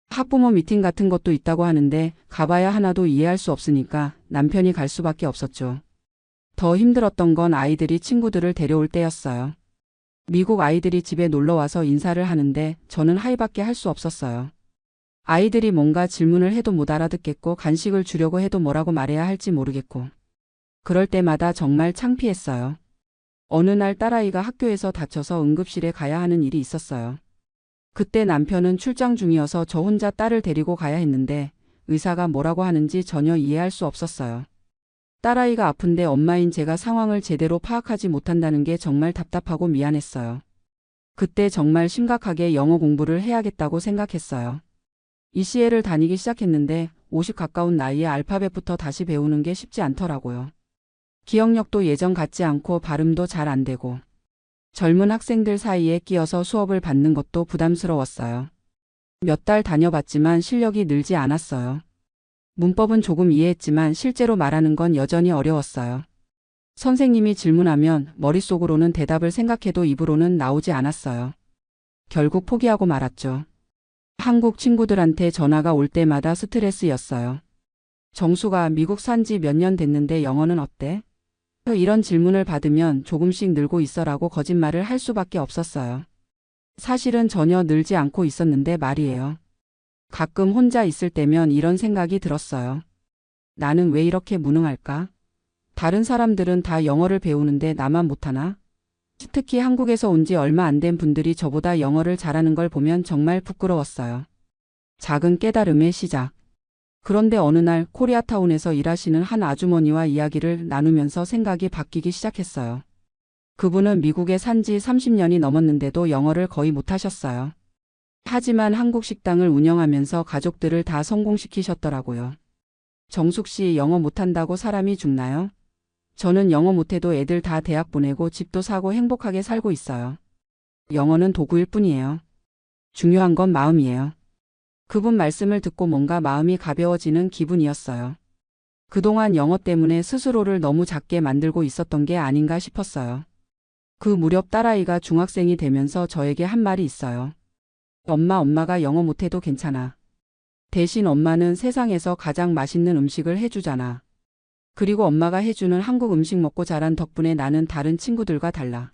학부모 미팅 같은 것도 있다고 하는데 가봐야 하나도 이해할 수 없으니까 남편이 갈 수밖에 없었죠. 더 힘들었던 건 아이들이 친구들을 데려올 때였어요. 미국 아이들이 집에 놀러 와서 인사를 하는데 저는 하이밖에 할 수 없었어요. 아이들이 뭔가 질문을 해도 못 알아듣겠고 간식을 주려고 해도 뭐라고 말해야 할지 모르겠고. 그럴 때마다 정말 창피했어요. 어느 날 딸아이가 학교에서 다쳐서 응급실에 가야 하는 일이 있었어요. 그때 남편은 출장 중이어서 저 혼자 딸을 데리고 가야 했는데 의사가 뭐라고 하는지 전혀 이해할 수 없었어요. 딸아이가 아픈데 엄마인 제가 상황을 제대로 파악하지 못한다는 게 정말 답답하고 미안했어요. 그때 정말 심각하게 영어 공부를 해야겠다고 생각했어요. ECL을 다니기 시작했는데 50 가까운 나이에 알파벳부터 다시 배우는 게 쉽지 않더라고요. 기억력도 예전 같지 않고 발음도 잘 안 되고 젊은 학생들 사이에 끼어서 수업을 받는 것도 부담스러웠어요. 몇 달 다녀봤지만 실력이 늘지 않았어요. 문법은 조금 이해했지만 실제로 말하는 건 여전히 어려웠어요. 선생님이 질문하면 머릿속으로는 대답을 생각해도 입으로는 나오지 않았어요. 결국 포기하고 말았죠. 한국 친구들한테 전화가 올 때마다 스트레스였어요. 정수가 미국 산지 몇 년 됐는데 영어는 어때? 이런 질문을 받으면 조금씩 늘고 있어라고 거짓말을 할 수밖에 없었어요. 사실은 전혀 늘지 않고 있었는데 말이에요. 가끔 혼자 있을 때면 이런 생각이 들었어요. 나는 왜 이렇게 무능할까? 다른 사람들은 다 영어를 배우는데 나만 못하나? 특히 한국에서 온 지 얼마 안 된 분들이 저보다 영어를 잘하는 걸 보면 정말 부끄러웠어요. 작은 깨달음의 시작. 그런데 어느 날 코리아타운에서 일하시는 한 아주머니와 이야기를 나누면서 생각이 바뀌기 시작했어요. 그분은 미국에 산 지 30년이 넘었는데도 영어를 거의 못하셨어요. 하지만 한국 식당을 운영하면서 가족들을 다 성공시키셨더라고요. 정숙 씨 영어 못한다고 사람이 죽나요? 저는 영어 못해도 애들 다 대학 보내고 집도 사고 행복하게 살고 있어요. 영어는 도구일 뿐이에요. 중요한 건 마음이에요. 그분 말씀을 듣고 뭔가 마음이 가벼워지는 기분이었어요. 그동안 영어 때문에 스스로를 너무 작게 만들고 있었던 게 아닌가 싶었어요. 그 무렵 딸아이가 중학생이 되면서 저에게 한 말이 있어요. 엄마가 영어 못해도 괜찮아. 대신 엄마는 세상에서 가장 맛있는 음식을 해주잖아. 그리고 엄마가 해주는 한국 음식 먹고 자란 덕분에 나는 다른 친구들과 달라.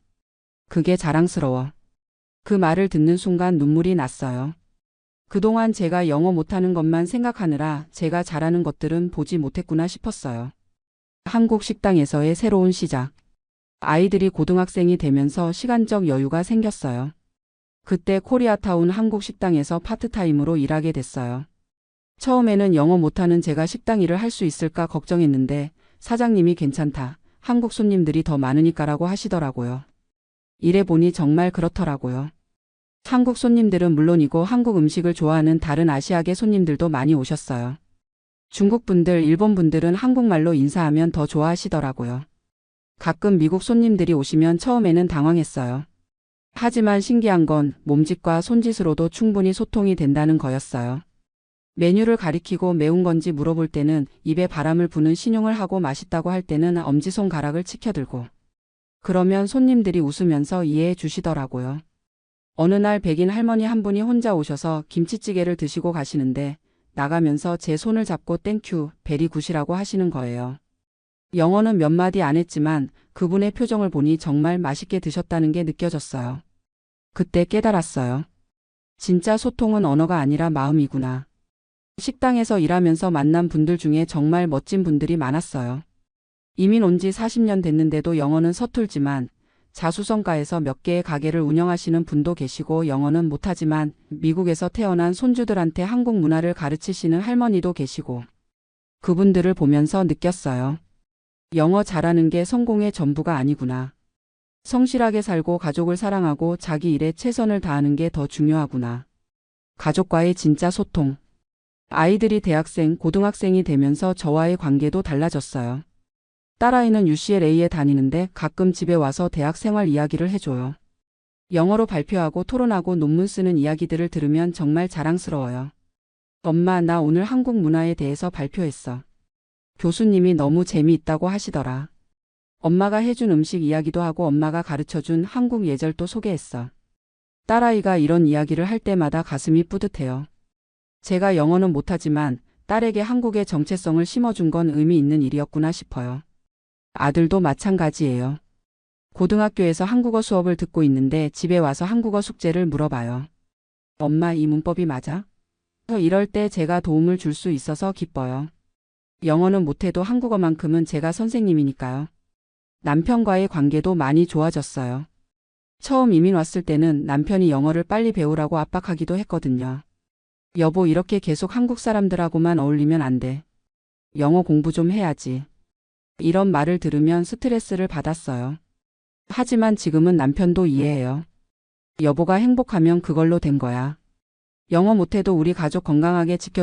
그게 자랑스러워. 그 말을 듣는 순간 눈물이 났어요. 그동안 제가 영어 못하는 것만 생각하느라 제가 잘하는 것들은 보지 못했구나 싶었어요. 한국 식당에서의 새로운 시작. 아이들이 고등학생이 되면서 시간적 여유가 생겼어요. 그때 코리아타운 한국 식당에서 파트타임으로 일하게 됐어요. 처음에는 영어 못하는 제가 식당 일을 할 수 있을까 걱정했는데 사장님이 괜찮다. 한국 손님들이 더 많으니까라고 하시더라고요. 일해보니 정말 그렇더라고요. 한국 손님들은 물론이고 한국 음식을 좋아하는 다른 아시아계 손님들도 많이 오셨어요. 중국 분들, 일본 분들은 한국말로 인사하면 더 좋아하시더라고요. 가끔 미국 손님들이 오시면 처음에는 당황했어요. 하지만 신기한 건 몸짓과 손짓으로도 충분히 소통이 된다는 거였어요. 메뉴를 가리키고 매운 건지 물어볼 때는 입에 바람을 부는 신용을 하고 맛있다고 할 때는 엄지손가락을 치켜들고. 그러면 손님들이 웃으면서 이해해 주시더라고요. 어느 날 백인 할머니 한 분이 혼자 오셔서 김치찌개를 드시고 가시는데 나가면서 제 손을 잡고 땡큐, 베리 굿이라고 하시는 거예요. 영어는 몇 마디 안 했지만 그분의 표정을 보니 정말 맛있게 드셨다는 게 느껴졌어요. 그때 깨달았어요. 진짜 소통은 언어가 아니라 마음이구나. 식당에서 일하면서 만난 분들 중에 정말 멋진 분들이 많았어요. 이민 온 지 40년 됐는데도 영어는 서툴지만 자수성가에서 몇 개의 가게를 운영하시는 분도 계시고 영어는 못하지만 미국에서 태어난 손주들한테 한국 문화를 가르치시는 할머니도 계시고 그분들을 보면서 느꼈어요. 영어 잘하는 게 성공의 전부가 아니구나. 성실하게 살고 가족을 사랑하고 자기 일에 최선을 다하는 게 더 중요하구나. 가족과의 진짜 소통. 아이들이 대학생, 고등학생이 되면서 저와의 관계도 달라졌어요. 딸아이는 UCLA에 다니는데 가끔 집에 와서 대학 생활 이야기를 해줘요. 영어로 발표하고 토론하고 논문 쓰는 이야기들을 들으면 정말 자랑스러워요. 엄마, 나 오늘 한국 문화에 대해서 발표했어. 교수님이 너무 재미있다고 하시더라. 엄마가 해준 음식 이야기도 하고 엄마가 가르쳐준 한국 예절도 소개했어. 딸아이가 이런 이야기를 할 때마다 가슴이 뿌듯해요. 제가 영어는 못하지만 딸에게 한국의 정체성을 심어준 건 의미 있는 일이었구나 싶어요. 아들도 마찬가지예요. 고등학교에서 한국어 수업을 듣고 있는데 집에 와서 한국어 숙제를 물어봐요. 엄마, 이 문법이 맞아? 이럴 때 제가 도움을 줄 수 있어서 기뻐요. 영어는 못해도 한국어만큼은 제가 선생님이니까요. 남편과의 관계도 많이 좋아졌어요. 처음 이민 왔을 때는 남편이 영어를 빨리 배우라고 압박하기도 했거든요. 여보, 이렇게 계속 한국 사람들하고만 어울리면 안 돼. 영어 공부 좀 해야지. 이런 말을 들으면 스트레스를 받았어요. 하지만 지금은 남편도 이해해요. 여보가 행복하면 그걸로 된 거야. 영어 못해도 우리 가족 건강하게 지켜